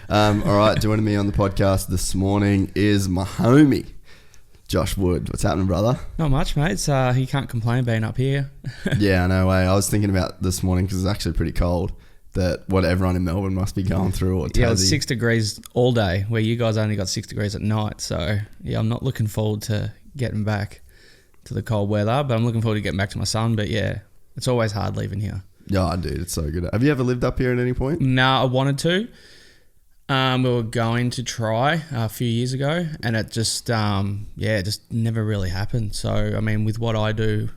All right, joining me on the podcast this morning is my homie, Josh Wood. What's happening, brother? Not much, mate. It's, you can't complain being up here. Yeah, no way. I was thinking about this morning because it's actually pretty cold, that what everyone in Melbourne must be going through. Or yeah, it's 6 degrees all day, where you guys only got 6 degrees at night. So, yeah, I'm not looking forward to getting back to the cold weather, but I'm looking forward to getting back to my sun. But, yeah, it's always hard leaving here. Yeah, dude, it's so good. Have you ever lived up here at any point? No, I wanted to. We were going to try a few years ago, and it just, it just never really happened. So, I mean, with what I do,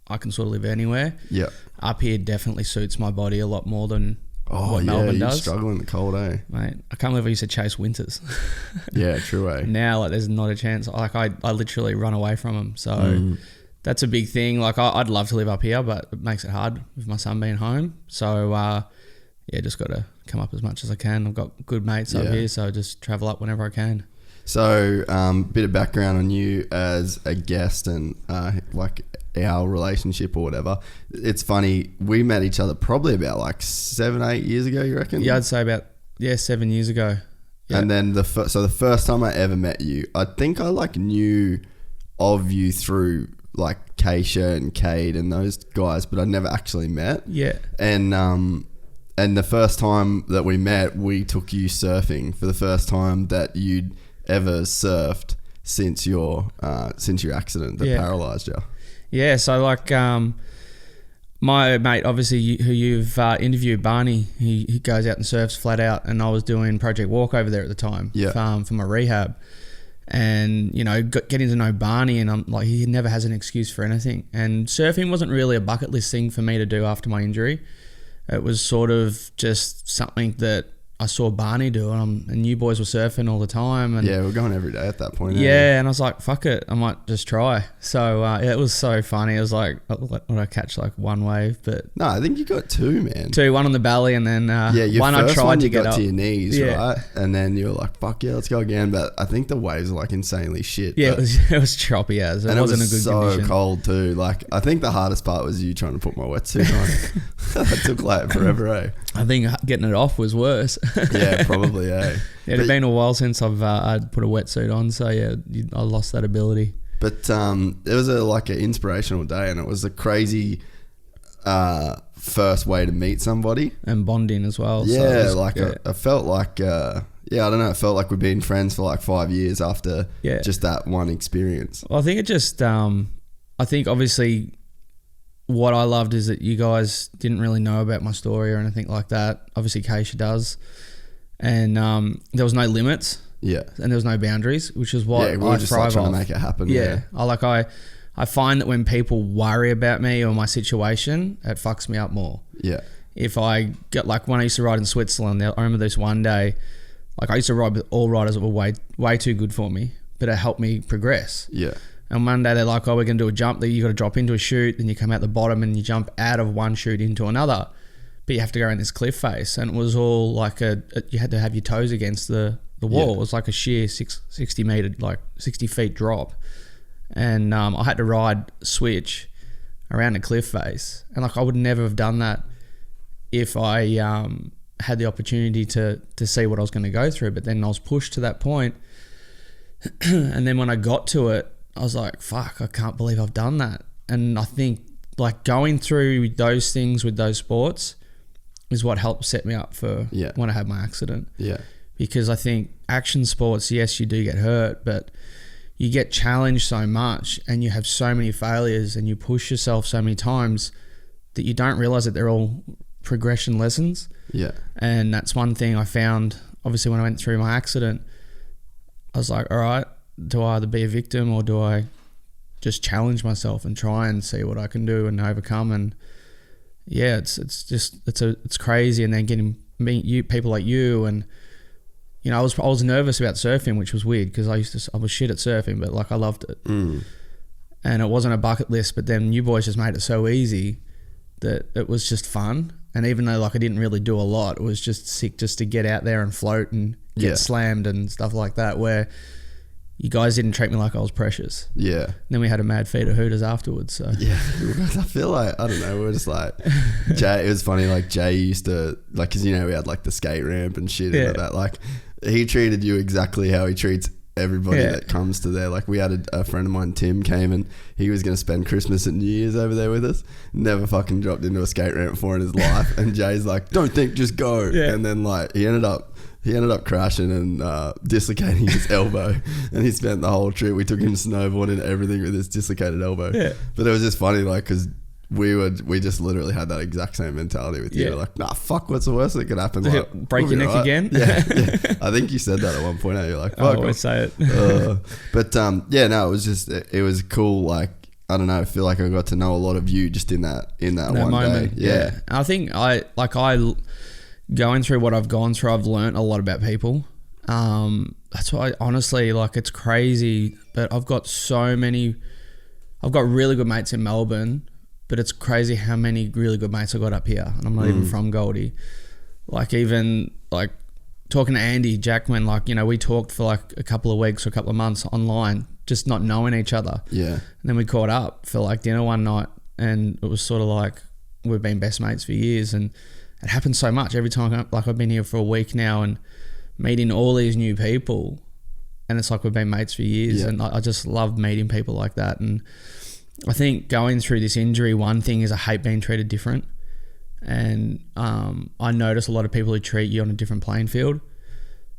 I can sort of live anywhere. Yeah. Up here definitely suits my body a lot more than what Melbourne does. Struggle in the cold, eh? Mate, I can't believe I used to chase winters. Yeah, true, eh? Now, like, there's not a chance. Like, I literally run away from them. So that's a big thing. Like, I'd love to live up here, but it makes it hard with my son being home. So, just got to come up as much as I can. I've got good mates up here, so I just travel up whenever I can. So, bit of background on you as a guest and like our relationship or whatever. It's funny, we met each other probably about like 7-8 years ago, you reckon? Yeah, I'd say about 7 years ago. Yeah. And then the first time I ever met you, I think I like knew of you through like Keisha and Cade and those guys, but I never actually met. Yeah. And the first time that we met, we took you surfing for the first time that you'd ever surfed since your accident that paralysed you. Yeah, so like my mate, obviously, who you've interviewed, Barney, he goes out and surfs flat out, and I was doing Project Walk over there at the time for my rehab. And, you know, getting to know Barney, and I'm like, he never has an excuse for anything. And surfing wasn't really a bucket list thing for me to do after my injury. It was sort of just something that I saw Barney do, and you boys were surfing all the time. And yeah, we're going every day at that point. Yeah, and I was like, fuck it, I might just try. So it was so funny. It was like, would I catch like one wave? But no, I think you got two, man. One on the belly, and then your one first I tried one to you get got up to your knees, right? And then you were like, fuck yeah, let's go again. But I think the waves are like insanely shit. Yeah, it was choppy as. It wasn't a good condition. So cold too. Like, I think the hardest part was you trying to put my wetsuit on. That took like forever, eh? I think getting it off was worse. Yeah, probably, eh? It had been a while since I'd put a wetsuit on, so yeah, I lost that ability. But it was like an inspirational day, and it was a crazy first way to meet somebody. And bonding as well. Yeah, I felt like, I don't know, it felt like we'd been friends for like 5 years after just that one experience. Well, I think it just, I think obviously what I loved is that you guys didn't really know about my story or anything like that. Obviously, Keisha does. And there was no limits. Yeah. And there was no boundaries, which is what we were just like trying to make it happen. Yeah. I find that when people worry about me or my situation, it fucks me up more. Yeah. If I get, like, when I used to ride in Switzerland, I remember this one day, like, I used to ride with all riders that were way too good for me, but it helped me progress. Yeah. And one day they're like, oh, we're going to do a jump that you got to drop into a chute, then you come out the bottom and you jump out of one chute into another, but you have to go around this cliff face. And it was all like you had to have your toes against the wall. It was like a sheer 60 feet drop. And I had to ride switch around a cliff face. And like, I would never have done that if I had the opportunity to see what I was going to go through. But then I was pushed to that point. And then when I got to it, I was like, fuck, I can't believe I've done that. And I think like going through those things with those sports is what helped set me up for when I had my accident. Yeah. Because I think action sports, yes, you do get hurt, but you get challenged so much and you have so many failures and you push yourself so many times that you don't realize that they're all progression lessons. Yeah. And that's one thing I found, obviously, when I went through my accident. I was like, all right, do I either be a victim or do I just challenge myself and try and see what I can do and overcome? And yeah, it's crazy. And then meet people like you, and you know, I was nervous about surfing, which was weird because I was shit at surfing, but like I loved it. And it wasn't a bucket list, but then you boys just made it so easy that it was just fun. And even though like I didn't really do a lot, it was just sick just to get out there and float and get slammed and stuff like that, where you guys didn't treat me like I was precious. Yeah. And then we had a mad feed of Hooters afterwards. So yeah, I feel like, I don't know, we were just like, Jay, it was funny, like Jay used to, like, cause you know, we had like the skate ramp and shit and that, like, he treated you exactly how he treats everybody that comes to there. Like we had a friend of mine, Tim, came and he was going to spend Christmas and New Year's over there with us. Never fucking dropped into a skate ramp before in his life. And Jay's like, don't think, just go. Yeah. And then like he ended up crashing and dislocating his elbow. And he spent the whole trip. We took him snowboarding and everything with his dislocated elbow. Yeah. But it was just funny, like, because we just literally had that exact same mentality with you. We're like, nah, fuck, what's the worst that could happen? Like, break your neck again? Yeah. I think you said that at one point. You're like, fuck. I always say it. No, it was just, it was cool. Like, I don't know, I feel like I got to know a lot of you just in that one moment. Day. Yeah. I think going through what I've gone through, I've learned a lot about people. That's why, honestly, like, it's crazy, but I've got really good mates in Melbourne, but it's crazy how many really good mates I got up here, and I'm not even from Goldie. Like, even like talking to Andy Jackman, like, you know, we talked for like a couple of weeks or a couple of months online, just not knowing each other. Yeah. And then we caught up for like dinner one night, and it was sort of like we've been best mates for years, and it happens so much every time. Like, I've been here for a week now and meeting all these new people, and it's like we've been mates for years. And I just love meeting people like that. And I think going through this injury, one thing is I hate being treated different. And I notice a lot of people who treat you on a different playing field.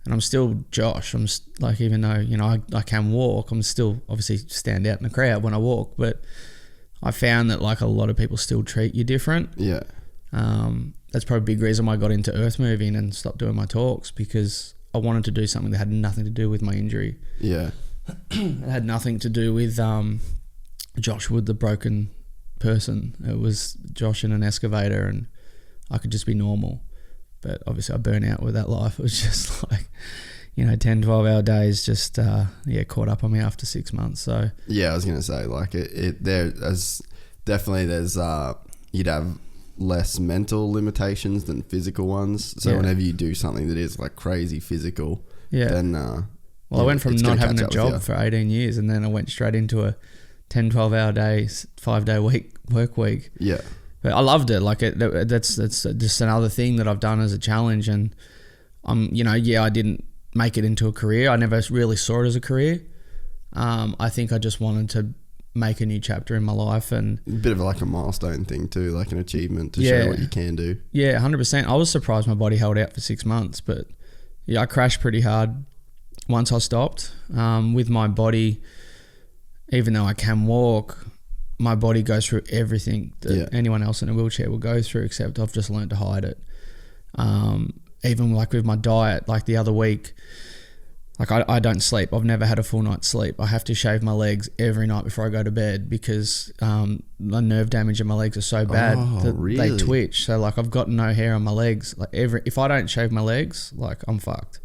And I'm still Josh. I'm like, even though, you know, I can walk, I'm still obviously stand out in the crowd when I walk. But I found that like a lot of people still treat you different. Yeah. That's probably a big reason why I got into earth moving and stopped doing my talks, because I wanted to do something that had nothing to do with my injury. Yeah. It had nothing to do with Josh Wood, the broken person. It was Josh in an excavator, and I could just be normal. But obviously I burn out with that life. It was just like, you know, 10, 12-hour days just, caught up on me after 6 months. So yeah, I was going to say, like, there's you'd have less mental limitations than physical ones. So whenever you do something that is like crazy physical, then I went from not having a job for 18 years, and then I went straight into a 10, 12-hour days, 5-day work week. Yeah. But I loved it. Like, that's just another thing that I've done as a challenge. And I didn't make it into a career. I never really saw it as a career. I think I just wanted to make a new chapter in my life, and a bit of like a milestone thing too, like an achievement to show what you can do. Yeah, 100%. I was surprised my body held out for 6 months, but yeah, I crashed pretty hard once I stopped. With my body, even though I can walk, my body goes through everything that anyone else in a wheelchair will go through, except I've just learned to hide it. Even like with my diet, like the other week, like I don't sleep. I've never had a full night's sleep. I have to shave my legs every night before I go to bed, because the nerve damage in my legs are so bad that they twitch. So like I've got no hair on my legs. Like if I don't shave my legs, like I'm fucked.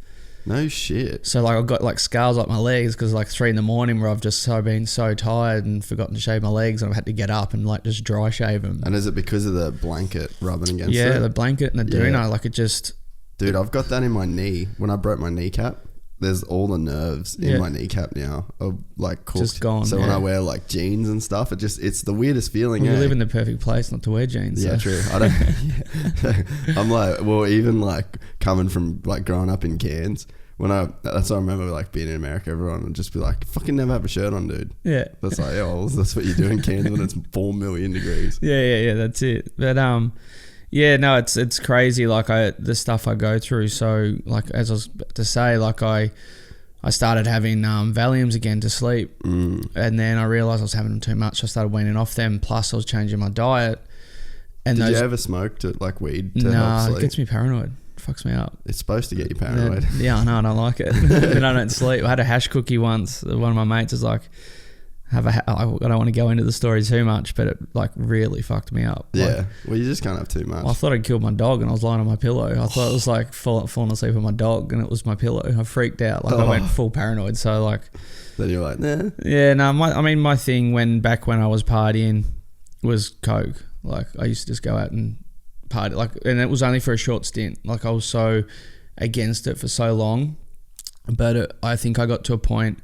No shit. So like I've got like scars up my legs because like 3 a.m. where I've just been so tired and forgotten to shave my legs, and I've had to get up and like just dry shave them. And is it because of the blanket rubbing against it? Yeah, the blanket and the doona, like it just... Dude, I've got that in my knee. When I broke my kneecap, there's all the nerves in my kneecap now are like cooked. Just gone. So when I wear like jeans and stuff, it's the weirdest feeling. Well, you live in the perfect place not to wear jeans. Yeah, true. I don't. I'm like, well, even like coming from like growing up in Cairns, that's why I remember like being in America, everyone would just be like, fucking never have a shirt on, dude. Yeah. That's like, that's what you do in Cairns when it's 4 million degrees. Yeah, that's it. But yeah, no, it's crazy. Like the stuff I go through. So like, as I was about to say, like I started having Valiums again to sleep, and then I realized I was having them too much. I started weaning off them. Plus, I was changing my diet. And did you ever smoke like weed to help sleep? It gets me paranoid. Fucks me up. It's supposed to get you paranoid. Yeah, I know. I don't like it. And I don't sleep. I had a hash cookie once. One of my mates was like, I don't want to go into the story too much, but it like really fucked me up. Yeah. Like, well, you just can't have too much. I thought I'd killed my dog, and I was lying on my pillow. I thought it was like falling asleep with my dog, and it was my pillow. I freaked out. Like I went full paranoid. So like, then you're like, nah. Yeah, no. My thing back when I was partying was coke. Like I used to just go out and party, like, and it was only for a short stint. Like I was so against it for so long, but I think I got to a point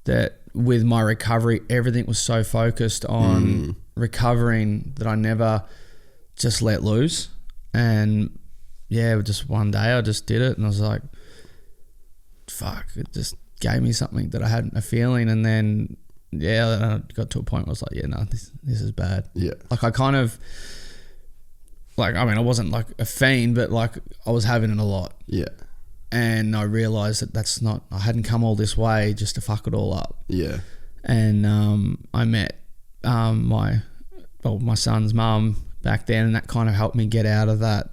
that with my recovery, everything was so focused on recovering that I never just let loose. And yeah, just one day I just did it, and I was like, it just gave me something that I hadn't a feeling. And then, then I got to a point where I was like, yeah, no, this is bad. Yeah. Like I kind of, like, I mean, I wasn't like a fiend, but like I was having it a lot. Yeah. And I realised that that's not, I hadn't come all this way just to fuck it all up. Yeah. And I met my son's mum back then, and that kind of helped me get out of that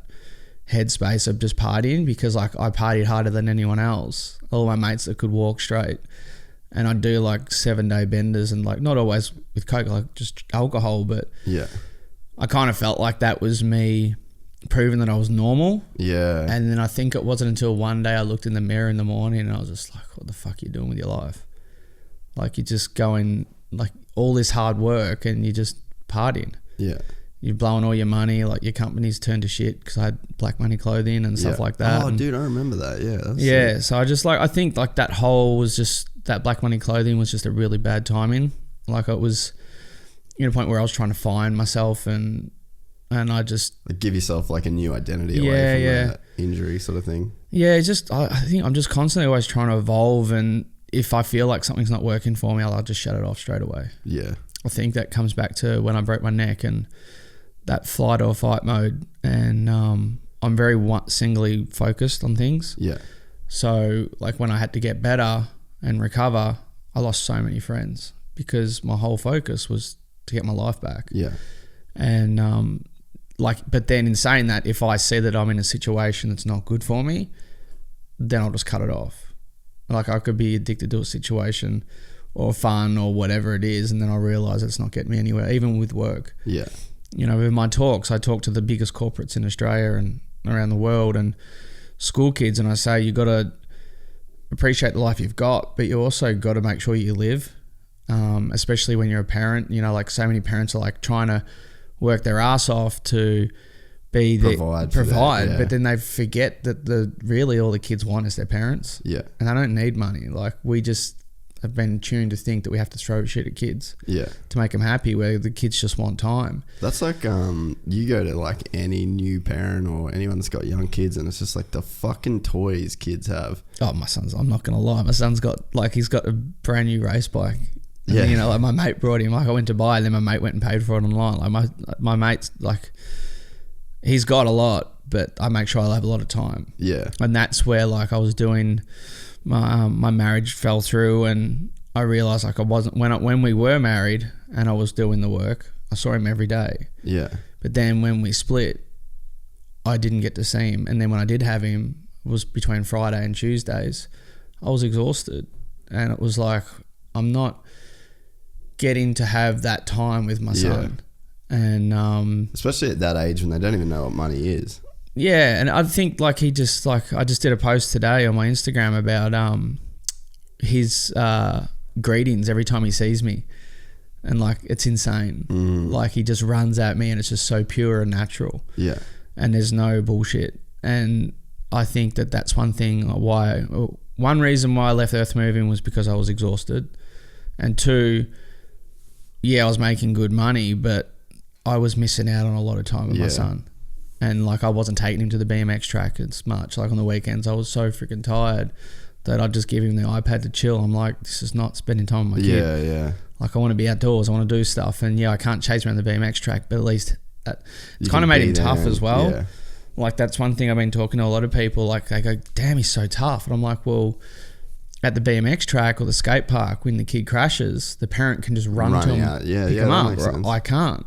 headspace of just partying, because like I partied harder than anyone else. All my mates that could walk straight, and I'd do like 7-day benders, and like not always with coke, like just alcohol, but yeah, I kind of felt like that was me proving that I was normal. Yeah. And then I think it wasn't until one day I looked in the mirror in the morning and I was just like, what the fuck are you doing with your life? Like you're just going like all this hard work and you're just partying. Yeah. You're blowing all your money, like your company's turned to shit because I had black money clothing and stuff like that. Oh, and dude, I remember that. Yeah. That's yeah. So I just like, I think like that whole was just, that black money clothing was just a really bad timing. Like it was in a point where I was trying to find myself and I just like give yourself like a new identity away from that injury sort of thing. Yeah, it's just I think I'm just constantly always trying to evolve, and if I feel like something's not working for me, I'll just shut it off straight away. Yeah. I think that comes back to when I broke my neck and that flight or fight mode, and I'm very singly focused on things. Yeah. So like when I had to get better and recover, I lost so many friends because my whole focus was to get my life back. Yeah. And but then in saying that, if I see that I'm in a situation that's not good for me, then I'll just cut it off. Like I could be addicted to a situation or fun or whatever it is, and then I realise it's not getting me anywhere, even with work. Yeah. You know, with my talks, I talk to the biggest corporates in Australia and around the world and school kids, and I say you got to appreciate the life you've got, but you also got to make sure you live, especially when you're a parent. You know, like so many parents are like trying to work their ass off to be provide, but then they forget that really all the kids want is their parents. Yeah. And they don't need money. Like we just have been tuned to think that we have to throw shit at kids to make them happy, where the kids just want time. That's like you go to like any new parent or anyone that's got young kids, and it's just like the fucking toys kids have. Oh, my son's, I'm not gonna lie, my son's got like, he's got a brand new race bike. And then, you know, like my mate brought him, like I went to buy it, and then my mate went and paid for it online. Like my mate's like, he's got a lot, but I make sure I'll have a lot of time. Yeah. And that's where like I was doing, my marriage fell through, and I realised like I wasn't, when we were married and I was doing the work, I saw him every day. Yeah. But then when we split, I didn't get to see him. And then when I did have him, it was between Friday and Tuesdays, I was exhausted. And it was like, I'm not getting to have that time with my son. And especially at that age when they don't even know what money is. Yeah, and I think like I just did a post today on my Instagram about his greetings every time he sees me, and like it's insane. Like he just runs at me and it's just so pure and natural. Yeah. And there's no bullshit. And I think that that's one reason why I left Earth Moving was because I was exhausted. And two, I was making good money, but I was missing out on a lot of time with my son. And like I wasn't taking him to the BMX track as much. Like on the weekends, I was so freaking tired that I'd just give him the iPad to chill. I'm like, this is not spending time with my kid. Yeah, yeah. Like I want to be outdoors. I want to do stuff. And I can't chase around the BMX track, but at least it's kind of made him tough as well. Yeah. Like that's one thing I've been talking to a lot of people. Like they go, damn, he's so tough. And I'm like, well, at the BMX track or the skate park, when the kid crashes, the parent can just run to him, pick him up. I can't.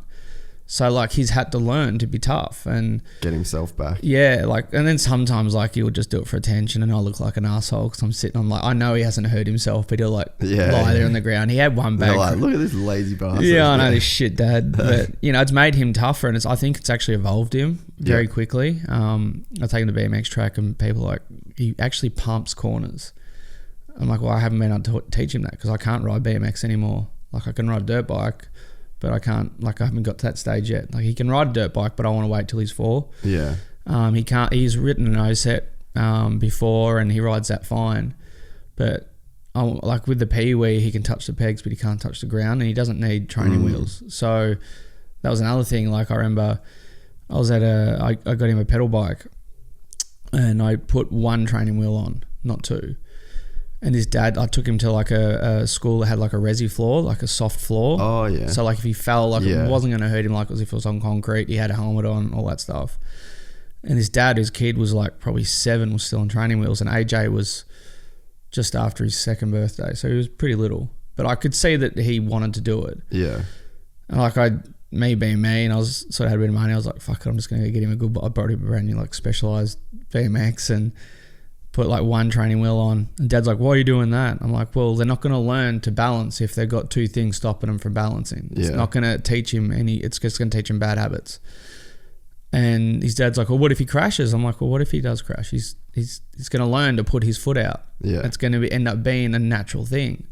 So like he's had to learn to be tough and get himself back. Yeah, like, and then sometimes like he'll just do it for attention, and I'll look like an asshole because I'm sitting on like, I know he hasn't hurt himself, but he'll like lie there on the ground. He had one back. Like, look at this lazy bastard. Yeah, I know this shit, Dad. But it's made him tougher, and I think it's actually evolved him very quickly. I take him to BMX track, and people are like, he actually pumps corners. I'm like, well, I haven't been able to teach him that because I can't ride BMX anymore. Like I can ride a dirt bike, but I can't, like I haven't got to that stage yet. Like he can ride a dirt bike, but I want to wait till he's 4. Yeah. He can't, he's ridden an O-set before, and he rides that fine. But like with the Pee-wee, he can touch the pegs, but he can't touch the ground, and he doesn't need training wheels. So that was another thing. Like I remember I was at I got him a pedal bike, and I put 1 training wheel on, not 2. And his dad, I took him to like a school that had like a resi floor, like a soft floor. Oh, yeah. So like if he fell, like it wasn't going to hurt him like as if it was on concrete. He had a helmet on, all that stuff. And his dad, his kid was like probably 7, was still on training wheels. And AJ was just after his 2nd birthday. So he was pretty little. But I could see that he wanted to do it. Yeah. And like me being me, and I was sort of had a bit of money. I was like, fuck it, I'm just going to get him a good, I brought him a brand new like specialized BMX and put like 1 training wheel on. And Dad's like, why are you doing that? I'm like, well, they're not going to learn to balance if they've got 2 things stopping them from balancing. It's not going to teach him it's just going to teach him bad habits. And his dad's like, well, what if he crashes? I'm like, well, what if he does crash? He's going to learn to put his foot out. Yeah. It's going to end up being a natural thing.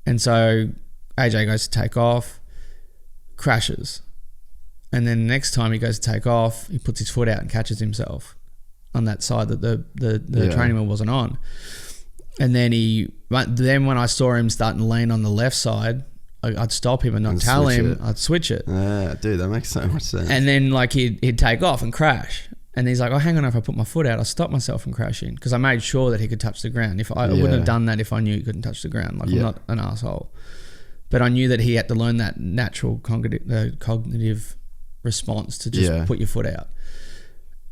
And so AJ goes to take off, crashes. And then the next time he goes to take off, he puts his foot out and catches himself on that side that the training wheel wasn't on. And then when I saw him starting to lean on the left side, I'd stop him and not tell him. I'd switch it. Dude, that makes so much sense. And then like he'd take off and crash. And he's like, oh, hang on, if I put my foot out, I'll stop myself from crashing. Because I made sure that he could touch the ground. If I wouldn't have done that if I knew he couldn't touch the ground. Like I'm not an asshole. But I knew that he had to learn that natural cognitive response to just put your foot out.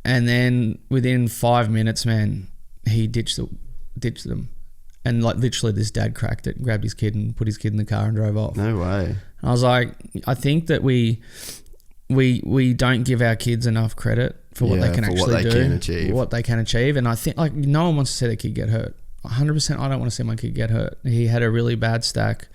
And then within 5 minutes, man, he ditched them. And like literally this dad cracked it, grabbed his kid and put his kid in the car and drove off. No way. And I was like, I think that we don't give our kids enough credit for what they can actually do, what they can achieve. And I think like no one wants to see their kid get hurt. 100% I don't want to see my kid get hurt. He had a really bad stack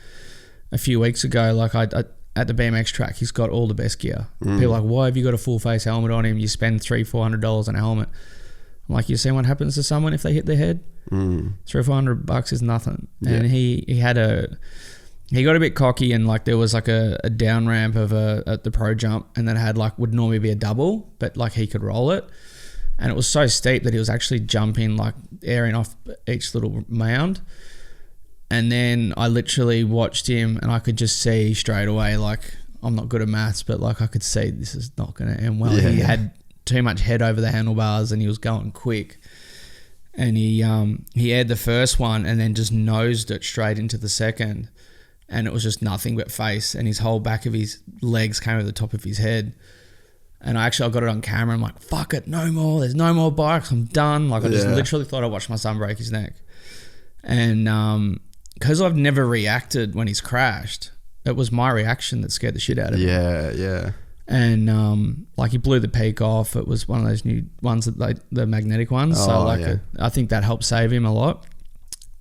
a few weeks ago. Like I at the BMX track, he's got all the best gear. People are like, why have you got a full face helmet on him? You spend $300-$400 on a helmet. I'm like, you see what happens to someone if they hit their head? $300-$400 is nothing. And he got a bit cocky, and like there was like a down ramp at the pro jump, and then had like would normally be a double, but like he could roll it, and it was so steep that he was actually jumping, like airing off each little mound. And then I literally watched him, and I could just see straight away, like I'm not good at maths, but like I could see this is not going to end well. He had too much head over the handlebars, and he was going quick. And he aired the first one and then just nosed it straight into the second. And it was just nothing but face, and his whole back of his legs came over the top of his head. And I got it on camera. I'm like, fuck it, no more. There's no more bikes. I'm done. Like I just literally thought I watched my son break his neck. And because I've never reacted when he's crashed, it was my reaction that scared the shit out of him. Yeah. And like he blew the peak off. It was one of those new ones that the magnetic ones. I think that helped save him a lot.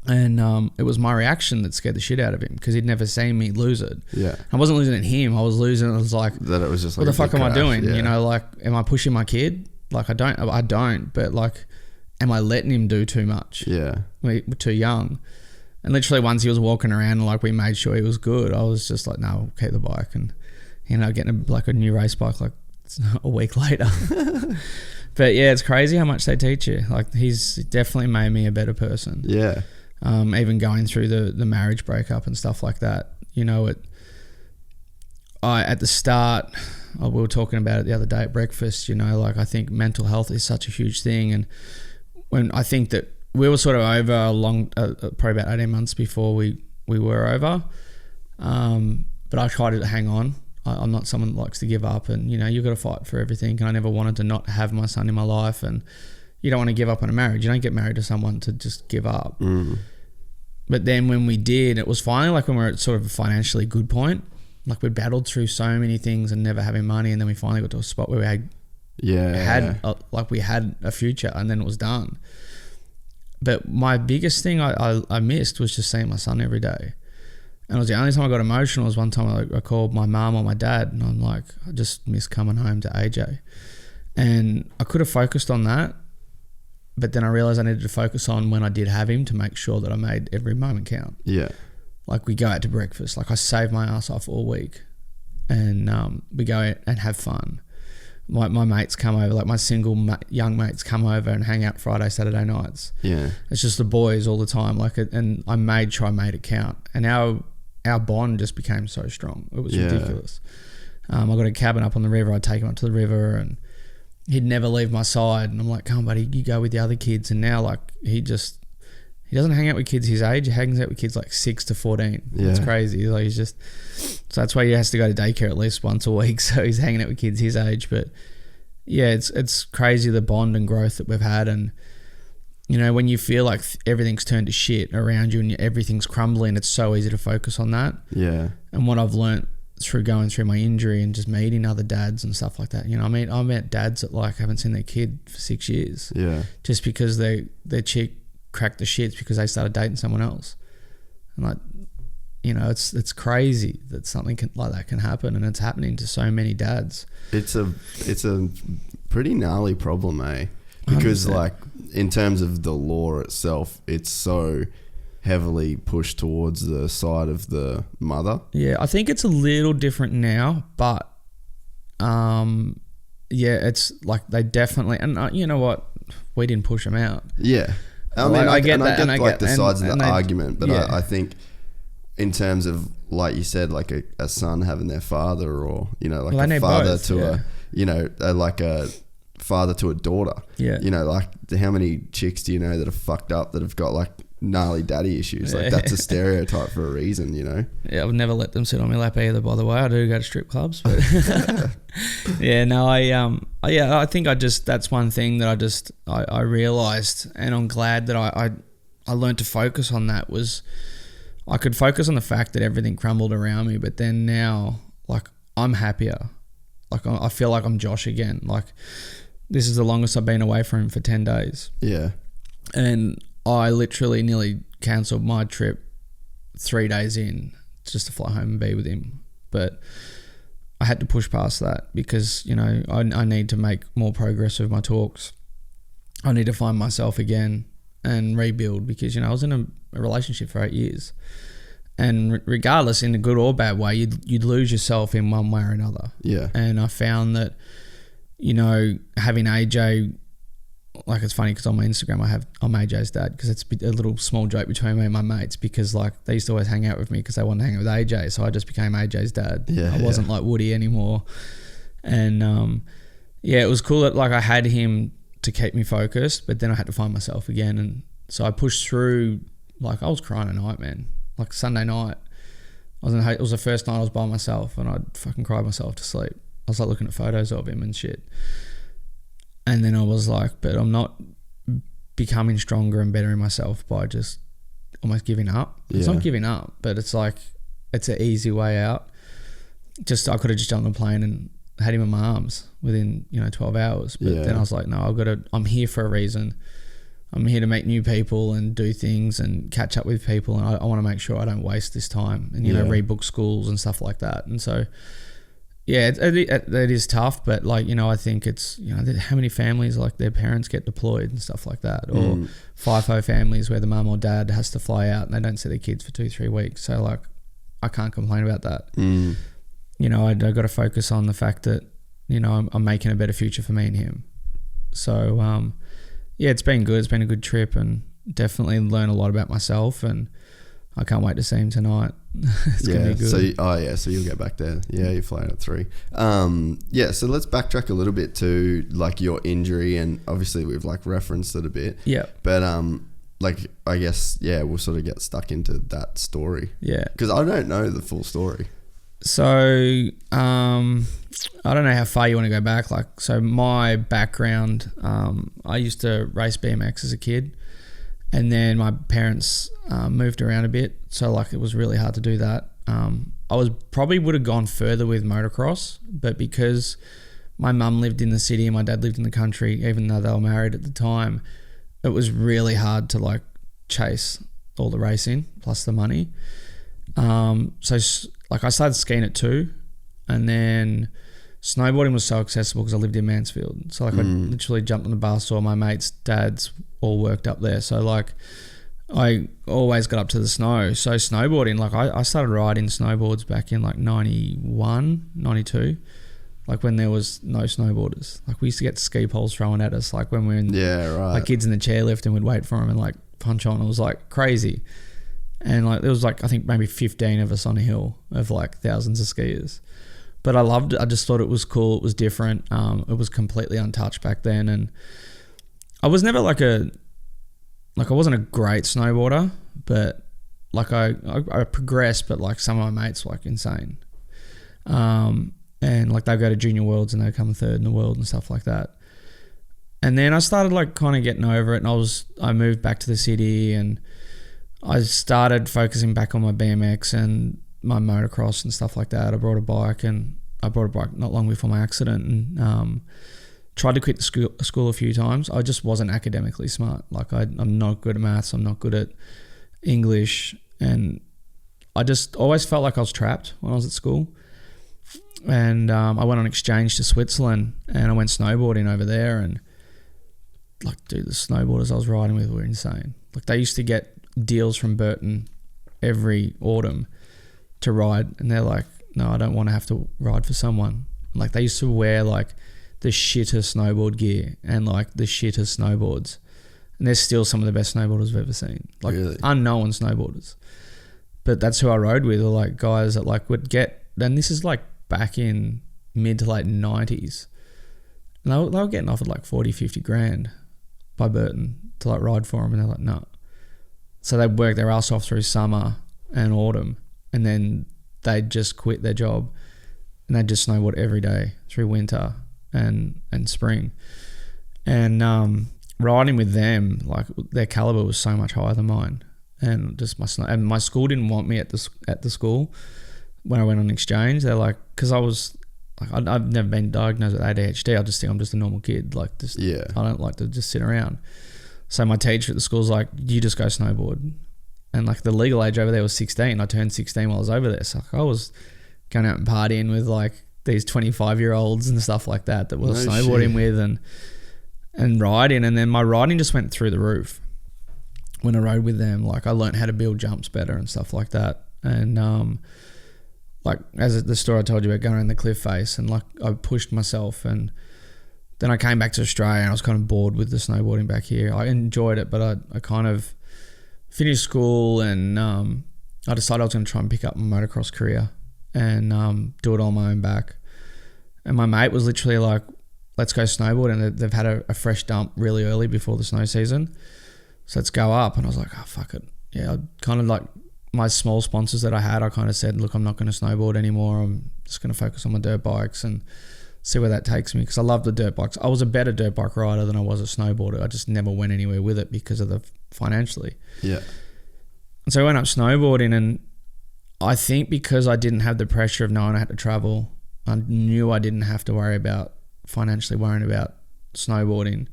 And it was my reaction that scared the shit out of him, because he'd never seen me lose it. Yeah, I wasn't losing at him. I was losing. I was like, that it was just like, what the fuck am I doing? Yeah. You know, like, am I pushing my kid? Like, I don't. But like, am I letting him do too much? Yeah, we're too young. And literally, once he was walking around and like we made sure he was good, I was just like, no, we'll keep the bike. And you know, getting a new race bike like a week later. But yeah, it's crazy how much they teach you. Like, he's definitely made me a better person. Yeah. Even going through the marriage breakup and stuff like that, you know, at the start, we were talking about it the other day at breakfast, you know, like I think mental health is such a huge thing. And when I think that we were sort of over probably about 18 months before we were over. But I tried to hang on. I'm not someone that likes to give up, and you know, you've got to fight for everything. And I never wanted to not have my son in my life, and you don't want to give up on a marriage. You don't get married to someone to just give up. But then when we did, it was finally like when we were at sort of a financially good point. Like we battled through so many things and never having money, and then we finally got to a spot where we had a future, and then it was done. But my biggest thing I missed was just seeing my son every day. And it was the only time I got emotional was one time I called my mum or my dad, and I'm like, I just miss coming home to AJ. And I could have focused on that, but then I realized I needed to focus on when I did have him to make sure that I made every moment count. Yeah. Like we go out to breakfast, like I save my ass off all week, and we go out and have fun. My mates come over, like my young mates come over and hang out Friday, Saturday nights. Yeah. It's just the boys all the time. And I made sure I made it count. And our bond just became so strong. It was ridiculous. I got a cabin up on the river. I'd take him up to the river, and he'd never leave my side. And I'm like, come on, buddy, you go with the other kids. And now like he he doesn't hang out with kids his age. He hangs out with kids like 6 to 14. Yeah. It's crazy. Like so that's why he has to go to daycare at least once a week. So he's hanging out with kids his age. But yeah, it's crazy the bond and growth that we've had. And you know, when you feel like everything's turned to shit around you and everything's crumbling, it's so easy to focus on that. Yeah. And what I've learnt through going through my injury and just meeting other dads and stuff like that, you know, I mean, I met dads that like haven't seen their kid for 6 years. Yeah. Just because their chick cracked the shits because they started dating someone else. And like, you know, it's crazy that something like that can happen, and it's happening to so many dads. It's a pretty gnarly problem, eh? Because 100%. Like in terms of the law itself, it's so heavily pushed towards the side of the mother. Yeah, I think it's a little different now, but yeah, it's like they definitely, and you know what, we didn't push them out. Yeah, I mean, I get that, and I get the sides of the argument, but yeah. I think in terms of, like you said, like a son having their father, or you know, like a father both, to a, you know, like a father to a daughter. Yeah, you know, like how many chicks do you know that are fucked up that have got like gnarly daddy issues? Like that's a stereotype for a reason, you know. Yeah, I would never let them sit on my lap either, by the way. I do go to strip clubs, but yeah, no, I think that's one thing that I realized, and I'm glad that I learned to focus on that. Was I could focus on the fact that everything crumbled around me, but then now, like, I'm happier. Like I feel like I'm Josh again. Like this is the longest I've been away from him, for 10 days. Yeah. And I literally nearly cancelled my trip 3 days in just to fly home and be with him. But I had to push past that because, you know, I need to make more progress with my talks. I need to find myself again and rebuild because, you know, I was in a relationship for 8 years. And regardless, in a good or bad way, you'd lose yourself in one way or another. Yeah. And I found that, you know, having AJ, like it's funny because on my Instagram I'm AJ's dad, because it's a little small joke between me and my mates, because like they used to always hang out with me because they wanted to hang out with AJ, so I just became AJ's dad. Yeah, I wasn't like Woody anymore. And yeah, it was cool that like I had him to keep me focused, but then I had to find myself again. And so I pushed through. Like I was crying at night, man. Like Sunday night, it was the first night I was by myself, and I'd fucking cried myself to sleep. I was like looking at photos of him and shit. And then I was like, but I'm not becoming stronger and better in myself by just almost giving up. Yeah. It's not giving up, but it's like, it's an easy way out. I could have just jumped on a plane and had him in my arms within, 12 hours. But then I was like, no, I'm here for a reason. I'm here to meet new people and do things and catch up with people. And I want to make sure I don't waste this time and, rebook schools and stuff like that. And so, yeah, it is tough, but like, I think it's, how many families like their parents get deployed and stuff like that, or FIFO families where the mum or dad has to fly out and they don't see their kids for 2-3 weeks. So like, I can't complain about that. I got to focus on the fact that, I'm making a better future for me and him. So, yeah, it's been good. It's been a good trip and definitely learned a lot about myself, and I can't wait to see him tonight. It's gonna be good. So you'll get back there. Yeah, you're flying at 3. So let's backtrack a little bit to like your injury, and obviously we've like referenced it a bit. Yeah. But I guess we'll sort of get stuck into that story. Yeah. Because I don't know the full story. So I don't know how far you want to go back. Like, so my background, I used to race BMX as a kid, and then my parents moved around a bit, so like it was really hard to do that. I would have gone further with motocross, but because my mum lived in the city and my dad lived in the country, even though they were married at the time, it was really hard to like chase all the racing plus the money. So like I started skiing at 2, and then snowboarding was so accessible because I lived in Mansfield. So like I literally jumped on the bus, or my mates' dads all worked up there. So like I always got up to the snow. So snowboarding, like I started riding snowboards back in like 91, 92, like when there was no snowboarders. Like we used to get ski poles thrown at us, like when we were in, like kids in the chairlift, and we'd wait for them and like punch on. It was like crazy. And like there was like I think maybe 15 of us on a hill of like thousands of skiers. But I loved it. I just thought it was cool. It was different. It was completely untouched back then. And I was never like like I wasn't a great snowboarder, but like I progressed, but like some of my mates were like insane. And like they go to junior worlds and they come third in the world and stuff like that. And then I started like kind of getting over it, and I moved back to the city, and I started focusing back on my BMX and my motocross and stuff like that. I brought a bike not long before my accident, and tried to quit the school a few times. I just wasn't academically smart. Like I'm not good at maths. I'm not good at English, and I just always felt like I was trapped when I was at school. And I went on exchange to Switzerland, and I went snowboarding over there, and like, dude, the snowboarders I was riding with were insane. Like they used to get deals from Burton every autumn to ride, and they're like, no, I don't want to have to ride for someone. Like they used to wear like the shittest snowboard gear and like the shittest snowboards, and they're still some of the best snowboarders I've ever seen. Like really? Unknown snowboarders, but that's who I rode with. Are like guys that like would get, and this is like back in mid to late 90s, and they were getting offered like 40-50 grand by Burton to like ride for them, and they're like, no. So they'd work their ass off through summer and autumn, and then they'd just quit their job and they'd just snowboard every day through winter and spring. And riding with them, like their caliber was so much higher than mine, and just my school didn't want me at the school when I went on exchange. They're like, because I was like, I've never been diagnosed with ADHD. I just think I'm just a normal kid. Like, just I don't like to just sit around. So my teacher at the school's like, you just go snowboard. And like the legal age over there was 16. I turned 16 while I was over there. So I was going out and partying with like these 25-year-olds and stuff like that we were snowboarding with and riding. And then my riding just went through the roof when I rode with them. Like I learned how to build jumps better and stuff like that. And like as the story I told you about going around the cliff face, and like I pushed myself, and then I came back to Australia and I was kind of bored with the snowboarding back here. I enjoyed it, but I kind of finished school, and I decided I was going to try and pick up my motocross career and do it on my own back. And my mate was literally like, let's go snowboard, and they've had a fresh dump really early before the snow season, so let's go up. And I was like, oh, fuck it. Yeah, I kind of like my small sponsors that I had, I kind of said, look, I'm not going to snowboard anymore. I'm just going to focus on my dirt bikes and see where that takes me, because I love the dirt bikes. I was a better dirt bike rider than I was a snowboarder. I just never went anywhere with it because of the financially. Yeah. And so I went up snowboarding, and I think because I didn't have the pressure of knowing I had to travel, I knew I didn't have to worry about financially worrying about snowboarding.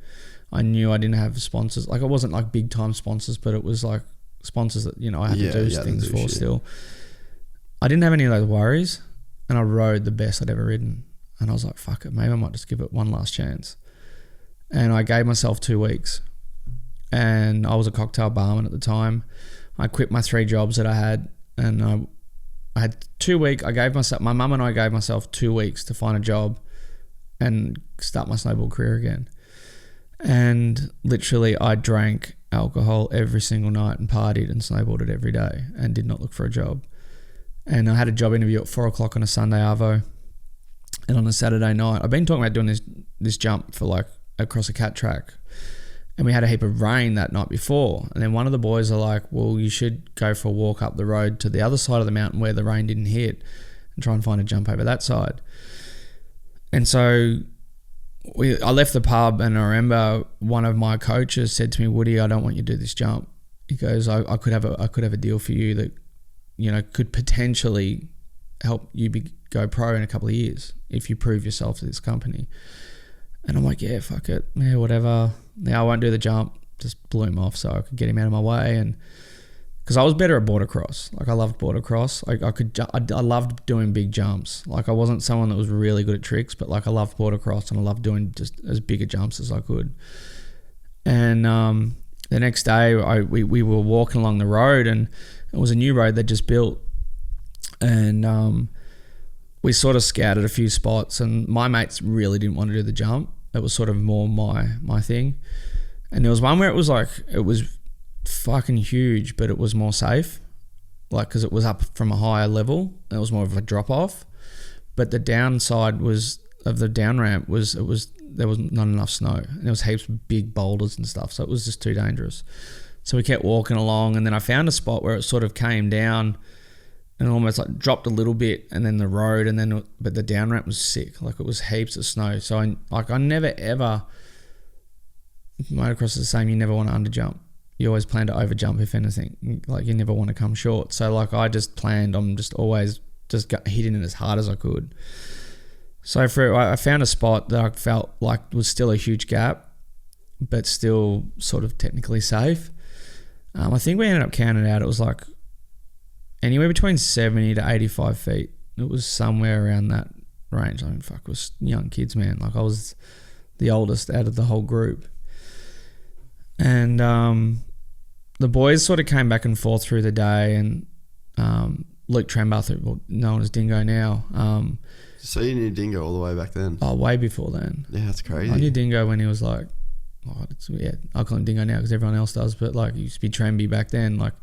I knew I didn't have sponsors. Like, it wasn't like big time sponsors, but it was like sponsors that, you know, I had to do things for still. I didn't have any of those worries, and I rode the best I'd ever ridden. And I was like, fuck it, maybe I might just give it one last chance. And I gave myself 2 weeks. And I was a cocktail barman at the time. I quit my 3 jobs that I had, and I had 2 weeks. My mum and I gave myself 2 weeks to find a job and start my snowboard career again. And literally I drank alcohol every single night and partied and snowboarded every day and did not look for a job. And I had a job interview at 4 o'clock on a Sunday arvo. And on a Saturday night, I've been talking about doing this jump for like across a cat track. And we had a heap of rain that night before. And then one of the boys are like, well, you should go for a walk up the road to the other side of the mountain where the rain didn't hit and try and find a jump over that side. And so I left the pub, and I remember one of my coaches said to me, Woody, I don't want you to do this jump. He goes, I could have a deal for you that, you know, could potentially help you go pro in a couple of years if you prove yourself to this company. And I'm like, yeah, fuck it. Yeah, whatever. Now I won't do the jump. Just blew him off so I could get him out of my way. And because I was better at border cross. Like, I loved border cross. I loved doing big jumps. Like, I wasn't someone that was really good at tricks, but like I loved border cross, and I loved doing just as big a jumps as I could. And the next day we were walking along the road, and it was a new road they just built. And we sort of scouted a few spots, and my mates really didn't want to do the jump. It was sort of more my thing. And there was one where it was fucking huge, but it was more safe, like, because it was up from a higher level. It was more of a drop off, but the downside of the down ramp was there was not enough snow, and there was heaps of big boulders and stuff, so it was just too dangerous. So we kept walking along, and then I found a spot where it sort of came down and almost like dropped a little bit, and then the road, and then but the down ramp was sick. Like it was heaps of snow. So I never ever, motocross is the same. You never want to underjump. You always plan to overjump if anything. Like you never want to come short. So like I just planned on just always just hitting it as hard as I could. So I found a spot that I felt like was still a huge gap, but still sort of technically safe. I think we ended up counting out. It was like anywhere between 70 to 85 feet. It was somewhere around that range. I mean, fuck, it was young kids, man. Like I was the oldest out of the whole group. And the boys sort of came back and forth through the day, and Luke Trembath, known as Dingo now. So you knew Dingo all the way back then? Oh, way before then. Yeah, that's crazy. I knew Dingo when he was like, I call him Dingo now because everyone else does, but like he used to be Tremby back then. Like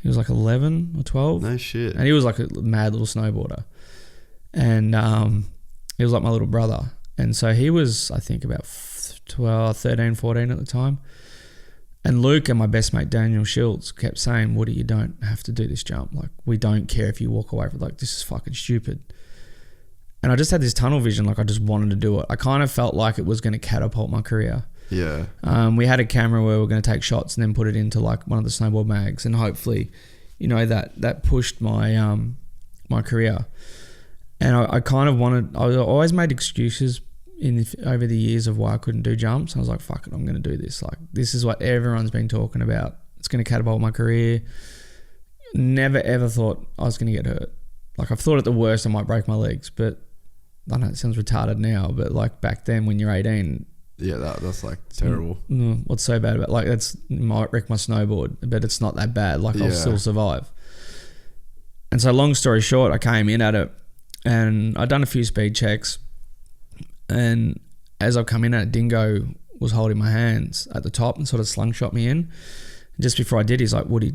he was like 11 or 12. No shit. And he was like a mad little snowboarder. And he was like my little brother. And so he was, I think, about 13, 14 at the time. And Luke and my best mate Daniel Schultz kept saying, Woody, you don't have to do this jump. Like, we don't care if you walk away from it. Like, this is fucking stupid. And I just had this tunnel vision. Like, I just wanted to do it. I kind of felt like it was going to catapult my career. Yeah. We had a camera where we were going to take shots and then put it into like one of the snowboard mags, and hopefully, you know, that pushed my my career. And I kind of wanted. I always made excuses over the years of why I couldn't do jumps. I was like, fuck it, I'm going to do this. Like, this is what everyone's been talking about. It's going to catapult my career. Never ever thought I was going to get hurt. Like, I've thought at the worst I might break my legs, but I know it sounds retarded now, but like back then when you're 18. Yeah, that's like terrible. What's so bad about, like, that's might wreck my snowboard, but it's not that bad. Like, I'll still survive. And so long story short, I came in at it and I'd done a few speed checks, and as I've come in at it, Dingo was holding my hands at the top and sort of slingshot me in. And just before I did, he's like, Woody,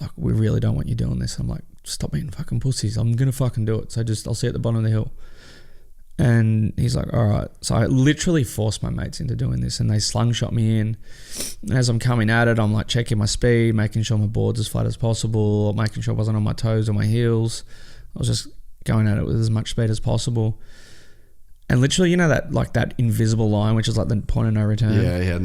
like, we really don't want you doing this. I'm like, stop being fucking pussies. I'm going to fucking do it. So I'll see you at the bottom of the hill. And he's like, all right. So I literally forced my mates into doing this, and they slingshot me in. And as I'm coming at it, I'm like checking my speed, making sure my board's as flat as possible, making sure I wasn't on my toes or my heels. I was just going at it with as much speed as possible. And literally, you know, that invisible line, which is like the point of no return. Yeah,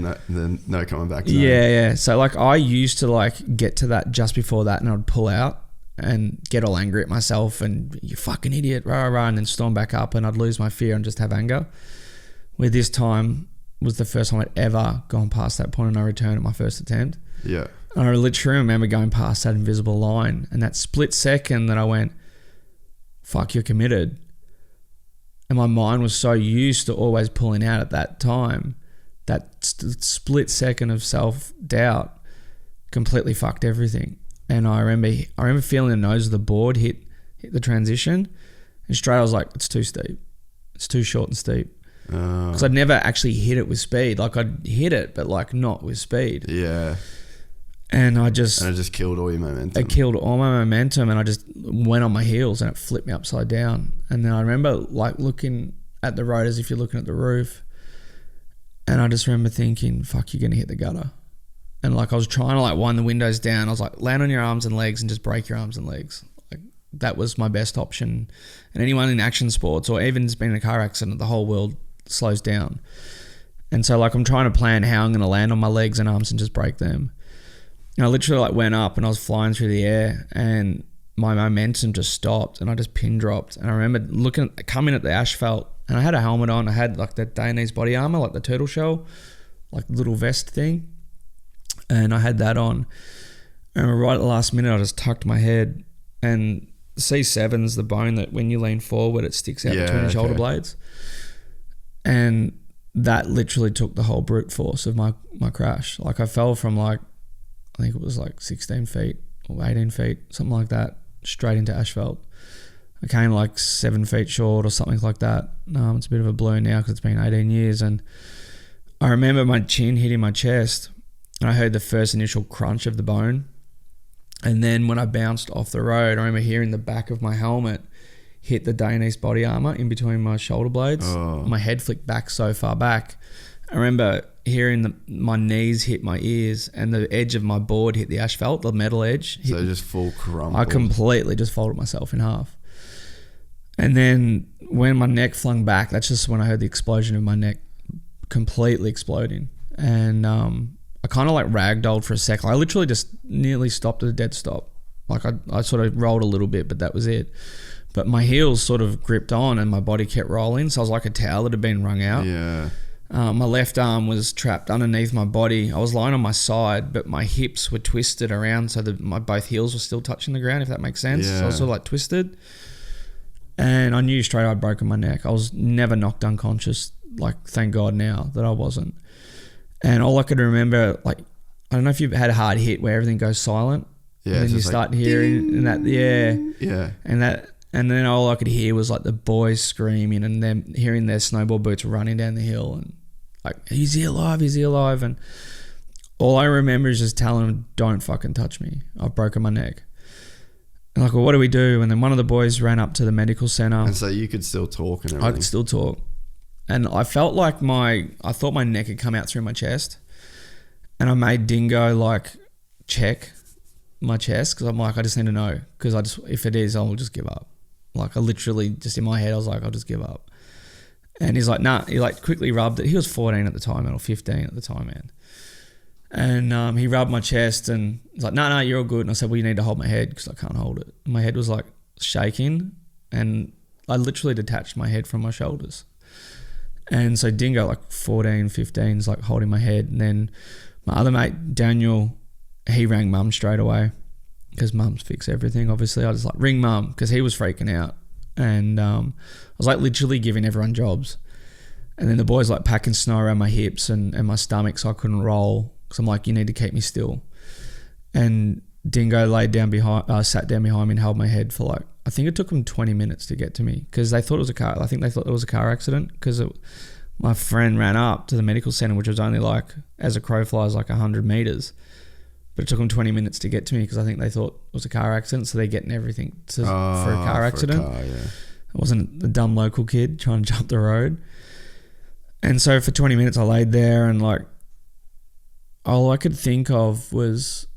no coming back. Yeah. So like I used to like get to that just before that, and I'd pull out and get all angry at myself and, you fucking idiot, rah, rah, and then storm back up, and I'd lose my fear and just have anger. Where this time was the first time I'd ever gone past that point of no return at my first attempt. Yeah. And I literally remember going past that invisible line, and that split second that I went, fuck, you're committed. And my mind was so used to always pulling out at that time, that split second of self-doubt completely fucked everything. And I remember feeling the nose of the board hit the transition, and straight I was like, it's too steep. It's too short and steep. Because I'd never actually hit it with speed. Like, I'd hit it, but like not with speed. Yeah. And it just killed all your momentum. It killed all my momentum, and I just went on my heels, and it flipped me upside down. And then I remember like looking at the road as if you're looking at the roof, and I just remember thinking, fuck, you're going to hit the gutter. And like I was trying to like wind the windows down. I was like, land on your arms and legs and just break your arms and legs. Like, that was my best option. And anyone in action sports, or even just been in a car accident, the whole world slows down. And so like I'm trying to plan how I'm going to land on my legs and arms and just break them. And I literally like went up, and I was flying through the air, and my momentum just stopped, and I just pin dropped. And I remember coming at the asphalt, and I had a helmet on. I had like the Dayanese body armor, like the turtle shell, like little vest thing. And I had that on. And right at the last minute, I just tucked my head, and C7's the bone that when you lean forward, it sticks out between your shoulder blades. And that literally took the whole brute force of my crash. Like, I fell from like, I think it was like 16 feet or 18 feet, something like that, straight into asphalt. I came like 7 feet short or something like that. It's a bit of a blur now because it's been 18 years. And I remember my chin hitting my chest, and I heard the first initial crunch of the bone. And then when I bounced off the road, I remember hearing the back of my helmet hit the Dayanese body armor in between my shoulder blades. My head flicked back so far back. I remember hearing my knees hit my ears and the edge of my board hit the asphalt, the metal edge. So just full crumble. I completely just folded myself in half. And then when my neck flung back, that's just when I heard the explosion of my neck completely exploding. And I kind of like ragdolled for a second. I literally just nearly stopped at a dead stop. Like I sort of rolled a little bit, but that was it. But my heels sort of gripped on and my body kept rolling. So I was like a towel that had been wrung out. Yeah. My left arm was trapped underneath my body. I was lying on my side, but my hips were twisted around so that my both heels were still touching the ground, if that makes sense. Yeah. So I was sort of like twisted. And I knew straight I'd broken my neck. I was never knocked unconscious. Like, thank God now that I wasn't. And all I could remember, like, I don't know if you've had a hard hit where everything goes silent. Yeah. And then you start hearing and that, yeah. Yeah. And then all I could hear was like the boys screaming and them hearing their snowboard boots running down the hill and like, is he alive? Is he alive? And all I remember is just telling them, don't fucking touch me. I've broken my neck. And like, well, what do we do? And then one of the boys ran up to the medical center. And so you could still talk and everything. I could still talk. And I felt like I thought my neck had come out through my chest. And I made Dingo like check my chest because I'm like, I just need to know because if it is, I'll just give up. Like I literally just in my head, I was like, I'll just give up. And he's like, nah. He like quickly rubbed it. He was 14 at the time, man, or 15 at the time, man. And he rubbed my chest and he's like, no, you're all good. And I said, well, you need to hold my head because I can't hold it. And my head was like shaking and I literally detached my head from my shoulders. And so Dingo, like 14, 15, is like holding my head. And then my other mate, Daniel, he rang mum straight away. Because mums fix everything, obviously. I just like, ring mum, because he was freaking out. And I was like literally giving everyone jobs. And then the boys like packing snow around my hips and my stomach so I couldn't roll. Because I'm like, you need to keep me still. And Dingo sat down behind me and held my head for like, I think it took them 20 minutes to get to me. Because they thought it was a car. I think they thought it was a car accident. Because my friend ran up to the medical center, which was only like, as a crow flies, like 100 meters. But it took them 20 minutes to get to me because I think they thought it was a car accident. So they're getting everything for a car accident. Yeah. I wasn't a dumb local kid trying to jump the road. And so for 20 minutes I laid there and like all I could think of was,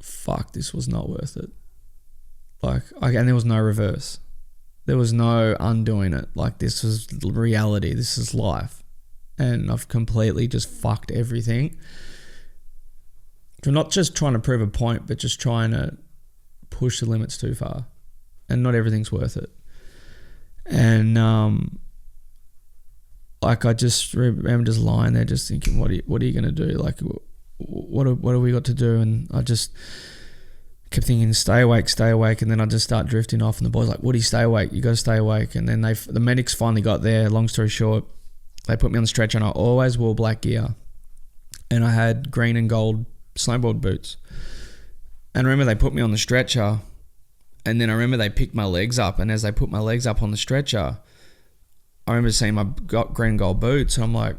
fuck, this was not worth it. And there was no reverse. There was no undoing it. Like this was reality. This is life. And I've completely just fucked everything. So not just trying to prove a point, but just trying to push the limits too far. And not everything's worth it. And like I just remember just lying there just thinking, what are you going to do? Like, what have we got to do? And I just kept thinking, stay awake. And then I just start drifting off and the boys like, Woody, stay awake. You got to stay awake. And then the medics finally got there. Long story short, they put me on the stretcher and I always wore black gear. And I had green and gold snowboard boots. And I remember they put me on the stretcher and then I remember they picked my legs up and as they put my legs up on the stretcher, I remember seeing my green and gold boots and I'm like,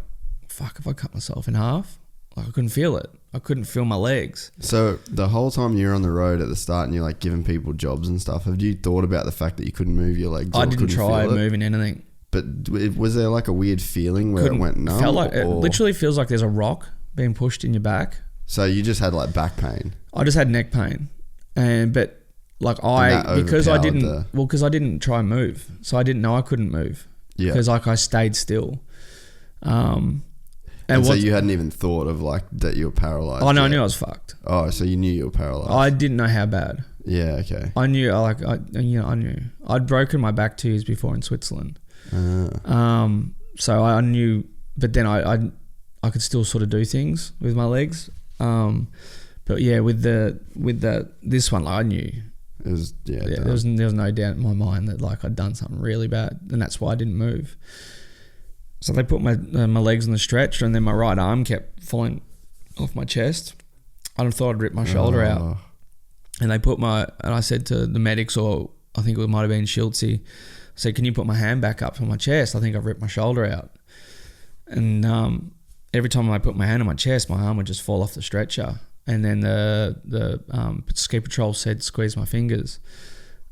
fuck, if I cut myself in half? Like I couldn't feel it. I couldn't feel my legs. So the whole time you were on the road at the start and you're like giving people jobs and stuff, have you thought about the fact that you couldn't move your legs? I didn't try moving anything. But was there like a weird feeling where it went numb? It literally feels like there's a rock being pushed in your back. So you just had like back pain? I just had neck pain. Because I didn't try and move. So I didn't know I couldn't move. Yeah. Because like I stayed still. And so you hadn't even thought of like that you were paralyzed? Oh no, I knew I was fucked. Oh, so you knew you were paralyzed? I didn't know how bad. Yeah, okay. I knew. I knew. I'd broken my back 2 years before in Switzerland. So I knew, but then I could still sort of do things with my legs. But yeah, with this one, like I knew. It was there was no doubt in my mind that like I'd done something really bad, and that's why I didn't move. So they put my legs on the stretcher, and then my right arm kept falling off my chest. I thought I'd rip my shoulder out, and I said to the medics, or I think it might have been Schultzy, I said, "Can you put my hand back up on my chest? I think I've ripped my shoulder out." And every time I put my hand on my chest, my arm would just fall off the stretcher. And then the ski patrol said, "Squeeze my fingers."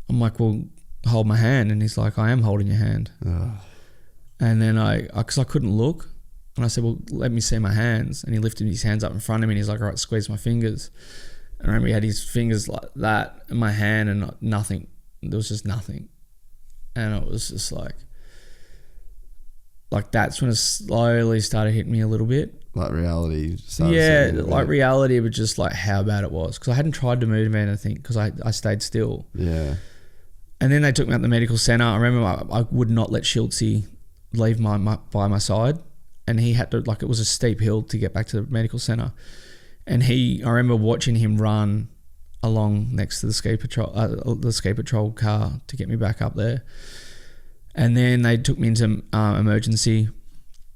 I'm like, "Well, hold my hand." And he's like, "I am holding your hand." And then because I couldn't look, And I said, well, let me see my hands. And he lifted his hands up in front of me and he's like, all right, squeeze my fingers. And I remember he had his fingers like that in my hand and nothing. There was just nothing. And it was just like that's when it slowly started hitting me a little bit. Like reality. Yeah, like reality, but just like how bad it was. Because I hadn't tried to move anything because I stayed still. Yeah. And then they took me out to the medical centre. I remember I would not let Schultzy leave by my side. And he had to, like, it was a steep hill to get back to the medical centre. And I remember watching him run along next to the ski patrol car to get me back up there. And then they took me into emergency,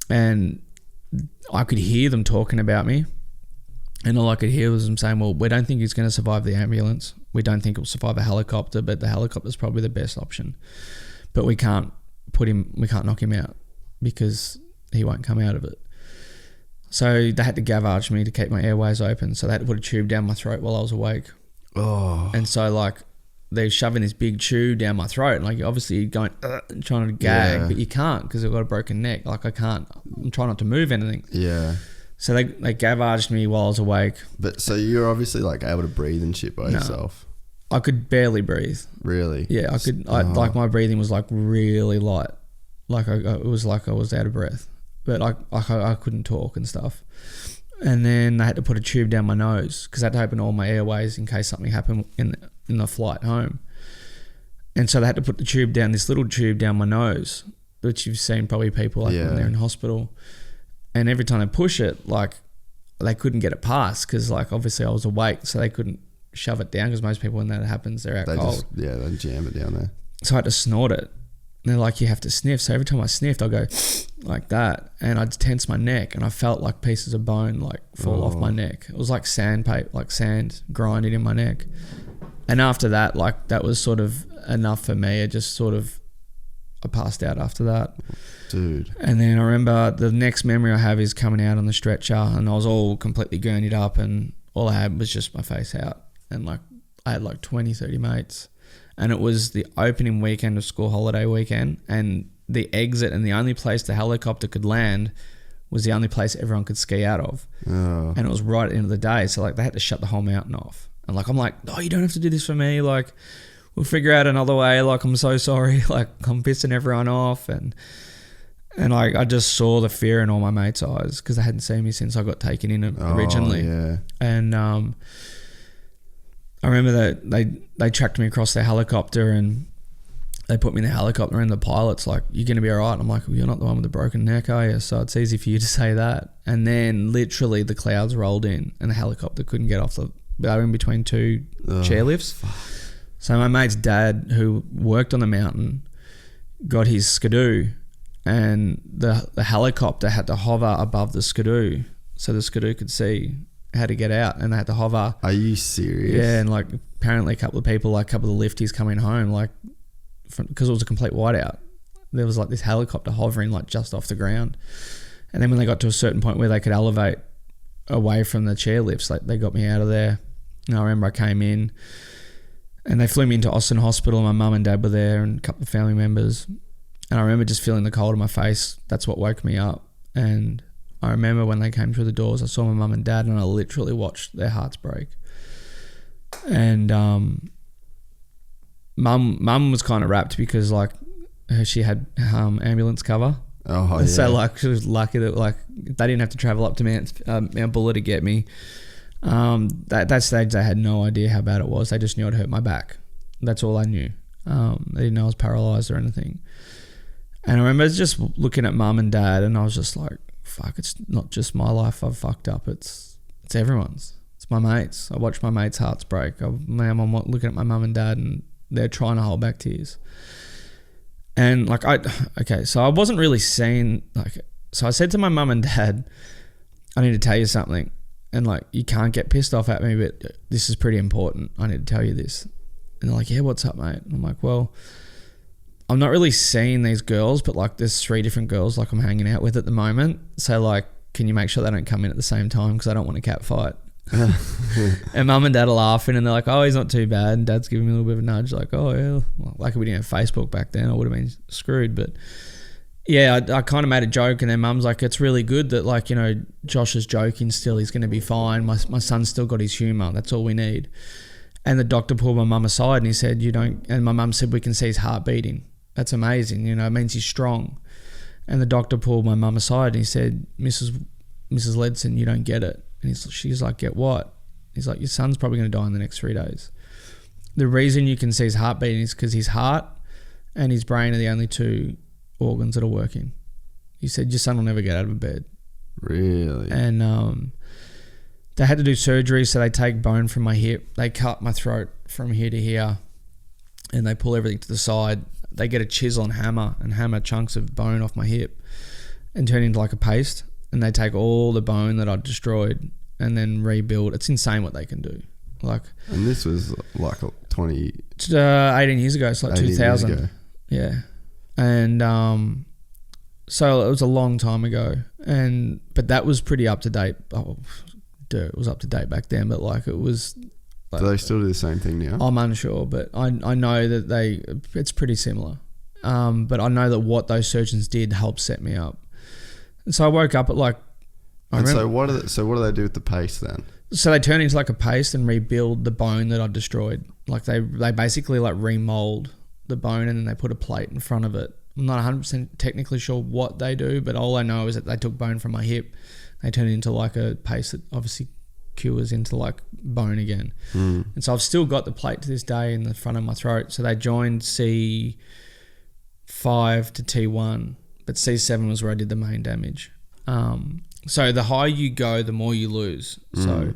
and I could hear them talking about me. And all I could hear was them saying, well, we don't think he's going to survive the ambulance. We don't think he'll survive a helicopter, but the helicopter's probably the best option. But we can't knock him out because he won't come out of it. So they had to gavage me to keep my airways open. So they had to put a tube down my throat while I was awake. Oh. And so like they're shoving this big tube down my throat. And like obviously you're going, trying to gag, but you can't because I've got a broken neck. Like I'm trying not to move anything. Yeah. So they gavaged me while I was awake. But so you're obviously like able to breathe and shit by yourself. I could barely breathe. Really? Yeah, I could. Like my breathing was like really light. Like it was like I was out of breath. But I couldn't talk and stuff. And then they had to put a tube down my nose because I had to open all my airways in case something happened in the flight home. And so they had to put this little tube down my nose, which you've seen probably people like when they're in hospital. And every time they push it, like they couldn't get it past because like obviously I was awake, so they couldn't shove it down because most people when that happens, they're out cold. They jam it down there. So I had to snort it. And they're like, you have to sniff. So every time I sniffed, I go like that. And I'd tense my neck and I felt like pieces of bone like fall off my neck. It was like sand grinding in my neck. And after that, like that was sort of enough for me. I passed out after that. Dude. And then I remember the next memory I have is coming out on the stretcher and I was all completely gurneyed up and all I had was just my face out. And like I had like 20, 30 mates. And it was the opening weekend of school holiday weekend and the exit and the only place the helicopter could land was the only place everyone could ski out of. Oh. And it was right at the end of the day. So like they had to shut the whole mountain off. And like, I'm like, oh, you don't have to do this for me. Like we'll figure out another way. Like, I'm so sorry. Like I'm pissing everyone off. And I just saw the fear in all my mates' eyes because they hadn't seen me since I got taken in originally. Yeah. And, I remember that they tracked me across the helicopter and they put me in the helicopter and the pilot's like, you're going to be all right. And I'm like, well, you're not the one with the broken neck, are you? So it's easy for you to say that. And then literally the clouds rolled in and the helicopter couldn't get off they were in between two chairlifts. Fuck. So my mate's dad who worked on the mountain got his skidoo and the helicopter had to hover above the skidoo so the skidoo could see how to get out and they had to hover. Are you serious? Yeah, and like apparently a couple of people, like a couple of the lifties coming home, like because it was a complete whiteout. There was like this helicopter hovering like just off the ground. And then when they got to a certain point where they could elevate away from the chairlifts, like they got me out of there. And I remember I came in and they flew me into Austin Hospital. My mum and dad were there and a couple of family members. And I remember just feeling the cold in my face. That's what woke me up. And I remember when they came through the doors, I saw my mum and dad and I literally watched their hearts break. And mum was kind of wrapped because like she had ambulance cover. Oh, yeah. So like she was lucky that like they didn't have to travel up to Mount Buller to get me. That stage they had no idea how bad it was. They just knew I'd hurt my back. That's all I knew. They didn't know I was paralysed or anything. And I remember just looking at mum and dad and I was just like, fuck, it's not just my life I've fucked up. It's everyone's. It's my mates. I watched my mates' hearts break. I'm looking at my mum and dad and they're trying to hold back tears. And like so I wasn't really seeing so I said to my mum and dad, I need to tell you something. And like, you can't get pissed off at me, but this is pretty important. I need to tell you this. And they're like, yeah, what's up, mate? And I'm like, well, I'm not really seeing these girls, but like there's 3 different girls like I'm hanging out with at the moment. So like, can you make sure they don't come in at the same time? Because I don't want a cat fight. And mum and dad are laughing and they're like, oh, he's not too bad. And dad's giving me a little bit of a nudge like, oh yeah, well, like we didn't have Facebook back then, I would have been screwed. But yeah, I kind of made a joke, and then mum's like, it's really good that, like, you know, Josh is joking still. He's going to be fine. My son's still got his humour. That's all we need. And the doctor pulled my mum aside and he said, you don't, and my mum said, we can see his heart beating. That's amazing. You know, it means he's strong. And the doctor pulled my mum aside and he said, Mrs. Ledson, you don't get it. And she's like, get what? He's like, your son's probably going to die in the next 3 days. The reason you can see his heart beating is because his heart and his brain are the only two organs that are working. He said, your son will never get out of bed. Really? And they had to do surgery, so they take bone from my hip. They cut my throat from here to here, and they pull everything to the side. They get a chisel and hammer chunks of bone off my hip and turn it into like a paste. And they take all the bone that I destroyed and then rebuild. It's insane what they can do. Like, and this was like 18 years ago. It's like 2000. Yeah. And so it was a long time ago. But that was pretty up to date. Oh, it was up to date back then, but like it was. Like, do they still do the same thing now? I'm unsure, but I know that it's pretty similar. But I know that what those surgeons did helped set me up. And so I woke up at like. So what do they do with the paste then? So they turn it into like a paste and rebuild the bone that I destroyed. Like they basically like remold the bone and then they put a plate in front of it. I'm not 100% technically sure what they do, but all I know is that they took bone from my hip. They turned it into like a paste that obviously cures into like bone again. And so I've still got the plate to this day in the front of my throat. So they joined C5 to T1, but C7 was where I did the main damage. So the higher you go, the more you lose. So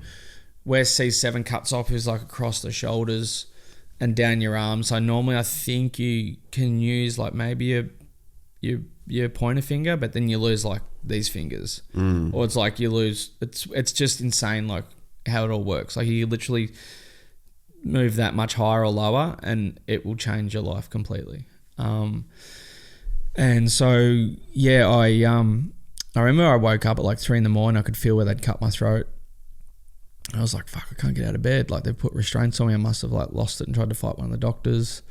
where C7 cuts off is like across the shoulders and down your arms. So normally I think you can use like maybe your pointer finger, but then you lose like these fingers. Or it's like you lose, it's just insane like how it all works. Like you literally move that much higher or lower and it will change your life completely. And so yeah, I remember I woke up at like 3 a.m. I could feel where they'd cut my throat. I was like, fuck, I can't get out of bed. Like they put restraints on me. I must have like lost it and tried to fight one of the doctors.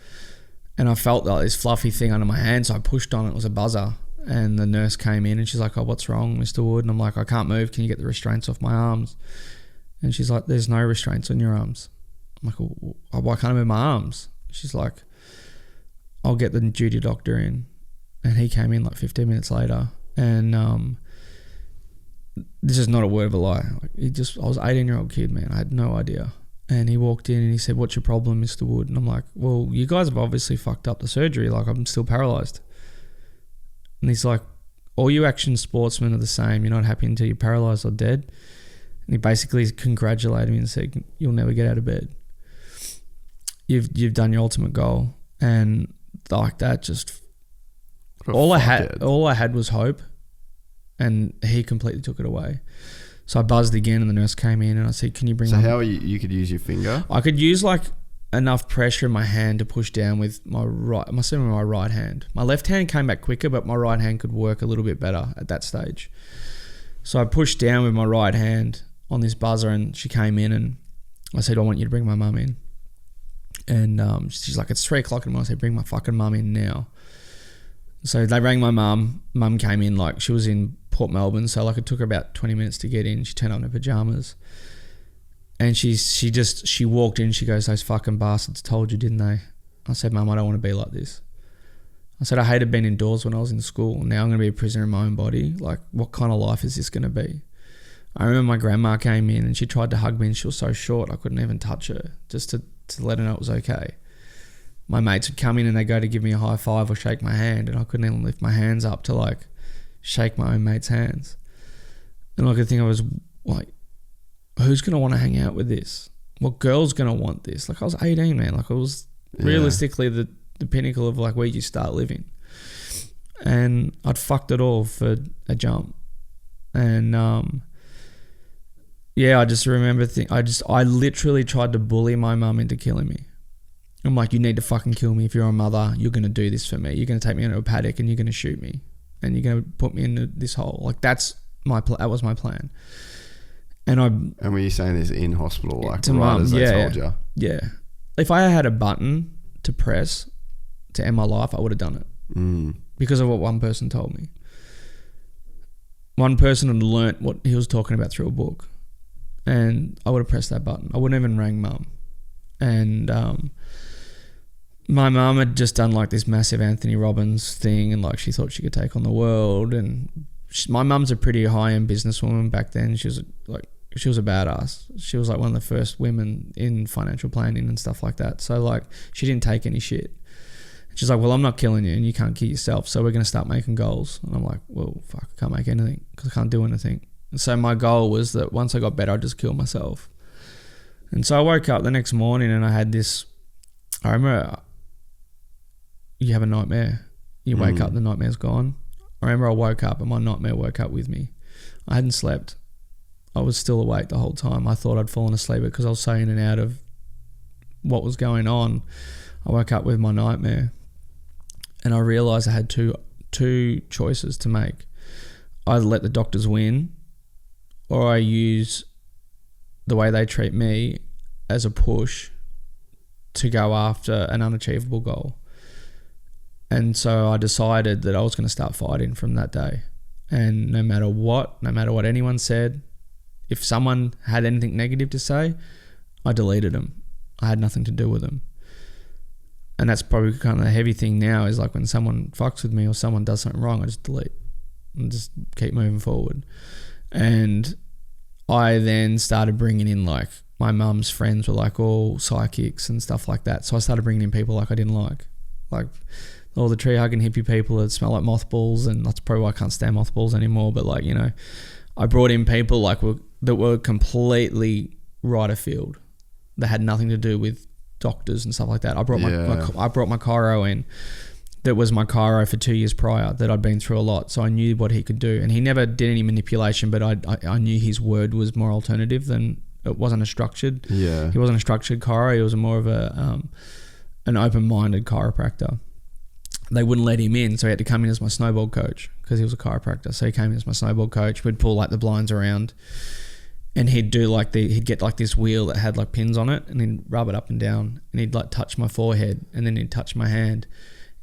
And I felt like this fluffy thing under my hand. So I pushed on it. It was a buzzer. And the nurse came in and she's like, oh, what's wrong, Mr. Wood? And I'm like, I can't move. Can you get the restraints off my arms? And she's like, there's no restraints on your arms. I'm like, well, why can't I move my arms? She's like, I'll get the duty doctor in. And he came in like 15 minutes later. And this is not a word of a lie. Like I was an 18-year-old kid, man. I had no idea. And he walked in and he said, what's your problem, Mr. Wood? And I'm like, well, you guys have obviously fucked up the surgery. Like I'm still paralyzed. And he's like, all you action sportsmen are the same. You're not happy until you're paralyzed or dead. And he basically congratulated me and said, you'll never get out of bed. You've done your ultimate goal. And like that just... All I had was hope, and he completely took it away. So I buzzed again, and the nurse came in, and I said, "Can you bring?" So how you could use your finger? I could use like enough pressure in my hand to push down with my right hand. My left hand came back quicker, but my right hand could work a little bit better at that stage. So I pushed down with my right hand on this buzzer, and she came in, and I said, "I want you to bring my mum in." And she's like, "It's 3 o'clock in the morning." I said, "Bring my fucking mum in now." So they rang my mum. Mum came in like she was in Port Melbourne, so like it took her about 20 minutes to get in. She turned up in her pajamas, and she walked in. She goes, "Those fucking bastards told you, didn't they?" I said, "Mum, I don't want to be like this." I said, "I hated being indoors when I was in school. Now I'm going to be a prisoner in my own body. Like, what kind of life is this going to be?" I remember my grandma came in and she tried to hug me, and she was so short I couldn't even touch her just to let her know it was okay. My mates would come in and they go to give me a high five or shake my hand, and I couldn't even lift my hands up to like shake my own mates' hands. And I could think I was like, who's going to want to hang out with this? What girl's going to want this? Like I was 18, man. Like I was realistically the pinnacle of like where you start living. And I'd fucked it all for a jump. And I just remember I literally tried to bully my mum into killing me. I'm like, you need to fucking kill me. If you're a mother, you're going to do this for me. You're going to take me into a paddock and you're going to shoot me. And you're going to put me into this hole. Like that was my plan. And were you saying this in hospital, like to right mum, as they told you? Yeah. If I had a button to press to end my life, I would have done it. because of what one person told me. One person had learnt what he was talking about through a book, and I would have pressed that button. I wouldn't even rang mum. And my mum had just done like this massive Anthony Robbins thing, and like she thought she could take on the world. And my mum's a pretty high-end businesswoman back then. She was a badass. She was like one of the first women in financial planning and stuff like that. So like she didn't take any shit. She's like, well, I'm not killing you and you can't kill yourself, so we're going to start making goals. And I'm like, well, fuck, I can't make anything because I can't do anything. And so my goal was that once I got better, I'd just kill myself. And so I woke up the next morning and I had this, I remember you have a nightmare. You wake up, the nightmare's gone. I remember I woke up and my nightmare woke up with me. I hadn't slept. I was still awake the whole time. I thought I'd fallen asleep because I was so in and out of what was going on. I woke up with my nightmare. And I realised I had two choices to make. Either let the doctors win, or I use the way they treat me as a push to go after an unachievable goal. And so I decided that I was going to start fighting from that day. And no matter what anyone said, if someone had anything negative to say, I deleted them. I had nothing to do with them. And that's probably kind of the heavy thing now, is like when someone fucks with me or someone does something wrong, I just delete and just keep moving forward. And I then started bringing in, like, my mum's friends were like all psychics and stuff like that. So I started bringing in people like I didn't like all the tree hugging hippie people that smell like mothballs, and that's probably why I can't stand mothballs anymore. But like, you know, I brought in people like that were completely right of field, that had nothing to do with doctors and stuff like that. I brought my chiro in, that was my chiro for 2 years prior, that I'd been through a lot, so I knew what he could do. And he never did any manipulation, but I knew his word was more alternative than, it wasn't a structured. Yeah, he wasn't a structured chiro. He was more of a an open-minded chiropractor. They wouldn't let him in, so he had to come in as my snowboard coach because he was a chiropractor. So he came in as my snowboard coach. We'd pull like the blinds around. And he'd do like he'd get like this wheel that had like pins on it, and he'd rub it up and down, and he'd like touch my forehead, and then he'd touch my hand,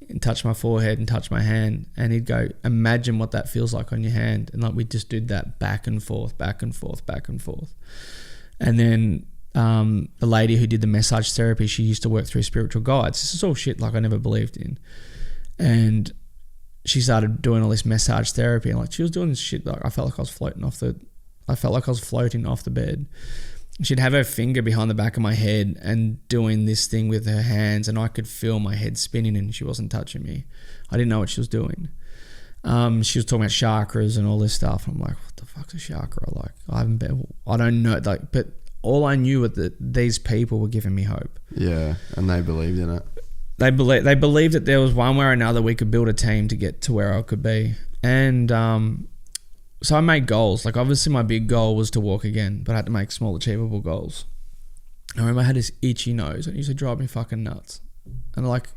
and touch my forehead and touch my hand, and he'd go, imagine what that feels like on your hand. And like we just did that back and forth, back and forth, back and forth. And then the lady who did the massage therapy, she used to work through spiritual guides. This is all shit like I never believed in. And she started doing all this massage therapy, and like she was doing this shit like I felt like I was floating off the bed. She'd have her finger behind the back of my head and doing this thing with her hands, and I could feel my head spinning, and she wasn't touching me. I didn't know what she was doing. She was talking about chakras and all this stuff. I'm like, what the fuck's a chakra? Like, I don't know. Like, but all I knew was that these people were giving me hope. Yeah, and they believed in it. They believed that there was one way or another we could build a team to get to where I could be. And so I made goals. Like, obviously my big goal was to walk again, but I had to make small achievable goals. I remember I had this itchy nose, and it used to drive me fucking nuts. And like,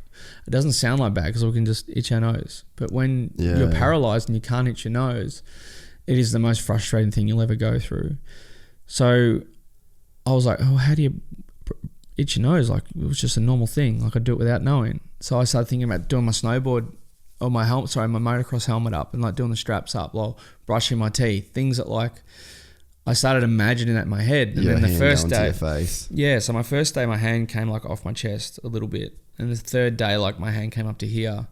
it doesn't sound like bad because we can just itch our nose. But when you're paralyzed and you can't itch your nose, it is the most frustrating thing you'll ever go through. So I was like, oh, how do you itch your nose? Like, it was just a normal thing. Like, I'd do it without knowing. So I started thinking about doing my snowboard or my motocross helmet up, and like doing the straps up while brushing my teeth. Things that like, I started imagining that in my head. And then the first day, so my first day, my hand came like off my chest a little bit. And the third day, like my hand came up to here.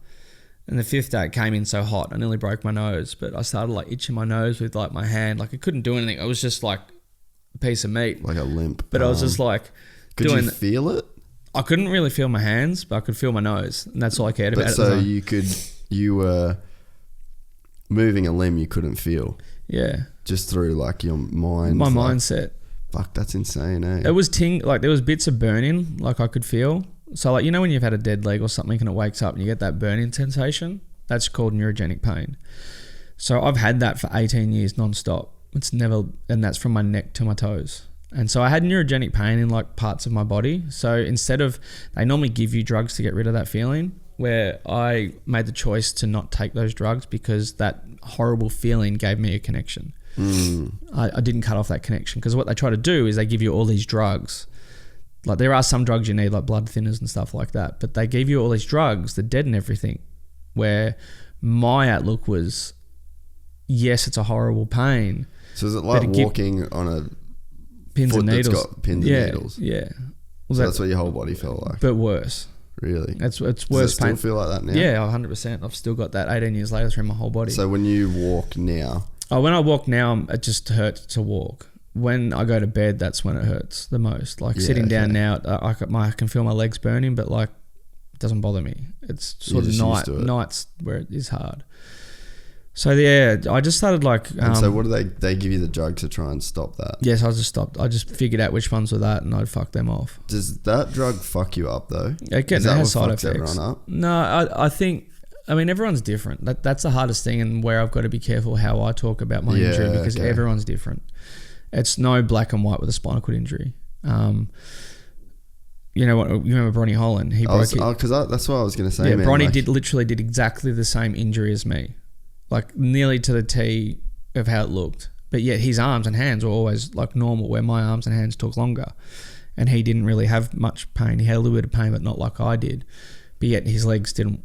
And the fifth day, it came in so hot, I nearly broke my nose. But I started like itching my nose with like my hand. Like, I couldn't do anything. I was just like a piece of meat. Like a limp. But I was just like, could you feel it? I couldn't really feel my hands, but I could feel my nose, and that's all I cared about. So you were moving a limb you couldn't feel. Yeah. Just through like your mind. My mindset. Fuck, that's insane, eh? It was like there was bits of burning, like I could feel. So like, you know when you've had a dead leg or something and it wakes up and you get that burning sensation? That's called neurogenic pain. So I've had that for 18 years non-stop. And that's from my neck to my toes. And so I had neurogenic pain in like parts of my body. So instead of, they normally give you drugs to get rid of that feeling, where I made the choice to not take those drugs because that horrible feeling gave me a connection. I didn't cut off that connection, because what they try to do is they give you all these drugs. Like, there are some drugs you need, like blood thinners and stuff like that, but they give you all these drugs that deaden everything, where my outlook was, yes, it's a horrible pain. So is it like walking on a pins foot and needles? That's got pins and needles? Yeah. Well, so that's what your whole body felt like? But worse. Really? It's worse Does it pain. still feel like that now? Yeah, 100%. I've still got that 18 years later through my whole body. So when you walk now? Oh, when I walk now, it just hurts to walk. When I go to bed, that's when it hurts the most. Like sitting down now, I can feel my legs burning, but like it doesn't bother me. It's sort of nights where it is hard. So yeah, I just started like. And so what do they give you the drug to try and stop that? Yes, I just stopped. I just figured out which ones were that, and I'd fuck them off. Does that drug fuck you up though? It has side effects. No, I think. I mean, everyone's different. That's the hardest thing, and where I've got to be careful how I talk about my injury because everyone's different. It's no black and white with a spinal cord injury. You know what? You remember Bronny Holland? He broke it. Because that's what I was going to say. Yeah, man, Bronny literally did exactly the same injury as me, like nearly to the T of how it looked. But yet his arms and hands were always like normal, where my arms and hands took longer, and he didn't really have much pain. He had a little bit of pain, but not like I did. But yet his legs didn't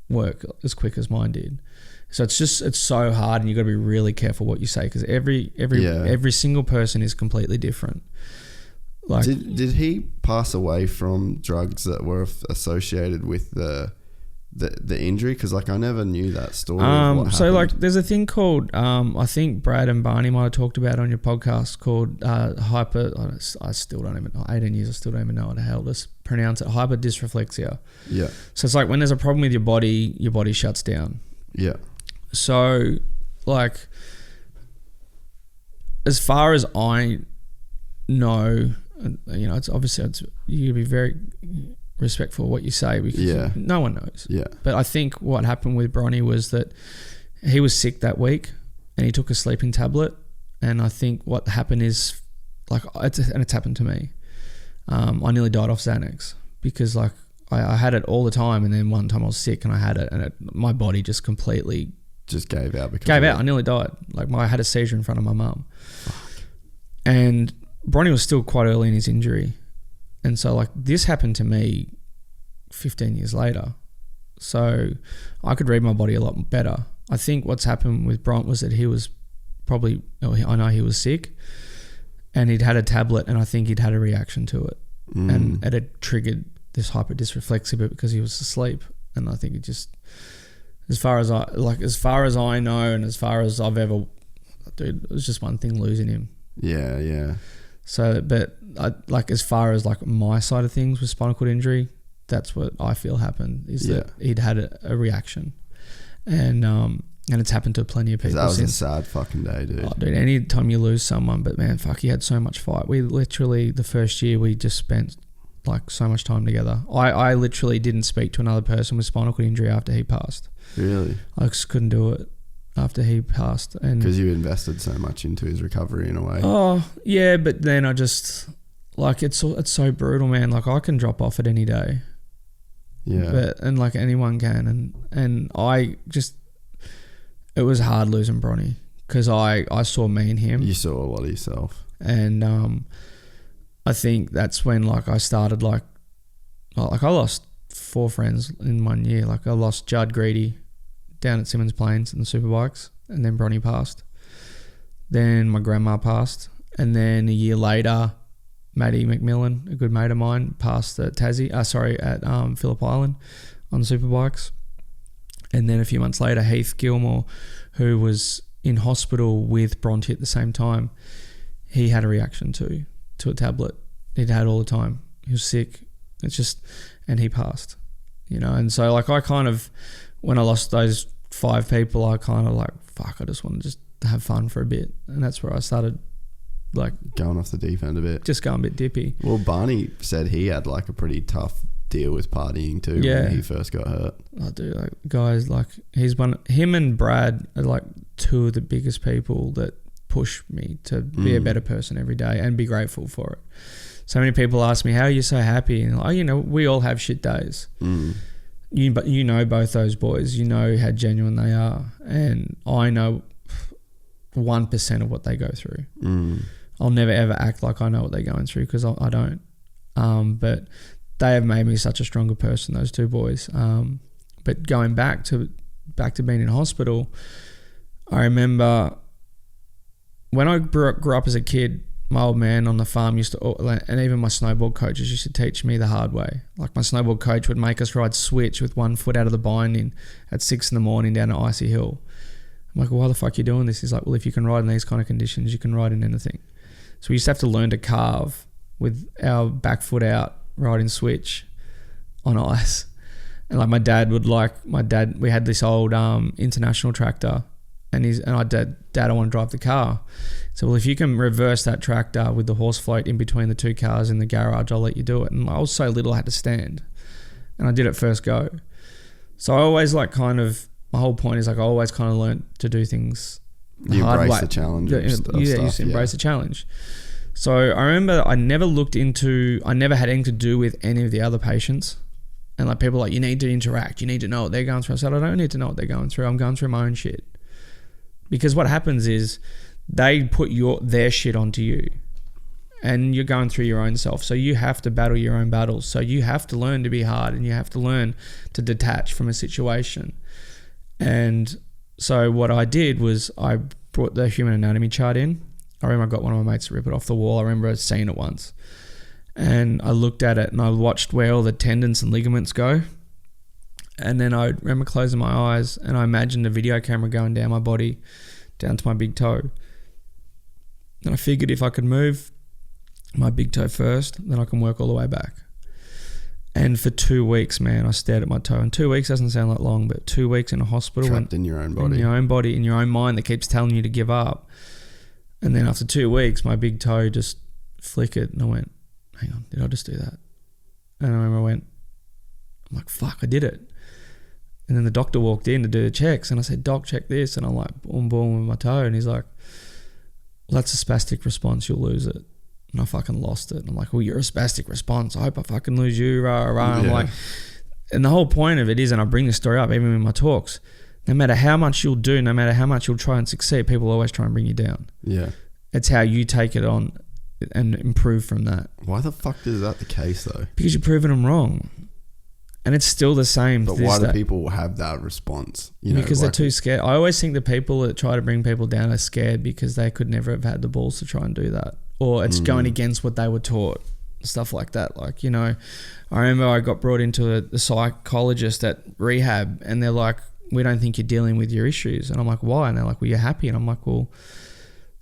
work as quick as mine did. So it's so hard, and you got to be really careful what you say because every single person is completely different. Like, did he pass away from drugs that were associated with the injury? Because like I never knew that story. So like there's a thing called I think Brad and Barney might have talked about on your podcast called I still don't even know. 18 years I still don't even know how the hell to pronounce it. Hyperdysreflexia. Yeah. So it's like when there's a problem with your body shuts down. Yeah. So like as far as I know, you know, it's obviously you be very respectful of what you say because no one knows. Yeah. But I think what happened with Bronny was that he was sick that week and he took a sleeping tablet, and I think what happened is like it's happened to me. I nearly died off Xanax because like I had it all the time, and then one time I was sick and I had it, and my body just completely gave out. I nearly died. Like I had a seizure in front of my mum. And Bronny was still quite early in his injury. And so like this happened to me 15 years later. So I could read my body a lot better. I think what's happened with Bron was that he was I know he was sick and he'd had a tablet, and I think he'd had a reaction to it. And it had triggered this hyperdysreflexia because he was asleep. And I think it just, as far as I know, and as far as I've ever, dude, it was just one thing losing him. Yeah, yeah. So, but like as far as like my side of things with spinal cord injury, that's what I feel happened is that he'd had a reaction, and it's happened to plenty of people. That was a sad fucking day, dude. Oh, dude, any time you lose someone, but man, fuck, he had so much fight. We literally the first year we just spent like so much time together. I literally didn't speak to another person with spinal cord injury after he passed. Really? I just couldn't do it after he passed, and because you invested so much into his recovery in a way. Oh yeah, but then I just like it's so brutal, man. Like I can drop off at any day. Yeah. And like anyone can, and I just it was hard losing Bronny because I saw me and him. You saw a lot of yourself, and I think that's when like I started like I lost 4 friends in 1 year. Like I lost Judd Greedy down at Simmons Plains in the superbikes, and then Bronny passed. Then my grandma passed, and then a year later, Maddie McMillan, a good mate of mine, passed at at Phillip Island on superbikes. And then a few months later, Heath Gilmore, who was in hospital with Bronte at the same time, he had a reaction to a tablet he'd had all the time. He was sick. And he passed, you know. And so like I kind of, when I lost those 5 people, I kind of like, fuck, I just want to just have fun for a bit. And that's where I started like going off the deep end a bit, just going a bit dippy. Well, Barney said he had like a pretty tough deal with partying too when he first got hurt. I do, like guys, like him and Brad are like 2 of the biggest people that push me to be a better person every day and be grateful for it. So many people ask me, how are you so happy? And like, you know, we all have shit days. But you know both those boys, you know how genuine they are, and I know 1% of what they go through. I'll never ever act like I know what they're going through because I don't. But they have made me such a stronger person, those 2 boys. But going back to back to being in hospital, I remember when I grew up as a kid, my old man on the farm used to, and even my snowboard coaches used to teach me the hard way. Like my snowboard coach would make us ride switch with one foot out of the binding at 6 a.m. down an icy hill. I'm like, well, why the fuck are you doing this? He's like, well, if you can ride in these kind of conditions, you can ride in anything. So we used to have to learn to carve with our back foot out, riding switch on ice. And like my dad, we had this old International tractor, and I Dad, I want to drive the car. So, well, if you can reverse that tractor with the horse float in between the two cars in the garage, I'll let you do it. And I was so little, I had to stand, and I did it first go. So I always my whole point is I always kind of learned to do things the hard way. You embrace the challenge. You embrace the challenge. So I remember I never had anything to do with any of the other patients. And like people you need to interact, you need to know what they're going through. I said, I don't need to know what they're going through. I'm going through my own shit. Because what happens is they put their shit onto you, and you're going through your own self. So you have to battle your own battles. So you have to learn to be hard, and you have to learn to detach from a situation. And so what I did was I brought the human anatomy chart in. I remember I got one of my mates to rip it off the wall. I remember seeing it once. And I looked at it and I watched where all the tendons and ligaments go. And then I remember closing my eyes and I imagined a video camera going down my body, down to my big toe. And I figured if I could move my big toe first, then I can work all the way back. And for 2 weeks, man, I stared at my toe. And 2 weeks doesn't sound like long, but 2 weeks in a hospital. Trapped in your own body. In your own body, in your own mind that keeps telling you to give up. And then after 2 weeks, my big toe just flickered and I went, hang on, did I just do that? And I remember I'm like, fuck, I did it. And then the doctor walked in to do the checks and I said, Doc, check this. And I'm like, boom, boom with my toe. And he's like, well, that's a spastic response, you'll lose it. And I fucking lost it. And I'm like, well, you're a spastic response. I hope I fucking lose you, rah, rah. And I'm like, and the whole point of it is, and I bring this story up even in my talks, no matter how much you'll do, no matter how much you'll try and succeed, people always try and bring you down. Yeah. It's how you take it on and improve from that. Why the fuck is that the case though? Because you're proving them wrong. And it's still the same. But why do people have that response? Because they're too scared. I always think the people that try to bring people down are scared because they could never have had the balls to try and do that. Or it's going against what they were taught. Stuff like that. I remember I got brought into the psychologist at rehab and they're like, we don't think you're dealing with your issues. And I'm like, why? And they're like, well, you're happy. And I'm like, well,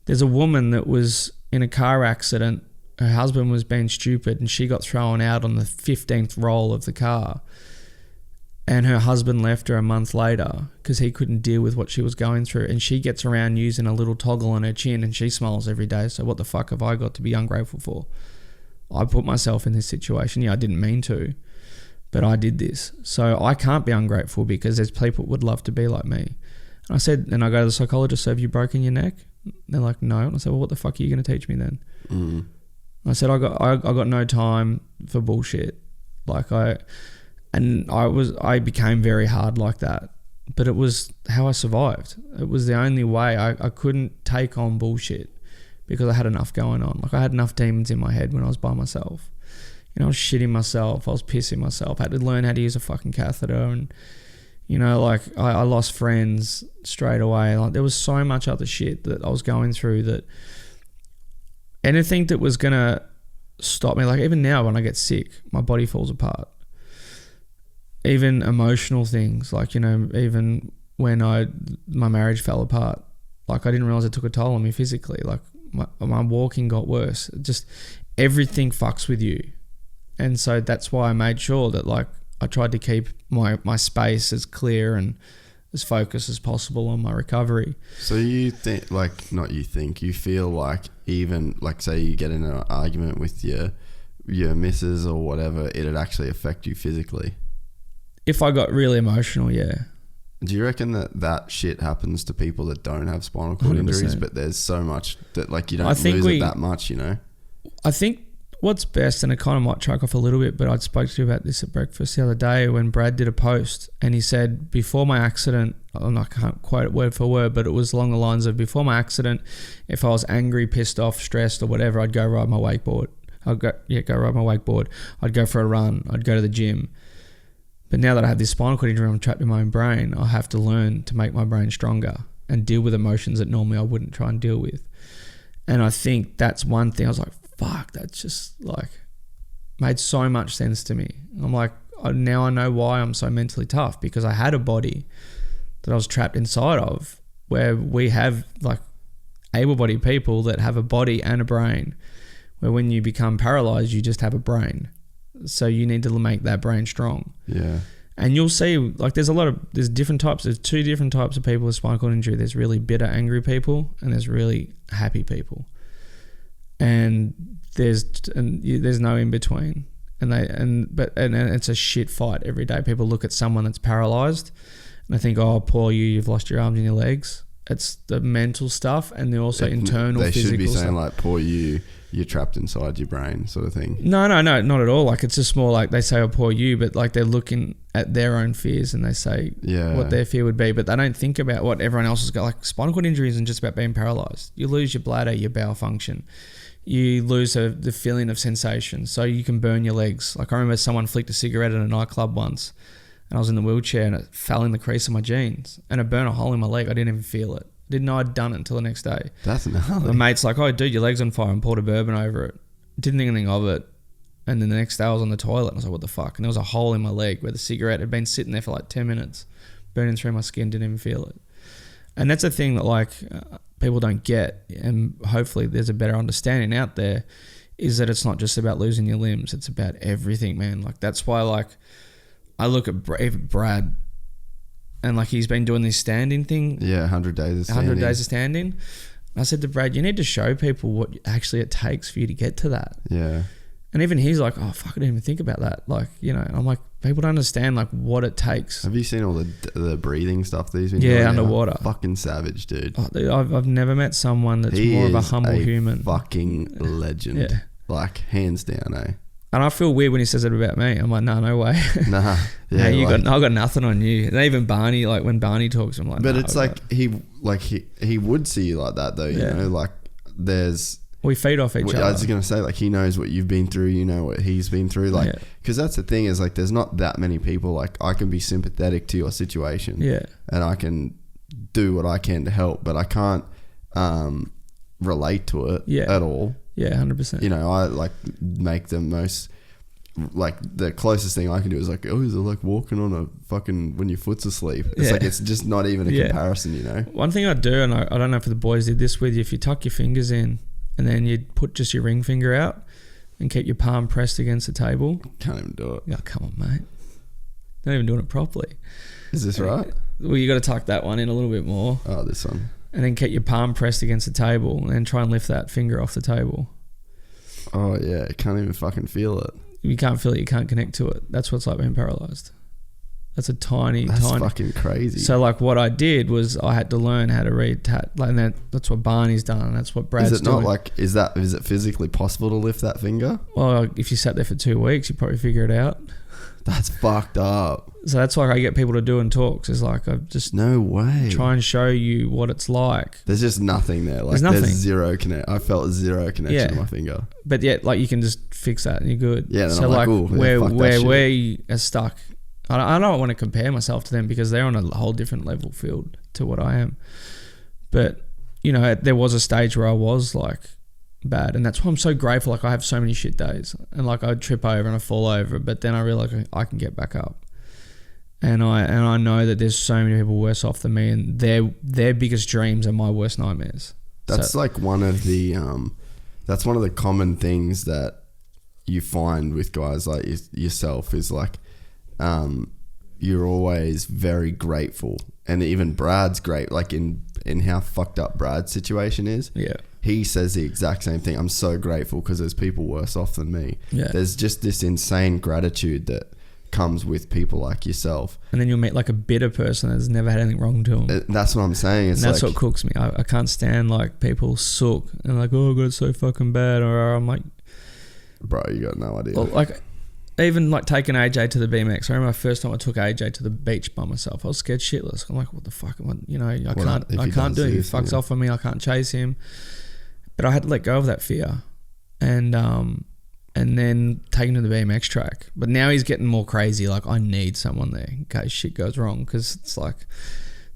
there's a woman that was in a car accident. Her husband was being stupid and she got thrown out on the 15th roll of the car. And her husband left her a month later because he couldn't deal with what she was going through. And she gets around using a little toggle on her chin and she smiles every day. So what the fuck have I got to be ungrateful for? I put myself in this situation. Yeah, I didn't mean to, but I did this. So I can't be ungrateful because there's people that would love to be like me. And I said, and I go to the psychologist, so have you broken your neck? They're like, no. And I said, well, what the fuck are you going to teach me then? I said, I got no time for bullshit. I became very hard like that, but it was how I survived. It was the only way. I couldn't take on bullshit because I had enough going on. I had enough demons in my head when I was by myself. I was shitting myself. I was pissing myself. I had to learn how to use a fucking catheter. And, I lost friends straight away. There was so much other shit that I was going through that anything that was going to stop me, even now when I get sick, my body falls apart. Even emotional things, even when my marriage fell apart, I didn't realize it took a toll on me physically. My walking got worse. Just everything fucks with you. And so that's why I made sure that I tried to keep my space as clear and as focused as possible on my recovery. So you think, you feel like even, say you get in an argument with your missus or whatever, it'd actually affect you physically? If I got really emotional, yeah. Do you reckon that shit happens to people that don't have spinal cord 100%. Injuries, but there's so much that you don't lose it that much, I think what's best, and it kind of might track off a little bit, but I spoke to you about this at breakfast the other day when Brad did a post and he said, before my accident, I can't quote it word for word, but it was along the lines of, before my accident, if I was angry, pissed off, stressed or whatever, I'd go ride my wakeboard. I'd go ride my wakeboard. I'd go for a run. I'd go to the gym. But now that I have this spinal cord injury, I'm trapped in my own brain, I have to learn to make my brain stronger and deal with emotions that normally I wouldn't try and deal with. And I think that's one thing I was like, fuck, that's just like made so much sense to me. I'm like, now I know why I'm so mentally tough, because I had a body that I was trapped inside of, where we have like able-bodied people that have a body and a brain, where when you become paralyzed, you just have a brain. So you need to make that brain strong. Yeah. And you'll see, like, there's different types. There's two different types of people with spinal cord injury. There's really bitter, angry people, and there's really happy people. And there's no in between. And it's a shit fight every day. People look at someone that's paralyzed and they think, oh, poor you, you've lost your arms and your legs. It's the mental stuff, and then also internal physical stuff. They should be saying like, poor you, you're trapped inside your brain, sort of thing. No, not at all. Like, it's just more like they say, oh, poor you, but like they're looking at their own fears and they say what their fear would be, but they don't think about what everyone else has got. Like, spinal cord injury isn't just about being paralyzed. You lose your bladder, your bowel function. You lose the feeling of sensation, so you can burn your legs. Like, I remember someone flicked a cigarette at a nightclub once, and I was in the wheelchair and it fell in the crease of my jeans and it burned a hole in my leg. I didn't even feel it. Didn't know I'd done it until the next day. That's gnarly. My mate's like, oh, dude, your leg's on fire, and poured a bourbon over it. Didn't think anything of it. And then the next day I was on the toilet and I was like, what the fuck? And there was a hole in my leg where the cigarette had been sitting there for like 10 minutes, burning through my skin, didn't even feel it. And that's a thing that like people don't get, and hopefully there's a better understanding out there, is that it's not just about losing your limbs. It's about everything, man. Like, that's why, like, I look at Brad, and like he's been doing this standing thing. Yeah, 100 days of standing. 100 days of standing. I said to Brad, you need to show people what actually it takes for you to get to that. Yeah. And even he's like, oh, fuck, I didn't even think about that. Like, you know, and I'm like, people don't understand like what it takes. Have you seen all the breathing stuff that he's been doing? Yeah, underwater. Fucking savage, dude. Oh, dude, I've never met someone that's more of a humble human. Fucking legend. Yeah. Like, hands down, eh? And I feel weird when he says it about me. I'm like, no way. Nah. Yeah, I've got nothing on you. And even Barney, like when Barney talks, I'm like, but it's like he would see you like that though, you know, like we feed off each other. I was going to say, like, he knows what you've been through, you know what he's been through, like, because that's the thing is, like, there's not that many people, like, I can be sympathetic to your situation, and I can do what I can to help, but I can't relate to it at all. Yeah, 100%. You know, I like make the most, like, the closest thing I can do is like, oh, is it like walking on a fucking, when your foot's asleep? It's like, it's just not even a comparison, you know? One thing I do, and I don't know if the boys did this with you, if you tuck your fingers in and then you put just your ring finger out and keep your palm pressed against the table. Can't even do it. Oh, come on, mate. Not even doing it properly. Is this right? Well, you got to tuck that one in a little bit more. Oh, this one. And then keep your palm pressed against the table and then try and lift that finger off the table. Oh, yeah. I can't even fucking feel it. You can't feel it. You can't connect to it. That's what it's like being paralyzed. That's tiny. That's fucking crazy. So, like, what I did was I had to learn how to read like that's what Barney's done. And that's what Brad's doing. Is it not like, is it physically possible to lift that finger? Well, if you sat there for 2 weeks, you'd probably figure it out. That's fucked up. So that's why I get people to do in talks. Is like, I just no way try and show you what it's like. There's just nothing there. Like, there's zero connect. I felt zero connection to my finger. But yeah, like, you can just fix that and you're good. Yeah. Then so I'm like, where we are stuck. I don't want to compare myself to them because they're on a whole different level field to what I am. But you know, there was a stage where I was like bad, and that's why I'm so grateful. Like, I have so many shit days, and like, I trip over and I fall over, but then I realize I can get back up. And I know that there's so many people worse off than me, and their biggest dreams are my worst nightmares. That's like one of the that's one of the common things that you find with guys like yourself is like, you're always very grateful, and even Brad's great. Like in how fucked up Brad's situation is. Yeah. He says the exact same thing. I'm so grateful because there's people worse off than me. Yeah. There's just this insane gratitude that comes with people like yourself. And then you'll meet like a bitter person that's never had anything wrong to them. That's what I'm saying. It's, and that's like, what cooks me. I can't stand like people sook and like, oh, I got it so fucking bad. Or I'm like, bro, you got no idea. Well, like, even like taking AJ to the BMX. I remember my first time I took AJ to the beach by myself. I was scared shitless. I'm like, what the fuck? You know, I can't do it. He fucks off on me. I can't chase him. But I had to let go of that fear. And and then take him to the BMX track. But now he's getting more crazy. Like, I need someone there in case shit goes wrong, because it's like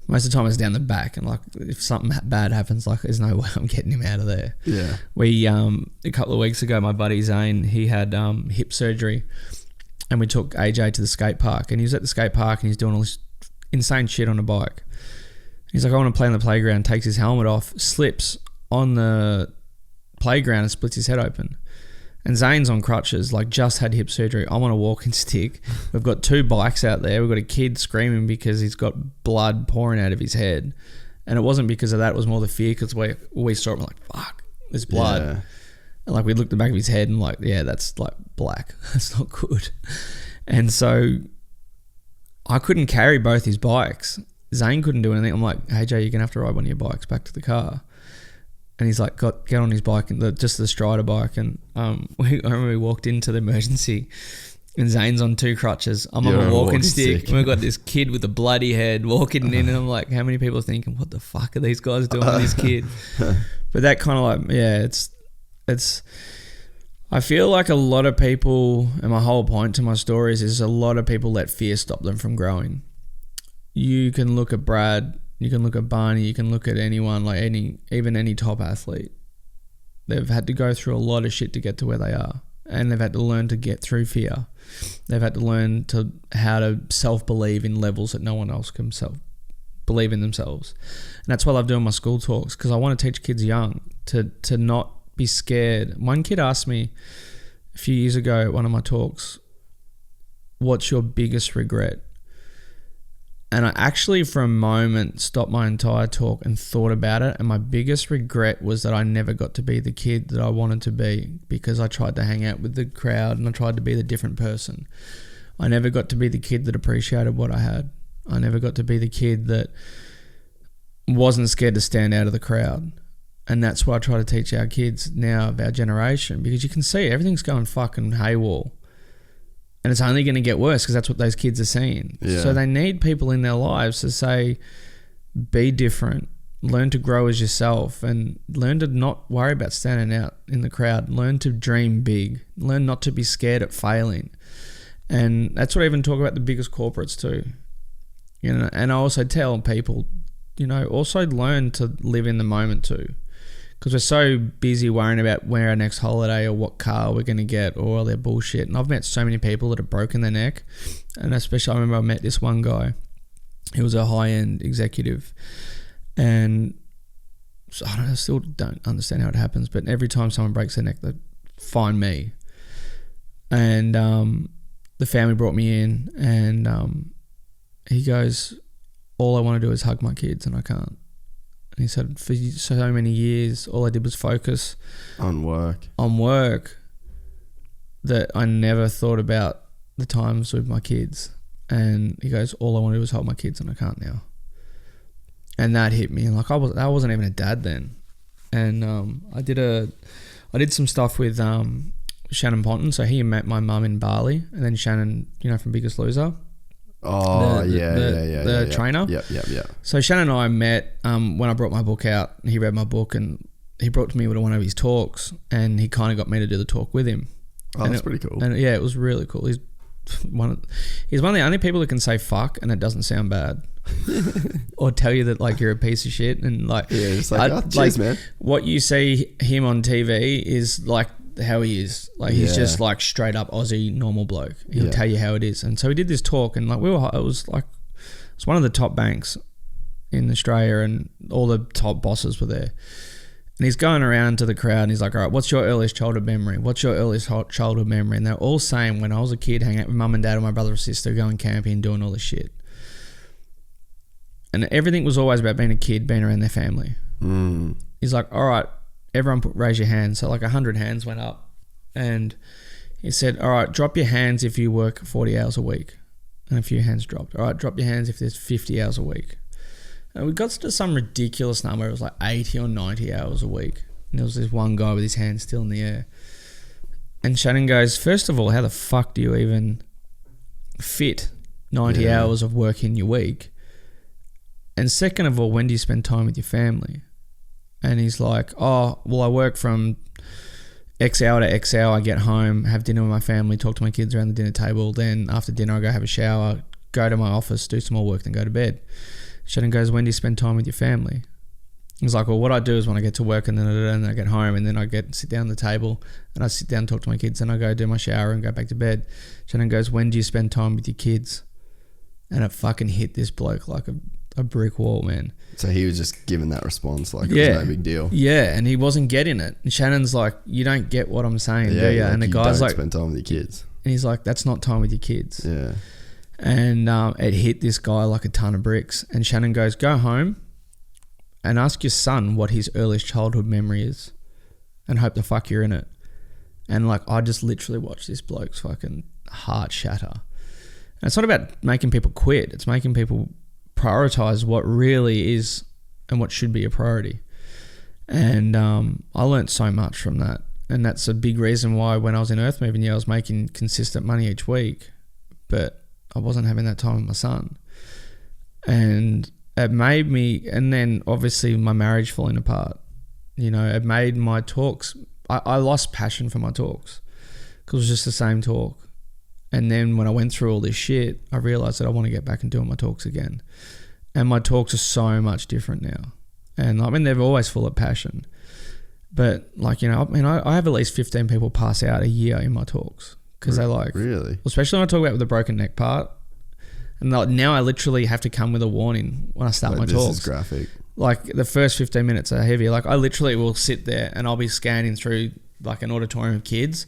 most of the time it's down the back, and like if something bad happens, like there's no way I'm getting him out of there. Yeah. We a couple of weeks ago, my buddy Zane, he had hip surgery, and we took AJ to the skate park, and he was at the skate park and he's doing all this insane shit on a bike. He's like, I want to play on the playground. Takes his helmet off, slips on the playground and splits his head open. And Zane's on crutches, like just had hip surgery. I'm on a walking stick. We've got 2 bikes out there. We've got a kid screaming because he's got blood pouring out of his head. And it wasn't because of that. It was more the fear, because we saw it and we're like, fuck, there's blood. Yeah. And like we looked at the back of his head and like, yeah, that's like black. That's not good. And so I couldn't carry both his bikes. Zane couldn't do anything. I'm like, hey, Jay, you're going to have to ride one of your bikes back to the car. And he's like, get on his bike, and just the Strider bike. And I remember we walked into the emergency, and Zane's on 2 crutches. I'm on a walking stick. And we've got this kid with a bloody head walking in, and I'm like, how many people are thinking, what the fuck are these guys doing with this kid? But that kind of like, yeah, it's. I feel like a lot of people, and my whole point to my stories is a lot of people let fear stop them from growing. You can look at Brad. You can look at Barney, you can look at anyone, like even any top athlete. They've had to go through a lot of shit to get to where they are. And they've had to learn to get through fear. They've had to learn how to self-believe in levels that no one else can believe in themselves. And that's why I love doing my school talks, because I want to teach kids young to not be scared. One kid asked me a few years ago at one of my talks, what's your biggest regret? And I actually, for a moment, stopped my entire talk and thought about it. And my biggest regret was that I never got to be the kid that I wanted to be, because I tried to hang out with the crowd and I tried to be the different person. I never got to be the kid that appreciated what I had. I never got to be the kid that wasn't scared to stand out of the crowd. And that's what I try to teach our kids now of our generation, because you can see everything's going fucking haywire. And it's only going to get worse, because that's what those kids are seeing. Yeah. So they need people in their lives to say, be different, learn to grow as yourself, and learn to not worry about standing out in the crowd. Learn to dream big. Learn not to be scared at failing. And that's what I even talk about the biggest corporates too. You know, and I also tell people, you know, also learn to live in the moment too. Because we're so busy worrying about where our next holiday or what car we're going to get or all their bullshit. And I've met so many people that have broken their neck. And especially I remember I met this one guy. He was a high-end executive. And so I still don't understand how it happens. But every time someone breaks their neck, they find me. And the family brought me in. And he goes, all I want to do is hug my kids and I can't. And he said, for so many years, all I did was focus on work, that I never thought about the times with my kids. And he goes, all I want to do is hold my kids and I can't now. And that hit me. Like I wasn't even a dad then. And I did some stuff with Shannon Ponton. So he met my mum in Bali, and then Shannon, you know, from Biggest Loser. Oh, the trainer. Yeah. So Shannon and I met when I brought my book out. He read my book and he brought me to one of his talks, and he kind of got me to do the talk with him. Oh, that's pretty cool. And yeah, it was really cool. He's one of the only people that can say fuck and it doesn't sound bad, or tell you that like you're a piece of shit, and like it's like, cheers, man. What you see him on TV is like how he is. Like he's just like straight up Aussie normal bloke. He'll tell you how it is. And so we did this talk, and like it was one of the top banks in Australia, and all the top bosses were there. And he's going around to the crowd and he's like, all right, what's your earliest childhood memory? What's your earliest childhood memory? And they're all saying, when I was a kid, hanging out with mum and dad or my brother or sister, going camping, doing all this shit. And everything was always about being a kid, being around their family. He's like, all right, everyone raise your hands. So like 100 hands went up. And he said, all right, drop your hands if you work 40 hours a week. And a few hands dropped. All right, drop your hands if there's 50 hours a week. And we got to some ridiculous number. It was like 80 or 90 hours a week. And there was this one guy with his hands still in the air. And Shannon goes, first of all, how the fuck do you even fit 90 hours of work in your week? And second of all, when do you spend time with your family? And he's like, oh, well, I work from X hour to X hour, I get home, have dinner with my family, talk to my kids around the dinner table. Then after dinner, I go have a shower, go to my office, do some more work, then go to bed. Shannon goes, when do you spend time with your family? He's like, well, what I do is when I get to work and then I get home and then I sit down at the table and I sit down and talk to my kids and I go do my shower and go back to bed. Shannon goes, when do you spend time with your kids? And it fucking hit this bloke like a brick wall, man. So he was just giving that response like it was no big deal. Yeah, and he wasn't getting it. And Shannon's like, you don't get what I'm saying, do you? Like and the guy's like, spend time with your kids. And he's like, that's not time with your kids. Yeah. And it hit this guy like a ton of bricks. And Shannon goes, go home and ask your son what his earliest childhood memory is and hope the fuck you're in it. And like, I just literally watched this bloke's fucking heart shatter. And it's not about making people quit. It's making people prioritize what really is and what should be a priority. And I learned so much from that. And that's a big reason why when I was in earth moving, I was making consistent money each week, but I wasn't having that time with my son. And it made me, and then obviously my marriage falling apart, it made my talks, I lost passion for my talks because it was just the same talk. And then when I went through all this shit, I realized that I want to get back and doing my talks again. And my talks are so much different now. And I mean, they're always full of passion. But like, I have at least 15 people pass out a year in my talks because they like, really, especially when I talk about the broken neck part. And like, now I literally have to come with a warning when I start my talks. This is graphic. Like the first 15 minutes are heavy. Like I literally will sit there and I'll be scanning through like an auditorium of kids.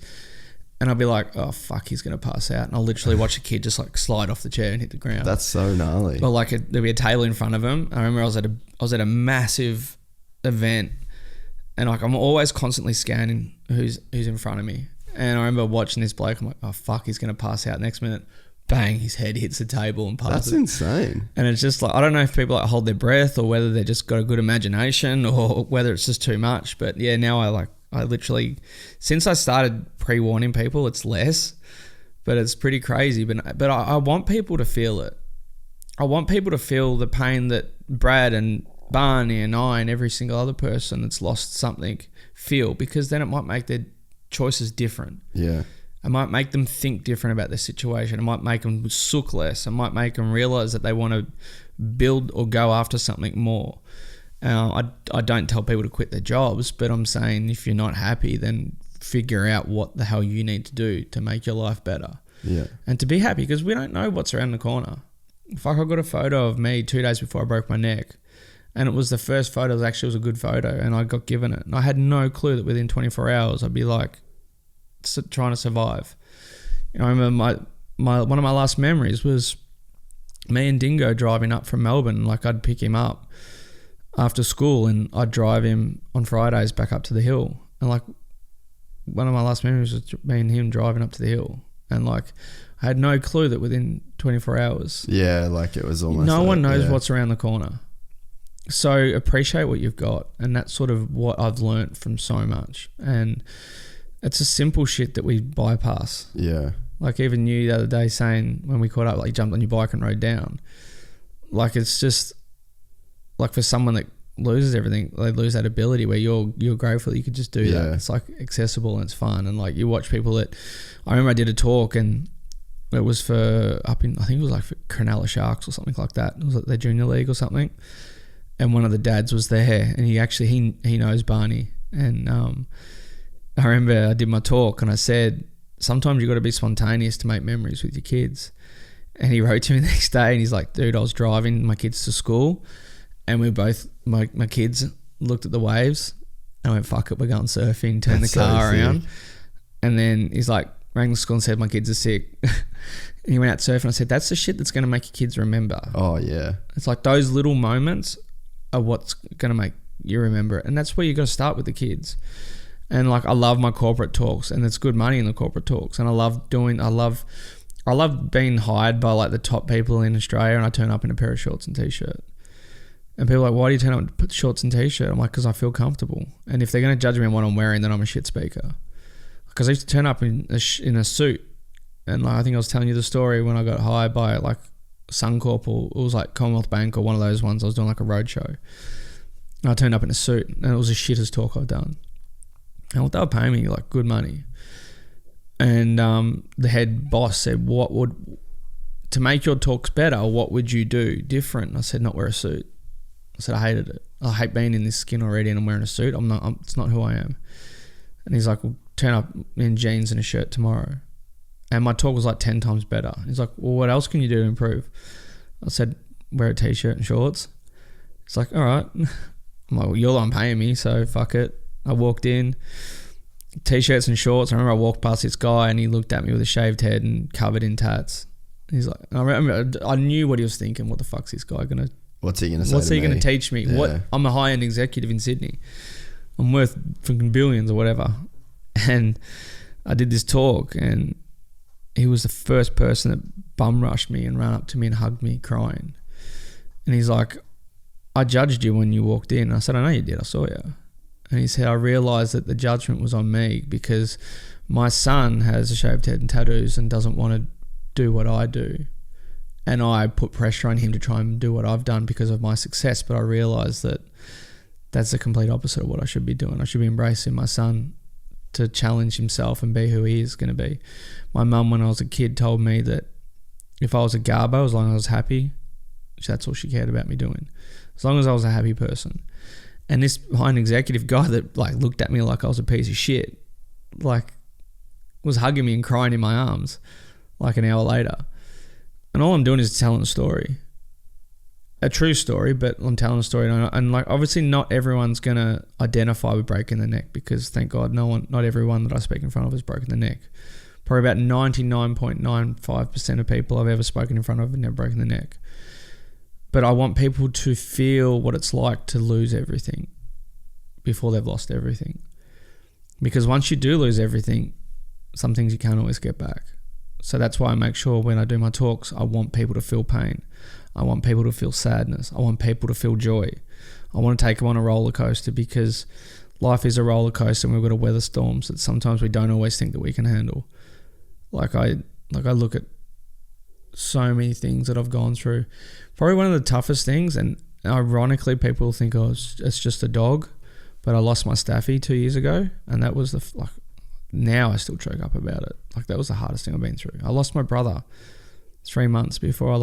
And I'll be like, oh, fuck, he's going to pass out. And I'll literally watch a kid just like slide off the chair and hit the ground. That's so gnarly. But like there'll be a table in front of him. I remember I was at a massive event and like I'm always constantly scanning who's in front of me. And I remember watching this bloke. I'm like, oh, fuck, he's going to pass out. Next minute, bang, his head hits the table and passes. That's insane. And it's just like, I don't know if people like hold their breath or whether they just got a good imagination or whether it's just too much. But yeah, now I literally, since I started pre-warning people, it's less, but it's pretty crazy. But I want people to feel it. I want people to feel the pain that Brad and Barney and I and every single other person that's lost something feel, because then it might make their choices different. Yeah. It might make them think different about their situation. It might make them sook less. It might make them realize that they want to build or go after something more. I don't tell people to quit their jobs, but I'm saying if you're not happy, then figure out what the hell you need to do to make your life better. Yeah. And to be happy, because we don't know what's around the corner. Fuck, I got a photo of me 2 days before I broke my neck, and it was the first photo that actually was a good photo, and I got given it. And I had no clue that within 24 hours I'd be like trying to survive. I remember one of my last memories was me and Dingo driving up from Melbourne. Like I'd pick him up after school and I'd drive him on Fridays back up to the hill. And like one of my last memories was me and him driving up to the hill. And like I had no clue that within 24 hours. Yeah, like it was almost no one knows what's around the corner. So appreciate what you've got. And that's sort of what I've learnt from so much. And it's a simple shit that we bypass. Yeah. Like even you the other day saying when we caught up, like you jumped on your bike and rode down. Like it's just like for someone that loses everything, they lose that ability where you're grateful that you could just do that. It's like accessible and it's fun. And like you watch people that, I remember I did a talk and it was for up in, I think it was like for Cronulla Sharks or something like that. It was like their junior league or something. And one of the dads was there and he knows Barney. And I remember I did my talk and I said, sometimes you got to be spontaneous to make memories with your kids. And he wrote to me the next day and he's like, dude, I was driving my kids to school and we both, my kids looked at the waves and I went, fuck it, we're going surfing, turned the car around. And then he's like, rang the school and said, my kids are sick. And he went out surfing. I said, that's the shit that's going to make your kids remember. Oh, yeah. It's like those little moments are what's going to make you remember it. And that's where you got to start with the kids. And like, I love my corporate talks and there's good money in the corporate talks. And I love being hired by like the top people in Australia and I turn up in a pair of shorts and t-shirt. And people are like, why do you turn up and put shorts and t-shirt? I'm like, because I feel comfortable. And if they're going to judge me on what I'm wearing, then I'm a shit speaker. Because I used to turn up in a suit. And like, I think I was telling you the story when I got hired by like Suncorp, or it was like Commonwealth Bank or one of those ones. I was doing like a road show. And I turned up in a suit and it was the shittest talk I've done. And they were paying me like good money. And the head boss said, to make your talks better, what would you do different? And I said, not wear a suit. I said, I hated it. I hate being in this skin already and I'm wearing a suit. It's not who I am. And he's like, well, turn up in jeans and a shirt tomorrow. And my talk was like 10 times better. He's like, well, what else can you do to improve? I said, wear a t-shirt and shorts. He's like, all right. I'm like, well, you're the one paying me, so fuck it. I walked in, t-shirts and shorts. I remember I walked past this guy and he looked at me with a shaved head and covered in tats. He's like, I knew what he was thinking. What the fuck's this guy gonna? What's he gonna say? What's to he me? gonna teach me? Yeah. What? I'm a high-end executive in Sydney. I'm worth fucking billions or whatever. And I did this talk, and he was the first person that bum rushed me and ran up to me and hugged me, crying. And he's like, I judged you when you walked in. And I said, I know you did. I saw you. And he said, I realised that the judgment was on me because my son has a shaved head and tattoos and doesn't want to do what I do. And I put pressure on him to try and do what I've done because of my success. But I realised that that's the complete opposite of what I should be doing. I should be embracing my son to challenge himself and be who he is going to be. My mum, when I was a kid, told me that if I was a garbo, as long as I was happy, that's all she cared about me doing. As long as I was a happy person. And this high-end executive guy that like looked at me like I was a piece of shit, like was hugging me and crying in my arms like an hour later. And all I'm doing is telling a story. A true story, but I'm telling a story. And like obviously not everyone's going to identify with breaking the neck because thank God not everyone that I speak in front of has broken the neck. Probably about 99.95% of people I've ever spoken in front of have never broken the neck. But I want people to feel what it's like to lose everything before they've lost everything. Because once you do lose everything, some things you can't always get back. So that's why I make sure when I do my talks, I want people to feel pain. I want people to feel sadness. I want people to feel joy. I want to take them on a roller coaster because life is a roller coaster and we've got to weather storms that sometimes we don't always think that we can handle. Like I look at so many things that I've gone through. Probably one of the toughest things, and ironically people think, oh, it's just a dog, but I lost my staffy 2 years ago, and that was now I still choke up about it. Like that was the hardest thing I've been through. I lost my brother 3 months before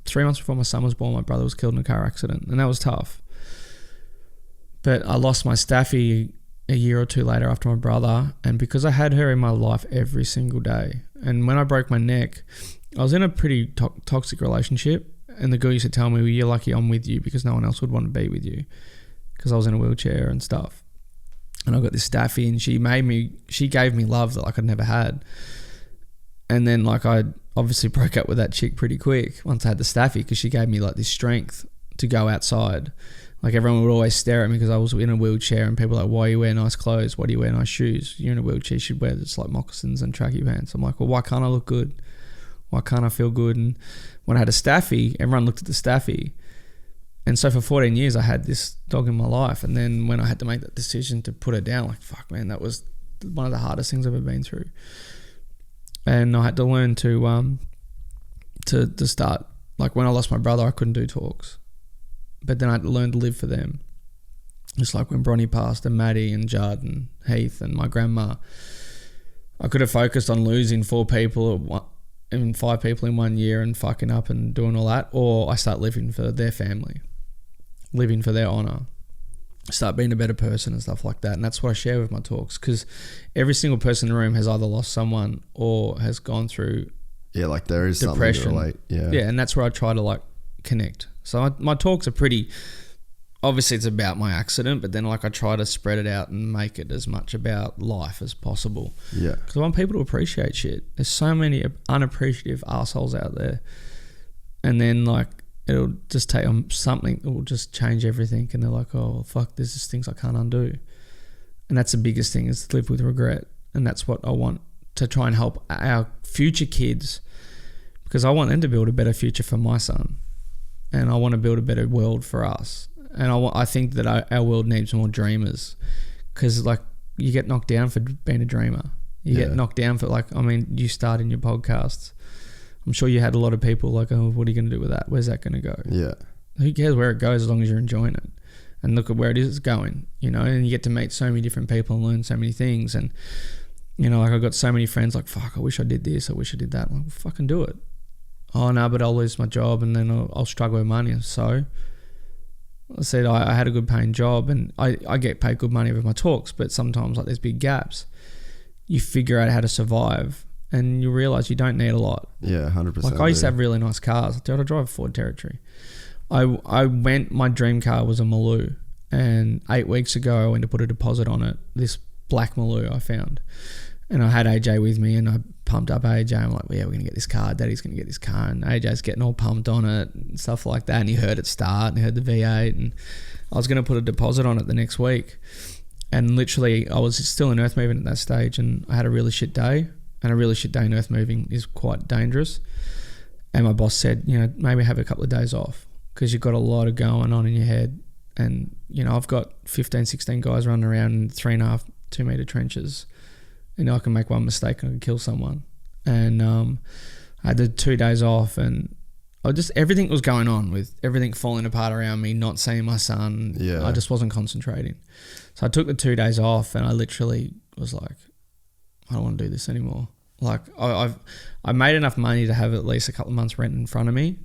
3 months before my son was born. My brother was killed in a car accident, and that was tough. But I lost my staffy a year or two later after my brother, and because I had her in my life every single day, and when I broke my neck, I was in a pretty toxic relationship, and the girl used to tell me, well, you're lucky I'm with you because no one else would want to be with you, because I was in a wheelchair and stuff. And I got this staffy, and she gave me love that like I'd never had. And then like I obviously broke up with that chick pretty quick once I had the staffy, because she gave me like this strength to go outside. Like everyone would always stare at me because I was in a wheelchair, and people were like, why you wear nice clothes? Why do you wear nice shoes? You're in a wheelchair, you should wear just like moccasins and tracky pants. I'm like, well, why can't I look good? Why can't I feel good? And when I had a staffy, everyone looked at the staffy. And so for 14 years, I had this dog in my life. And then when I had to make that decision to put her down, like, fuck, man, that was one of the hardest things I've ever been through. And I had to learn to start, like when I lost my brother, I couldn't do talks. But then I had to learn to live for them. Just like when Bronnie passed, and Maddie and Judd and Heath and my grandma. I could have focused on losing 4 people and 5 people in 1 year and fucking up and doing all that, or I start living for their family, living for their honour, start being a better person and stuff like that. And that's what I share with my talks, because every single person in the room has either lost someone or has gone through like there is depression. Something to relate. And that's where I try to like connect. So my talks are pretty, obviously it's about my accident, but then like I try to spread it out and make it as much about life as possible. Yeah. Because I want people to appreciate shit. There's so many unappreciative assholes out there. And then like it'll just take them something that will just change everything. And they're like, oh, well, fuck, there's just things I can't undo. And that's the biggest thing, is to live with regret. And that's what I want to try and help our future kids, because I want them to build a better future for my son. And I want to build a better world for us. And I think that our world needs more dreamers, because like you get knocked down for being a dreamer. You get knocked down for you start in your podcasts. I'm sure you had a lot of people like, oh, what are you going to do with that? Where's that going to go? Yeah. Who cares where it goes as long as you're enjoying it? and look at where it is going, you know, and you get to meet so many different people and learn so many things. And, you know, like I've got so many friends like, fuck, I wish I did this, I wish I did that. I'm like, well, fucking do it. Oh no, but I'll lose my job and then I'll struggle with money. So I said I had a good paying job and I get paid good money with my talks, but sometimes like there's big gaps. You figure out how to survive and you realise you don't need a lot. Yeah, 100%. Like I used to have really nice cars. I drive a Ford Territory. My dream car was a Maloo, and 8 weeks ago I went to put a deposit on it, this black Maloo I found. And I had AJ with me and I pumped up AJ. I'm like, well, yeah, we're going to get this car. Daddy's going to get this car. And AJ's getting all pumped on it and stuff like that. And he heard it start and he heard the V8. And I was going to put a deposit on it the next week. And literally I was still in earth moving at that stage and I had a really shit day. And a really shit day in earth moving is quite dangerous. And my boss said, you know, maybe have a couple of days off because you've got a lot of going on in your head. And, you know, I've got 15, 16 guys running around in 3.5, 2 meter trenches. You know, I can make one mistake and I can kill someone. And I had the 2 days off and everything was going on with everything falling apart around me, not seeing my son. Yeah. I just wasn't concentrating. So I took the 2 days off and I literally was like, I don't want to do this anymore. Like I made enough money to have at least a couple of months rent in front of me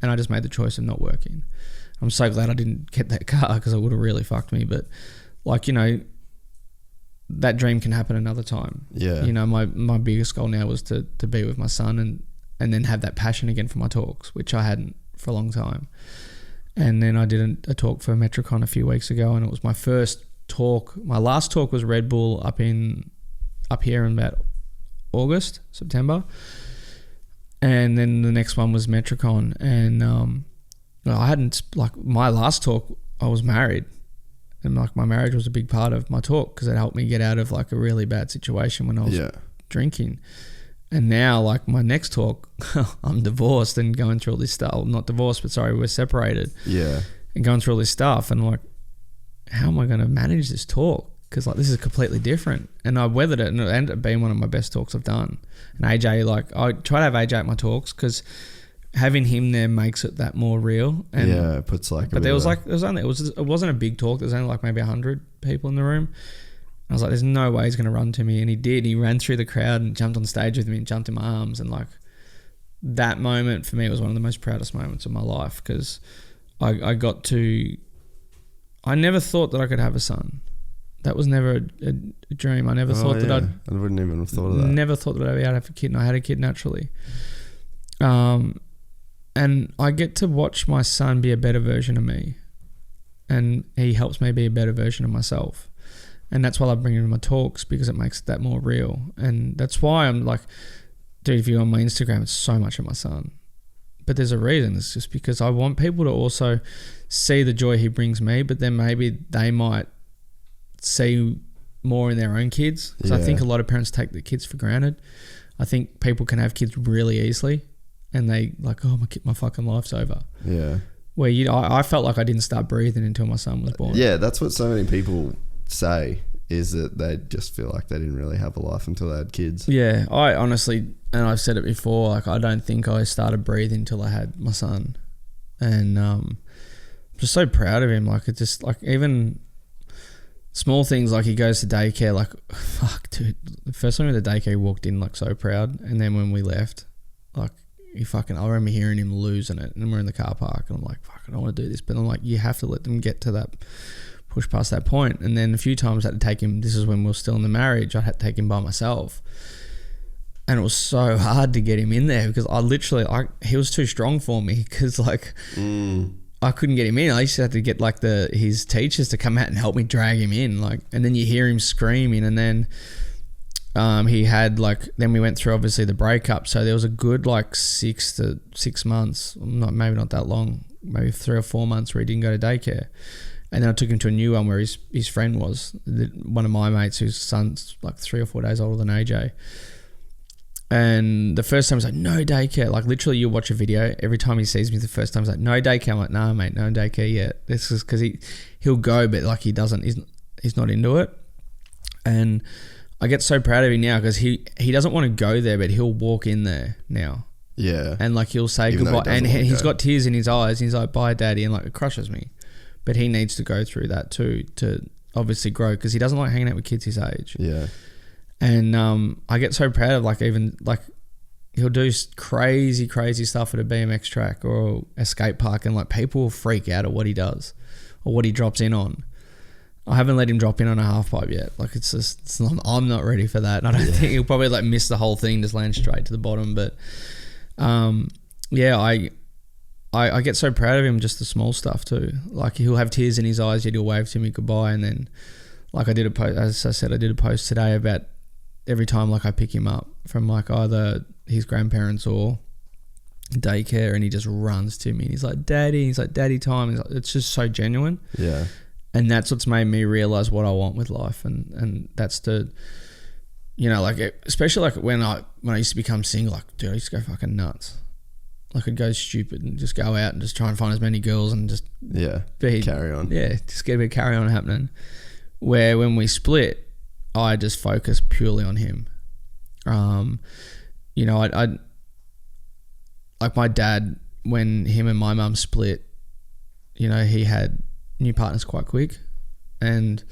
and I just made the choice of not working. I'm so glad I didn't get that car because it would have really fucked me. But like, you know, that dream can happen another time. Yeah. You know, my biggest goal now was to be with my son and then have that passion again for my talks, which I hadn't for a long time. And then I did a talk for Metricon a few weeks ago and it was my first talk. My last talk was Red Bull up here in about August, September. And then the next one was Metricon. And I hadn't, like my last talk, I was married. And like my marriage was a big part of my talk because it helped me get out of like a really bad situation when I was drinking. And now like my next talk, I'm divorced and going through all this stuff. Not divorced, but sorry, we're separated. Yeah. And going through all this stuff and like, how am I going to manage this talk? Because like this is completely different. And I weathered it and it ended up being one of my best talks I've done. And AJ, like I try to have AJ at my talks because having him there makes it that more real. And it puts like. But it wasn't a big talk. There was only like maybe 100 people in the room. I was like, there's no way he's going to run to me, and he did. He ran through the crowd and jumped on stage with me and jumped in my arms, and like that moment for me was one of the most proudest moments of my life because I got to. I never thought that I could have a son. That was never a dream. I never thought that I wouldn't even have thought of that. Never thought that I'd be able to have a kid, and I had a kid naturally. And I get to watch my son be a better version of me. And he helps me be a better version of myself. And that's why I bring him in my talks because it makes that more real. And that's why I'm like, dude, if you're on my Instagram, it's so much of my son. But there's a reason. It's just because I want people to also see the joy he brings me, but then maybe they might see more in their own kids. Because I think a lot of parents take their kids for granted. I think people can have kids really easily. And they like, oh, my fucking life's over. Yeah. Where I felt like I didn't start breathing until my son was born. Yeah, that's what so many people say is that they just feel like they didn't really have a life until they had kids. Yeah, I honestly, and I've said it before, like I don't think I started breathing until I had my son. And I'm just so proud of him. Like it's just like even small things like he goes to daycare, like fuck dude. The first time we went to daycare he walked in like so proud. And then when we left, like I remember hearing him losing it, and we're in the car park and I'm like, fuck, I don't want to do this, but I'm like, you have to let them get to that, push past that point. And then a few times I had to take him, this is when we were still in the marriage, I had to take him by myself, and it was so hard to get him in there because he was too strong for me because like I couldn't get him in. I used to have to get like his teachers to come out and help me drag him in, like, and then you hear him screaming. And then he had then we went through obviously the breakup, so there was a good 6 months, maybe not that long, maybe 3 or 4 months where he didn't go to daycare. And then I took him to a new one where his friend was one of my mates whose son's 3 or 4 days older than AJ. And the first time he's like, no daycare. Like literally you'll watch a video, every time he sees me the first time he's like, no daycare. I'm like, nah mate, no daycare yet. This is because he'll go, but he doesn't, he's not into it. And I get so proud of him now because he doesn't want to go there, but he'll walk in there now. Yeah. And he'll say goodbye. And he's got tears in his eyes. And he's like, bye daddy. And it crushes me. but he needs to go through that too to obviously grow, because he doesn't like hanging out with kids his age. Yeah. And I get so proud of like, even like, he'll do crazy stuff at a BMX track or a skate park, and like people will freak out at what he does or what he drops in on. I haven't let him drop in on a half pipe yet. Like I'm not ready for that. I don't think he'll probably like miss the whole thing, just land straight to the bottom. But I get so proud of him, just the small stuff too. Like he'll have tears in his eyes, yet he'll wave to me goodbye. And then like I did a post, as I said, I did a post today about every time like I pick him up from like either his grandparents or daycare, and he just runs to me and he's like, Daddy. He's like, Daddy time. He's like, it's just so genuine. Yeah. And that's what's made me realize what I want with life. And that's to, you know, like, especially like when I used to become single, like, dude, I used to go fucking nuts. Like I'd go stupid and just go out and just try and find as many girls and just carry on. Yeah, just get a bit of carry on happening. Where when we split, I just focused purely on him. You know, I like my dad, when him and my mum split, you know, he had new partners quite quick, and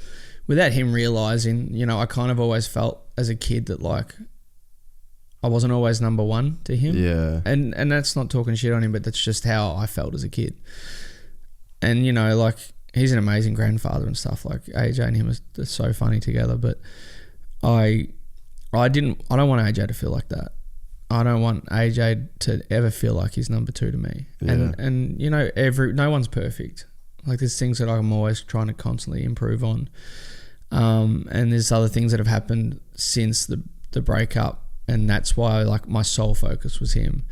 without him realizing, you know, I kind of always felt as a kid that like I wasn't always number one to him. Yeah. And that's not talking shit on him, but that's just how I felt as a kid. And, you know, like he's an amazing grandfather and stuff. Like AJ and him are so funny together, but I don't want AJ to feel like that. I don't want AJ to ever feel like he's number two to me. Yeah. And you know, no one's perfect. Like there's things that I'm always trying to constantly improve on. And there's other things that have happened since the breakup, and that's why like my sole focus was him.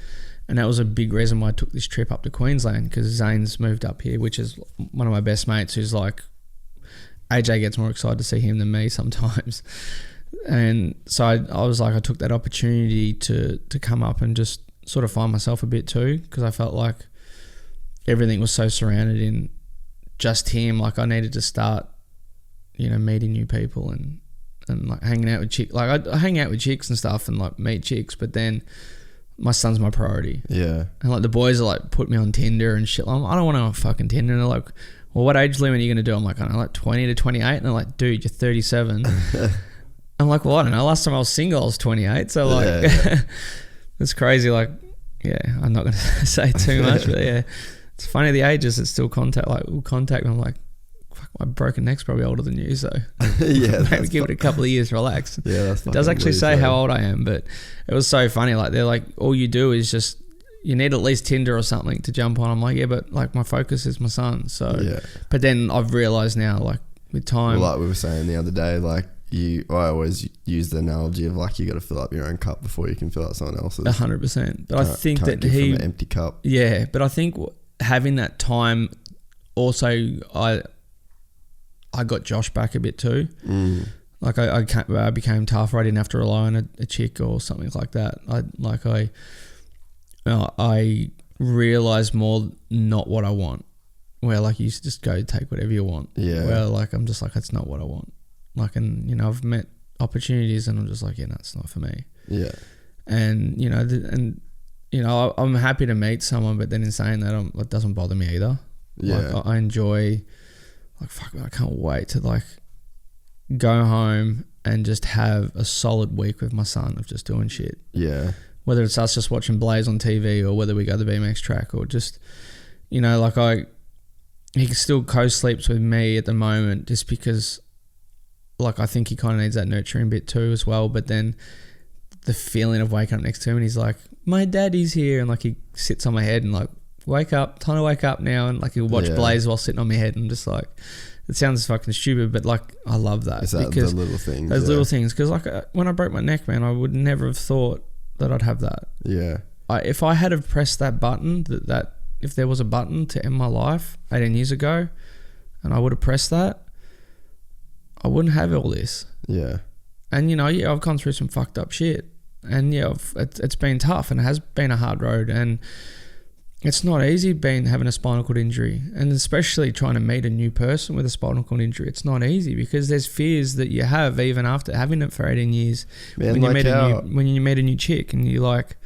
And that was a big reason why I took this trip up to Queensland, because Zane's moved up here, which is one of my best mates, who's like, AJ gets more excited to see him than me sometimes. And so I was like, I took that opportunity to come up and just sort of find myself a bit too, because I felt like everything was so surrounded in just him. Like I needed to start, you know, meeting new people and like hanging out with chicks. Like I hang out with chicks and stuff and like meet chicks, but then my son's my priority. Yeah. And like the boys are like put me on Tinder and shit. I don't want to fucking Tinder. And they're like, well, what age limit are you going to do? I'm like, I don't know, like 20 to 28. And they're like, dude, you're 37. I'm like, well, I don't know. Last time I was single, I was 28. So like, it's crazy. Like, yeah, I'm not going to say too much, but yeah, it's funny the ages that still contact. Like, we'll contact. And I'm like, fuck, my broken neck's probably older than you. So maybe give it a couple of years, relax. Yeah, that's it does actually say how old I am, but it was so funny. Like, they're like, all you do is just, you need at least Tinder or something to jump on. I'm like, yeah, but like my focus is my son. So, but then I've realized now, like with time, well, like we were saying the other day, like, I always use the analogy of like you got to fill up your own cup before you can fill up someone else's. 100%. But I think that from an empty cup. Yeah, but I think having that time also, I got Josh back a bit too. Like I became tougher. I didn't have to rely on a chick or something like that. I realized more not what I want. Where like you just go take whatever you want. Yeah. Where like I'm just like, that's not what I want. Like, and, you know, I've met opportunities and I'm just like, yeah, that's not for me. Yeah. And, you know, I'm happy to meet someone, but then in saying that, it doesn't bother me either. Yeah. Like, I enjoy, like, fuck, I can't wait to, like, go home and just have a solid week with my son of just doing shit. Yeah. Whether it's us just watching Blaze on TV or whether we go to the BMX track or just, you know, like he still co-sleeps with me at the moment just because, like, I think he kind of needs that nurturing bit too as well. But then the feeling of waking up next to him and he's like, my daddy's here. And like, he sits on my head and like, wake up, time to wake up now. And like, he'll watch Blaze while sitting on my head and just like, it sounds fucking stupid, but like, I love that. Is that the little things? Those little things. Because like when I broke my neck, man, I would never have thought that I'd have that. Yeah. If I had have pressed that button, that if there was a button to end my life 18 years ago and I would have pressed that, I wouldn't have all this. Yeah. And, you know, yeah, I've gone through some fucked up shit. And, yeah, it's been tough and it has been a hard road. And it's not easy having a spinal cord injury. And especially trying to meet a new person with a spinal cord injury. It's not easy because there's fears that you have even after having it for 18 years. Man, when you meet a new chick and you like...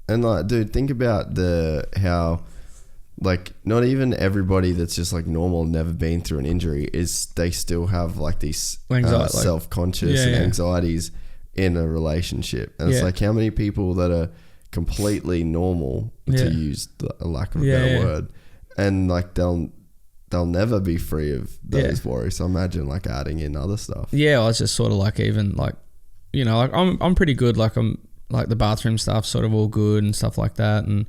And, like, dude, think about how... like not even everybody that's just like normal, never been through an injury, is they still have like these self-conscious and anxieties in a relationship. And it's like, how many people that are completely normal, to use a lack of a better word, and like they'll never be free of those worries. So imagine like adding in other stuff. I was just sort of like, even like, you know, like I'm pretty good, like I'm like the bathroom stuff sort of all good and stuff like that, and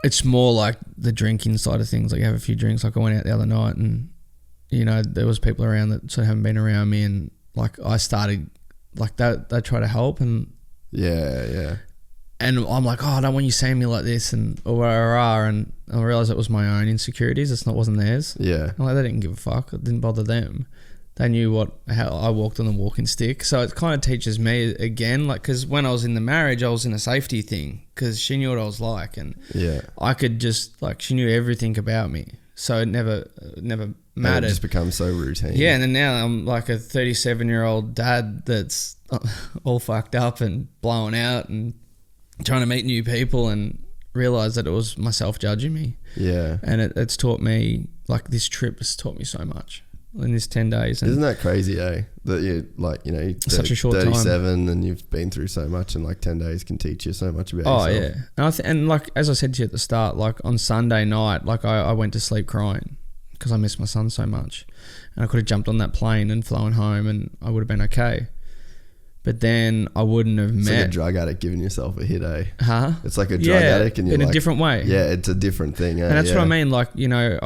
it's more like the drinking side of things. Like I have a few drinks. Like I went out the other night and, you know, there was people around that sort of haven't been around me, and like I started like that, they try to help, and and I'm like, oh, I don't want you seeing me like this, and and I realised it was my own insecurities. It wasn't theirs. I'm like, they didn't give a fuck. It didn't bother them. They knew how I walked on the walking stick. So it kind of teaches me again, like, because when I was in the marriage, I was in a safety thing because she knew what I was like, and I could just like, she knew everything about me. So it never mattered. It just becomes so routine. Yeah, and then now I'm like a 37-year-old dad that's all fucked up and blowing out and trying to meet new people, and realise that it was myself judging me. And it's taught me, like this trip has taught me so much in this 10 days. And isn't that crazy, that you like, you know, you're such a short 37 time, and you've been through so much, and like 10 days can teach you so much about yourself. And like as I said to you at the start, like on Sunday night, like I went to sleep crying because I missed my son so much, and I could have jumped on that plane and flown home and I would have been okay. But then I wouldn't have it's met. Like a drug addict giving yourself a hit, Huh? It's like a drug addict, and you're in like, a different way. It's a different thing. And that's what I mean. Like, you know,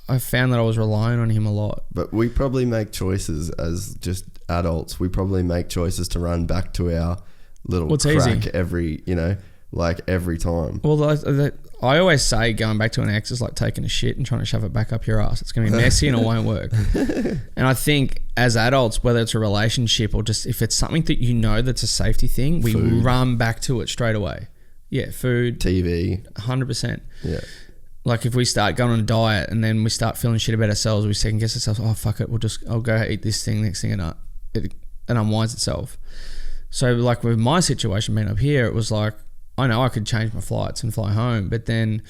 I found that I was relying on him a lot. But we probably make choices as just adults. We probably make choices to run back to our little crack every, you know, like every time. Well, I always say going back to an ex is like taking a shit and trying to shove it back up your ass. It's going to be messy and it won't work. And I think as adults, whether it's a relationship or just if it's something that you know that's a safety thing, we run back to it straight away. Yeah, food. TV. 100%. Yeah. Like if we start going on a diet and then we start feeling shit about ourselves, we second guess ourselves, oh fuck it, I'll go eat this thing, next thing, and it unwinds itself. So like with my situation being up here, it was like, I know I could change my flights and fly home, but then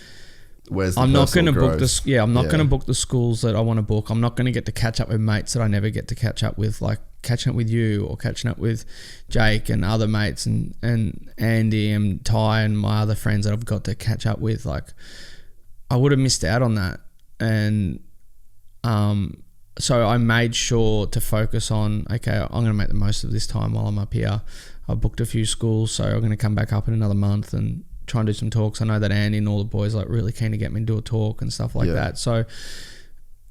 I'm not going to book I'm not going to book the schools that I want to book. I'm not going to get to catch up with mates that I never get to catch up with, like catching up with you or catching up with Jake and other mates and Andy and Ty and my other friends that I've got to catch up with. Like I would have missed out on that. And so I made sure to focus on, okay, I'm going to make the most of this time while I'm up here. I booked a few schools, so I'm going to come back up in another month and try and do some talks. I know that Andy and all the boys like really keen to get me to do a talk and stuff like that. So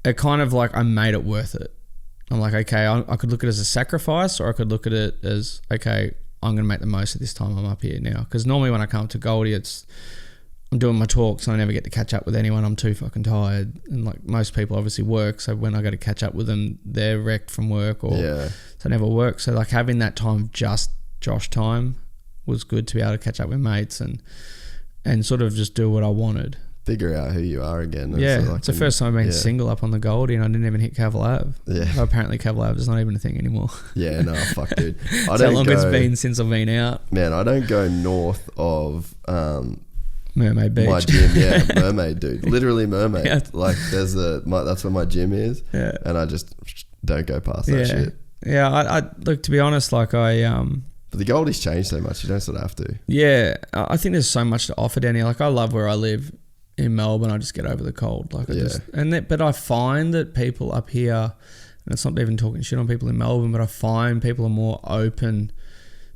it kind of like I made it worth it. I'm like, okay, I could look at it as a sacrifice, or I could look at it as, okay, I'm going to make the most of this time I'm up here now. Because normally when I come up to Goldie, I'm doing my talks and I never get to catch up with anyone. I'm too fucking tired. And like most people obviously work. So when I go to catch up with them, they're wrecked from work or so it never works. So like having that time, just Josh time, was good to be able to catch up with mates and sort of just do what I wanted. Figure out who you are again. It's the first time I've been single up on the Goldie, and I didn't even hit Cavill Ave. Apparently Cavill Ave is not even a thing anymore. Fuck dude. That's how long it's been since I've been out. Man, I don't go north of Mermaid Beach. My gym, Mermaid, dude. Literally Mermaid. Like that's where my gym is. And I just don't go past that shit. I look, to be honest, like but the Goldie's changed so much, you don't sort of have to. Yeah, I think there's so much to offer down here. Like I love where I live in Melbourne. I just get over the cold. Like but I find that people up here, and it's not even talking shit on people in Melbourne, but I find people are more open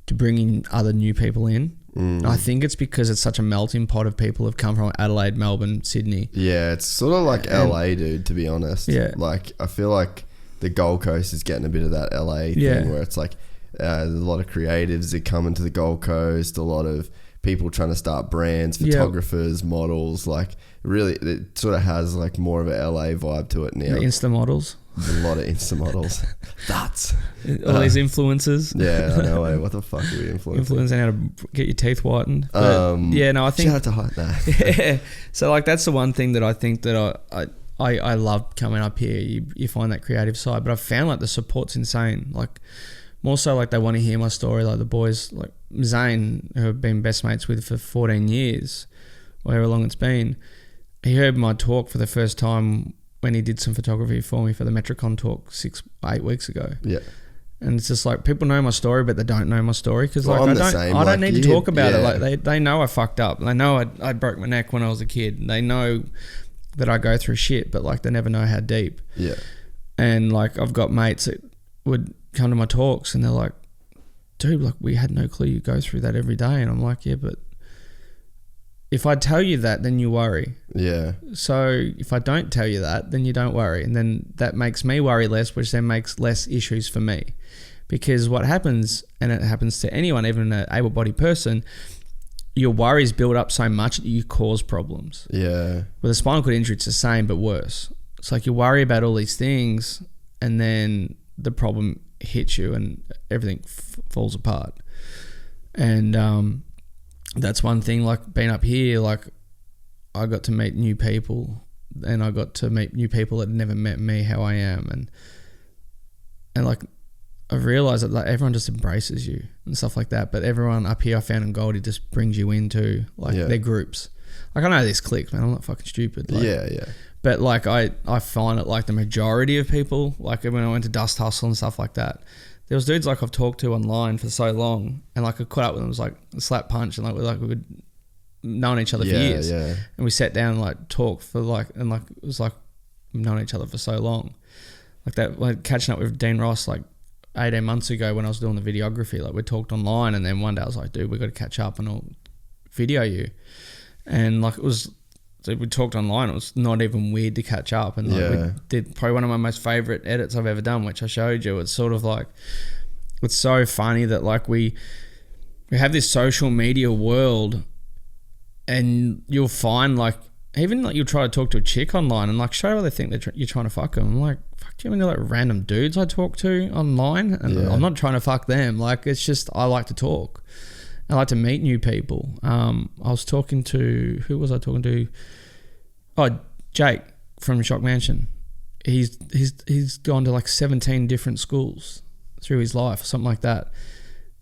to bringing other new people in. I think it's because it's such a melting pot of people who've come from Adelaide, Melbourne, Sydney. Yeah, it's sort of like LA, dude, to be honest. Yeah. Like I feel like the Gold Coast is getting a bit of that LA thing where it's like there's a lot of creatives that come into the Gold Coast, a lot of people trying to start brands, photographers, models. Like really, it sort of has like more of a LA vibe to it now. The Insta models. There's a lot of Insta models. That's all these influencers. Yeah, I know. What the fuck are we influencing how to get your teeth whitened? But I think shout out to Height that. Yeah. So like that's the one thing that I think that I love coming up here. You find that creative side, but I've found like the support's insane. Like more so like they want to hear my story. Like the boys, like Zane, who I've been best mates with for 14 years. however long it's been, he heard my talk for the first time when he did some photography for me for the Metricon talk 8 weeks ago. Yeah. And it's just like, people know my story, but they don't know my story because Well, like I don't need to talk about it. yeah. Like they know I fucked up. They know I broke my neck when I was a kid. They know that I go through shit, but like they never know how deep. Yeah. And like I've got mates that would come to my talks and they're like, dude, like we had no clue you go through that every day. And I'm like, yeah, but if I tell you that, then you worry. Yeah. So if I don't tell you that, then you don't worry. And then that makes me worry less, which then makes less issues for me. Because what happens, and it happens to anyone, even an able-bodied person, your worries build up so much that you cause problems. Yeah. With a spinal cord injury, it's the same but worse. It's like you worry about all these things and then the problem hits you and everything falls apart. And that's one thing, like being up here, like I got to meet new people and I got to meet new people that never met me how I am. And like I've realised that like everyone just embraces you and stuff like that. But everyone up here I found in Goldie just brings you into like their groups. Like I know this clicks, man. I'm not fucking stupid. Like, yeah. But like I find it like the majority of people, like when I went to Dust Hustle and stuff like that, there was dudes like I've talked to online for so long and like I caught up with them, it was like a slap punch and like we would known each other for years. Yeah. And we sat down and like talked for like, and like it was like we've known each other for so long. Like that, like catching up with Dean Ross like 18 months ago when I was doing the videography, like we talked online and then one day I was like, dude, we got to catch up and I'll video you. And like it was, so we talked online, it was not even weird to catch up. And like we did probably one of my most favorite edits I've ever done, which I showed you. It's sort of like, it's so funny that like we have this social media world and you'll find like, even like you'll try to talk to a chick online and like straight away they think that you're trying to fuck them. I'm like, fuck, do you have any like random dudes I talk to online? And I'm not trying to fuck them. Like it's just, I like to talk. I like to meet new people. I was talking to, who was I talking to? Oh, Jake from Shock Mansion. He's gone to like 17 different schools through his life, something like that.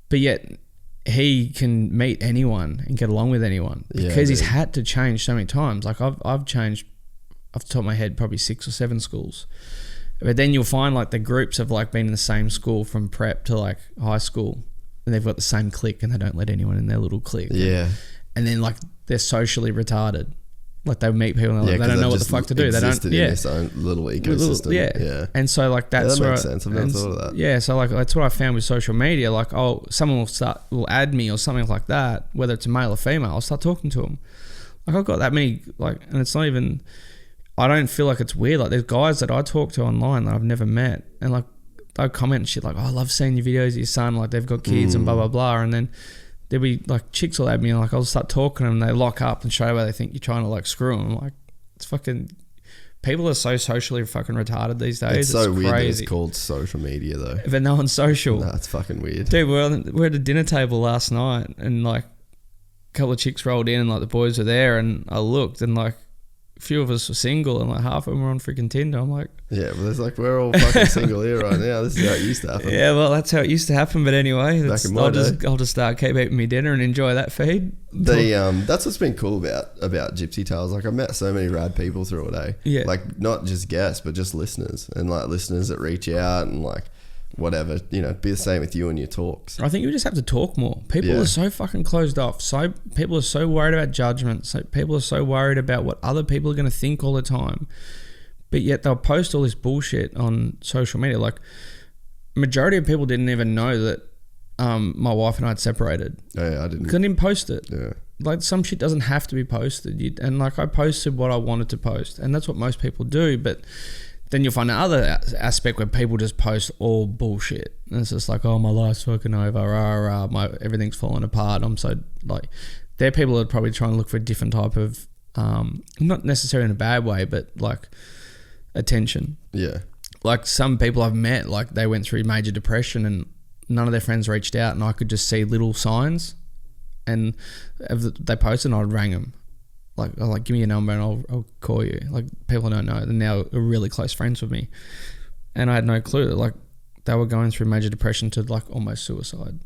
But yet he can meet anyone and get along with anyone because he's had to change so many times. Like I've changed off the top of my head probably 6 or 7 schools. But then you'll find like the groups have like been in the same school from prep to like high school and they've got the same clique and they don't let anyone in their little clique. Yeah. And then like they're socially retarded. Like they meet people and they don't know what the fuck to do. They don't. In this own little ecosystem. Yeah. And so like that's that makes sense. I've never thought of that. Yeah. So like that's what I found with social media. Like someone will add me or something like that, whether it's a male or female. I'll start talking to them. Like I've got that many like, and it's not even. I don't feel like it's weird. Like there's guys that I talk to online that I've never met, and like they'll comment and shit like, "Oh, I love seeing your videos of your son. Like they've got kids and blah blah blah," and then. There'll be like chicks will add me and like I'll start talking to them and they lock up and straight away they think you're trying to like screw them. I'm like, it's fucking, people are so socially fucking retarded these days. It's so weird that crazy. it's called social media though. But no one's social. Nah, it's fucking weird. Dude, we're at a dinner table last night and like a couple of chicks rolled in and like the boys were there and I looked and like a few of us were single and like half of them were on freaking Tinder. I'm like, yeah, but it's like we're all fucking single here right now. This is how it used to happen. Yeah, well, that's how it used to happen. But anyway, I'll just keep eating me dinner and enjoy that feed. That's what's been cool about Gypsy Tales. Like I've met so many rad people through it. Yeah, like not just guests, but just listeners and like listeners that reach out and like whatever, you know, be the same with you and your talks. I think you just have to talk more. People are so fucking closed off. So people are so worried about judgment. So people are so worried about what other people are going to think all the time. But yet they'll post all this bullshit on social media. Like majority of people didn't even know that my wife and I had separated. Oh, yeah, I didn't. Couldn't even post it. Yeah. Like some shit doesn't have to be posted. And like I posted what I wanted to post, and that's what most people do. But then you'll find another aspect where people just post all bullshit. And it's just like, oh, my life's fucking over, everything's falling apart. I'm so like, they're people that are probably trying to look for a different type of, not necessarily in a bad way, but like attention. Yeah. Like some people I've met, like they went through major depression and none of their friends reached out and I could just see little signs and they posted and I'd rang them. Like, oh, like, give me your number and I'll call you. Like, people don't know. They're now really close friends with me. And I had no clue that, like, they were going through major depression to, like, almost suicide.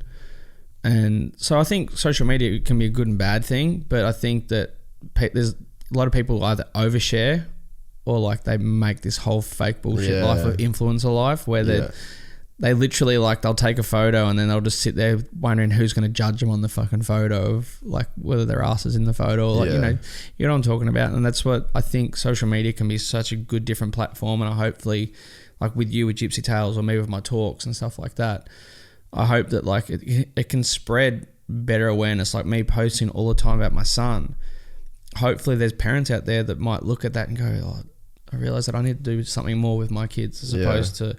And so I think social media can be a good and bad thing, but I think that there's a lot of people either overshare or like they make this whole fake bullshit life of influencer life where they literally like they'll take a photo and then they'll just sit there wondering who's going to judge them on the fucking photo of like whether their ass is in the photo or like, you know what I'm talking about. And that's what I think social media can be such a good different platform. And I hopefully like with you with Gypsy Tales or me with my talks and stuff like that, I hope that like it can spread better awareness. Like me posting all the time about my son. Hopefully there's parents out there that might look at that and go, oh, I realize that I need to do something more with my kids as opposed to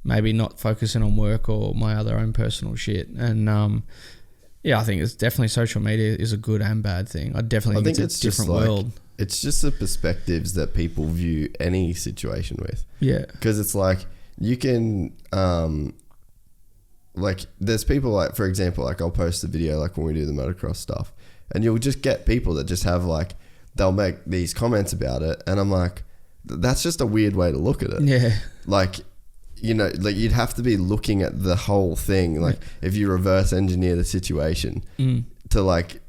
maybe not focusing on work or my other own personal shit. And I think it's definitely social media is a good and bad thing. I definitely think it's a different world. It's just the perspectives that people view any situation with. Yeah. Because it's like you can like there's people like, for example, like I'll post a video like when we do the motocross stuff and you'll just get people that just have like, they'll make these comments about it and I'm like, that's just a weird way to look at it. Yeah. Like, you know, like you'd have to be looking at the whole thing. Like if you reverse engineer the situation to like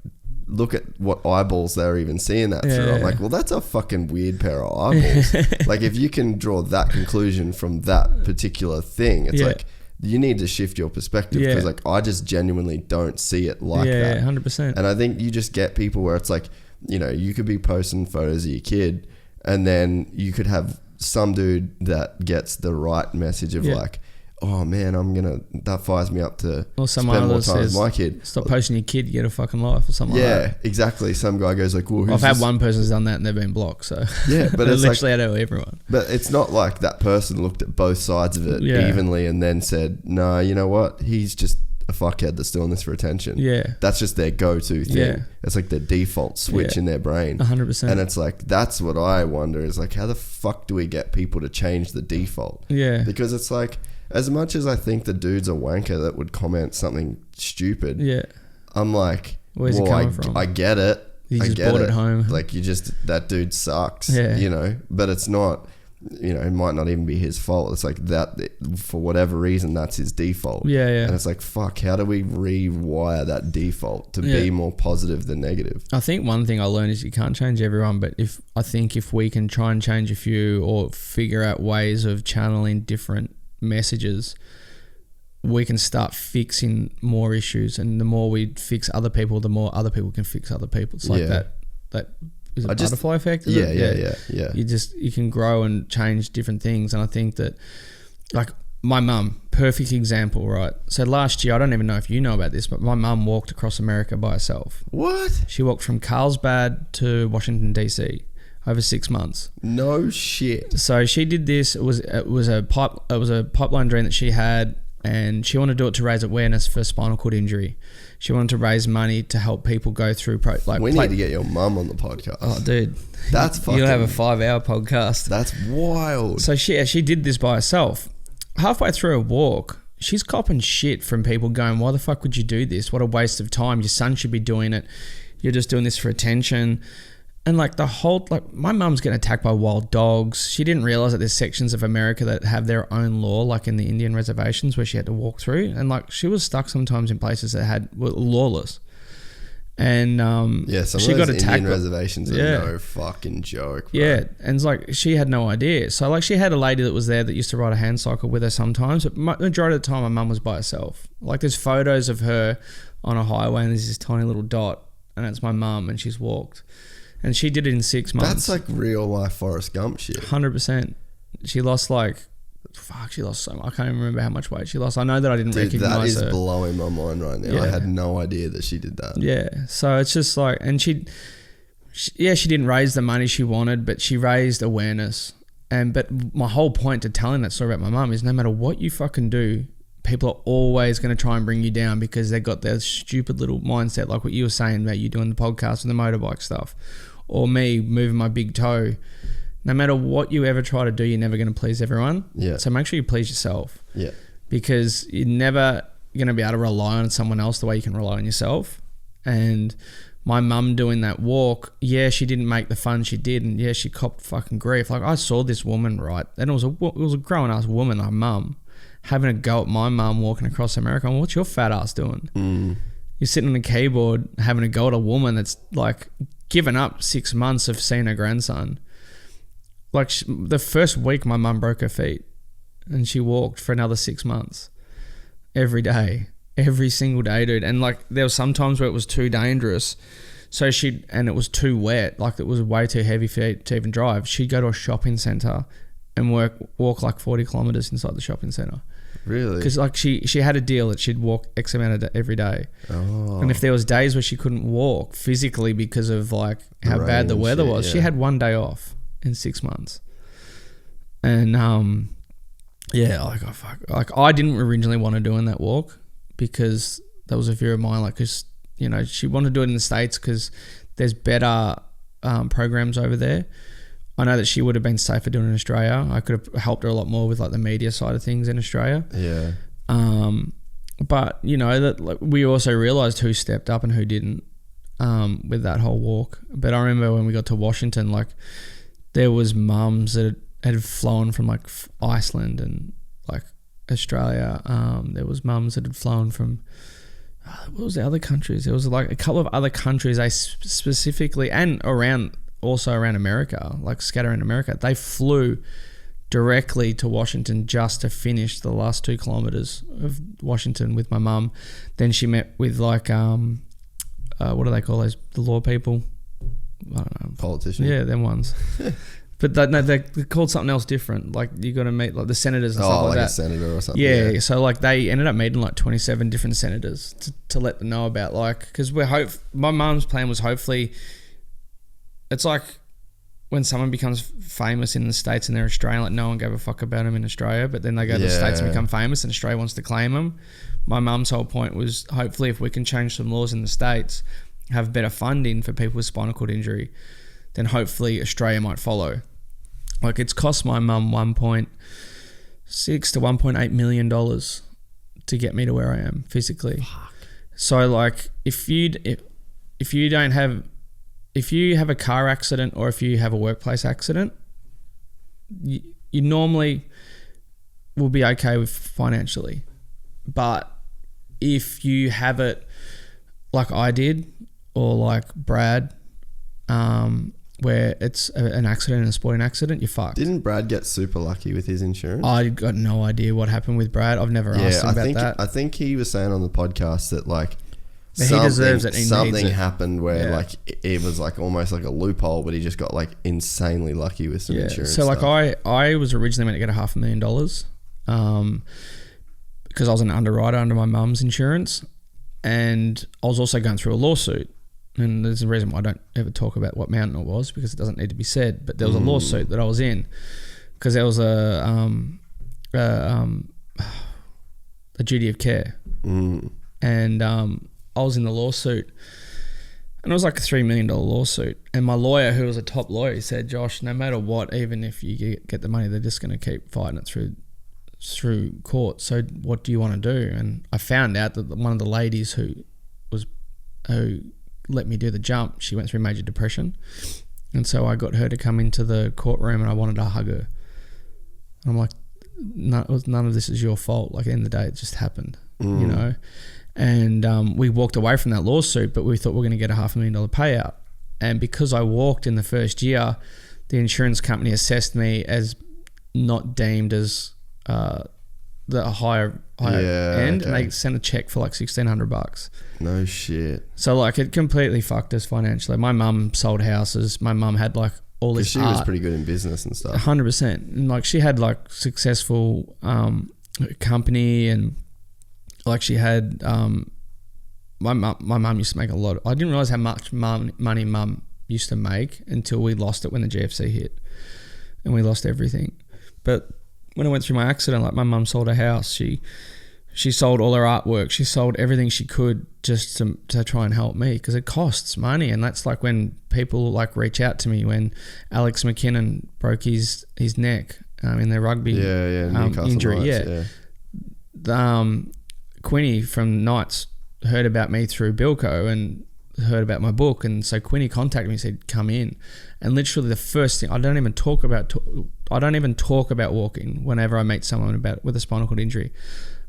look at what eyeballs they're even seeing that through. I'm like, well, that's a fucking weird pair of eyeballs. Like if you can draw that conclusion from that particular thing, it's like you need to shift your perspective because like I just genuinely don't see it like that. 100%. And I think you just get people where it's like, you know, you could be posting photos of your kid and then you could have some dude that gets the right message of like, oh man, that fires me up to spend more time with my kid. Stop posting your kid, get a fucking life or something like that. Yeah, exactly. Some guy goes like, well, I've had one person's done that and they've been blocked. So yeah, but it's literally out of everyone. But it's not like that person looked at both sides of it evenly and then said, no, you know what? He's just a fuckhead that's doing this for attention. Yeah. That's just their go-to thing. Yeah. It's like the default switch in their brain. 100%. And it's like, that's what I wonder is like, how the fuck do we get people to change the default? Yeah. Because it's like, as much as I think the dude's a wanker that would comment something stupid, I'm like, where's he coming from? I get it. You just bought it home. Like that dude sucks, you know, but it's not, you know, it might not even be his fault. It's like that for whatever reason, that's his default. Yeah, yeah. And it's like, fuck, how do we rewire that default to be more positive than negative? I think one thing I learned is you can't change everyone, but if we can try and change a few or figure out ways of channeling different messages, we can start fixing more issues. And the more we fix other people, the more other people can fix other people. It's like that is it butterfly effect? Yeah. You can grow and change different things. And I think that like my mum, perfect example, right? So last year, I don't even know if you know about this, but my mum walked across America by herself. What? She walked from Carlsbad to Washington, DC over 6 months. No shit. So she did this. It was a pipeline dream that she had, and she wanted to do it to raise awareness for spinal cord injury. She wanted to raise money to help people go through we need to get your mum on the podcast. Oh, dude, that's fucking. You'll have a 5-hour podcast. That's wild. So she did this by herself. Halfway through her walk, she's copping shit from people going, "Why the fuck would you do this? What a waste of time. Your son should be doing it. You're just doing this for attention." And like my mum's getting attacked by wild dogs. She didn't realize that there's sections of America that have their own law, like in the Indian reservations where she had to walk through. And like she was stuck sometimes in places that were lawless. And some she of got those attacked. Indian reservations are no fucking joke, bro. Yeah, and it's like she had no idea. So like she had a lady that was there that used to ride a hand cycle with her sometimes, but majority of the time my mum was by herself. Like there's photos of her on a highway and there's this tiny little dot and it's my mum and she's walked. And she did it in 6 months. That's like real life Forrest Gump shit. 100%. She lost so much. I can't even remember how much weight she lost. I know that I didn't recognize her. That is blowing my mind right now. I had no idea that she did that. Yeah. So it's just like, and she didn't raise the money she wanted, but she raised awareness. But my whole point to telling that story about my mum is no matter what you fucking do, people are always going to try and bring you down because they got their stupid little mindset, like what you were saying about you doing the podcast and the motorbike stuff. Or me moving my big toe. No matter what you ever try to do, you're never going to please everyone. Yeah. So make sure you please yourself. Yeah. Because you're never going to be able to rely on someone else the way you can rely on yourself. And my mum doing that walk, she didn't make the fun she did, and she copped fucking grief. Like I saw this woman, right, and it was a grown ass woman, our mum, having a go at my mum walking across America. I'm, what's your fat ass doing? You're sitting on a keyboard having a go at a woman that's like given up 6 months of seeing her grandson. Like the first week, my mum broke her feet, and she walked for another 6 months, every day, every single day, dude. And like there was some times where it was too dangerous, and it was too wet, like it was way too heavy for her to even drive. She'd go to a shopping centre and walk like 40 kilometres inside the shopping centre. Really? Because like she had a deal that she'd walk X amount every day. Oh. And if there was days where she couldn't walk physically because of like how rain bad the and weather shit, was, yeah. she had one day off in 6 months. And yeah, like I didn't originally want to do in that walk because that was a fear of mine. Like, because you know she wanted to do it in the States because there's better programs over there. I know that she would have been safer doing it in Australia. I could have helped her a lot more with like the media side of things in Australia. Yeah. But you know that like, we also realised who stepped up and who didn't with that whole walk. But I remember when we got to Washington, like there was mums that had flown from like Iceland and like Australia. There was mums that had flown from what was the other countries? There was like a couple of other countries they specifically and around America, like scattered in America. They flew directly to Washington just to finish the last 2 kilometers of Washington with my mum. Then she met with like what do they call those? The law people? I don't know. Politicians. Yeah, them ones. But they're called something else different. Like you got to meet like the senators and stuff like that. A senator or something. Yeah, so like they ended up meeting like 27 different senators to let them know about like, because my mum's plan was hopefully, it's like when someone becomes famous in the States and they're Australian, like no one gave a fuck about them in Australia, but then they go to the States and become famous and Australia wants to claim them. My mum's whole point was hopefully if we can change some laws in the States, have better funding for people with spinal cord injury, then hopefully Australia might follow. Like it's cost my mum $1.6 to $1.8 million to get me to where I am physically. Fuck. So like if you have a car accident or if you have a workplace accident, you normally will be okay with financially. But if you have it like I did or like Brad, where it's an accident, a sporting accident, you're fucked. Didn't Brad get super lucky with his insurance? I got no idea what happened with Brad. I've never asked him about that. I think he was saying on the podcast that like he deserves it. Something happened where like it was like almost like a loophole, but he just got like insanely lucky with some insurance. So stuff. like I was originally meant to get $500,000 because I was an underwriter under my mum's insurance, and I was also going through a lawsuit. And there's a reason why I don't ever talk about what mountain it was because it doesn't need to be said. But there was a lawsuit that I was in because there was a duty of care, and I was in the lawsuit, and it was like a $3 million lawsuit. And my lawyer, who was a top lawyer, said, "Josh, no matter what, even if you get the money, they're just going to keep fighting it through court. So what do you want to do?" And I found out that one of the ladies who let me do the jump, she went through major depression, and so I got her to come into the courtroom and I wanted to hug her, and I'm like, none of this is your fault. Like at the end of the day, it just happened, you know. And we walked away from that lawsuit, but we thought we were going to get a $500,000 payout. And because I walked in the first year, the insurance company assessed me as not deemed as the higher end, and they sent a check for like $1,600. No shit. So like it completely fucked us financially. My mum sold houses. My mum had like all this. She was pretty good in business and stuff. 100%. And like she had like successful company, and like she had my mum used to make a lot. I didn't realize how much money mum used to make until we lost it when the GFC hit, and we lost everything. But when I went through my accident, like my mum sold a house. She sold all her artwork. She sold everything she could just to try and help me, because it costs money. And that's like when people like reach out to me when Alex McKinnon broke his neck in their rugby injury. Quinny from Knights heard about me through Bilko and heard about my book, and so Quinny contacted me and said, "Come in." And literally the first thing, I don't even talk about walking whenever I meet someone with a spinal cord injury.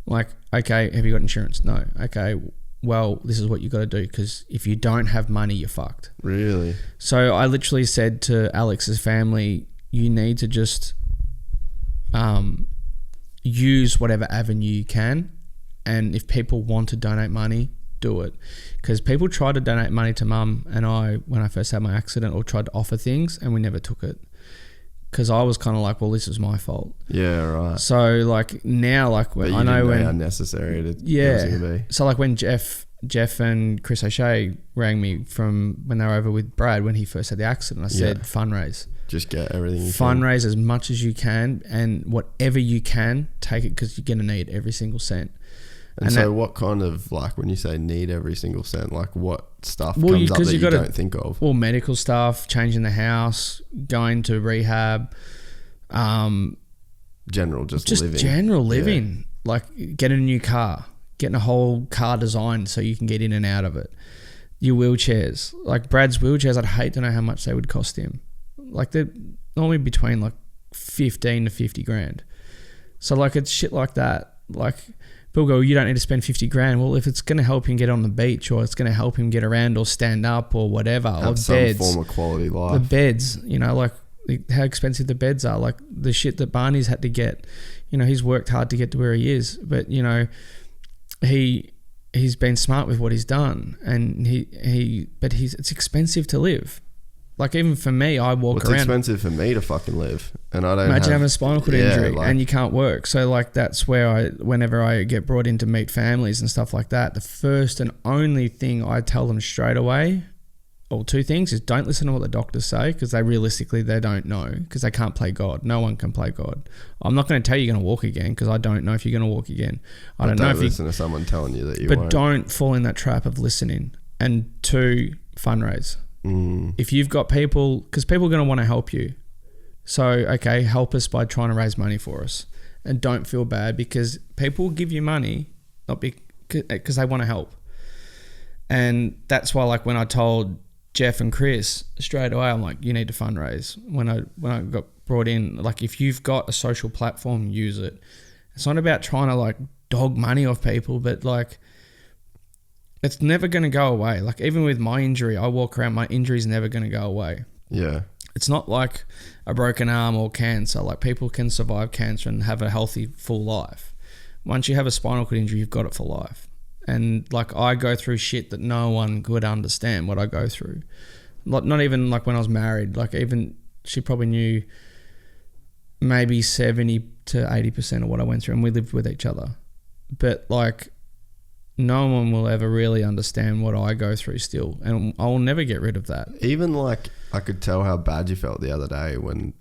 Like, okay, have you got insurance? No. Okay, well, this is what you got to do, because if you don't have money, you're fucked. Really? So I literally said to Alex's family, you need to just use whatever avenue you can, and if people want to donate money, do it. Because people tried to donate money to Mum and I when I first had my accident, or tried to offer things, and we never took it. Because I was kind of like, well, this was my fault. Yeah, right. So like now, like when But you I know didn't when how necessary it yeah. was going to be. So like when Jeff and Chris O'Shea rang me from when they were over with Brad when he first had the accident, I said fundraise. Just get everything you fundraise can. as much as you can, and whatever you can, take it, because you're going to need every single cent. And so what kind of, like, when you say need every single cent, like what stuff comes up that you don't think of? Well, medical stuff, changing the house, going to rehab. General, just living. General living. Yeah. Like getting a new car, getting a whole car designed so you can get in and out of it. Your wheelchairs. Like Brad's wheelchairs, I'd hate to know how much they would cost him. Like they're normally between like 15 to 50 grand. So like it's shit like that. Like people go, you don't need to spend 50 grand. Well, if it's going to help him get on the beach, or it's going to help him get around or stand up or whatever, have or some beds, form of quality life. the beds, you know, like how expensive the beds are, like the shit that Barney's had to get, you know, he's worked hard to get to where he is, but you know, he's been smart with what he's done, and it's expensive to live. Like even for me, I walk around. It's expensive for me to fucking live, and I don't imagine having a spinal cord injury like, and you can't work. So like that's where whenever I get brought in to meet families and stuff like that, the first and only thing I tell them straight away, or two things, is don't listen to what the doctors say, because they don't know, because they can't play God. No one can play God. I'm not going to tell you you're going to walk again, because I don't know if you're going to walk again. I don't know if you listen to someone telling you that you won't. But don't fall in that trap of listening. And two, fundraise. If you've got people, because people are going to want to help you. So, okay, help us by trying to raise money for us. And don't feel bad, because people will give you money not because they want to help. And that's why, like, when I told Jeff and Chris straight away, I'm like, you need to fundraise. When I got brought in, like, if you've got a social platform, use it. It's not about trying to, like, dog money off people, but, like, it's never going to go away. Like even with my injury, I walk around, my injury's never going to go away. Yeah. It's not like a broken arm or cancer. Like people can survive cancer and have a healthy, full life. Once you have a spinal cord injury, you've got it for life. And like I go through shit that no one could understand what I go through. Like not even like when I was married, like even she probably knew maybe 70 to 80% of what I went through, and we lived with each other. But like, no one will ever really understand what I go through still, and I will never get rid of that. Even like I could tell how bad you felt the other day when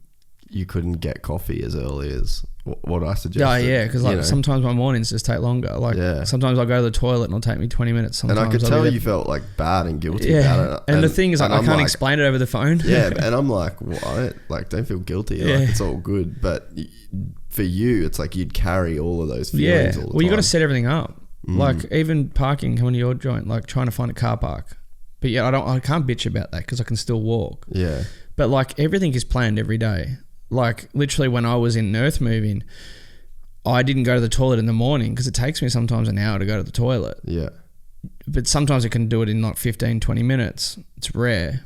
you couldn't get coffee as early as what I suggested. Oh yeah, because like sometimes my mornings just take longer. Like sometimes I'll go to the toilet and it'll take me 20 minutes. Sometimes and I could tell you felt like bad and guilty about it. And the thing is, like, I can't explain it over the phone. Yeah, and I'm like, what? Like, don't feel guilty. Yeah. Like, it's all good. But for you, it's like you'd carry all of those feelings all the time. Well, you got to set everything up. Like even parking, coming to your joint, like trying to find a car park. But yeah, I can't bitch about that because I can still walk. Yeah. But like everything is planned every day. Like literally when I was in earth moving, I didn't go to the toilet in the morning because it takes me sometimes an hour to go to the toilet. Yeah. But sometimes I can do it in like 15, 20 minutes. It's rare.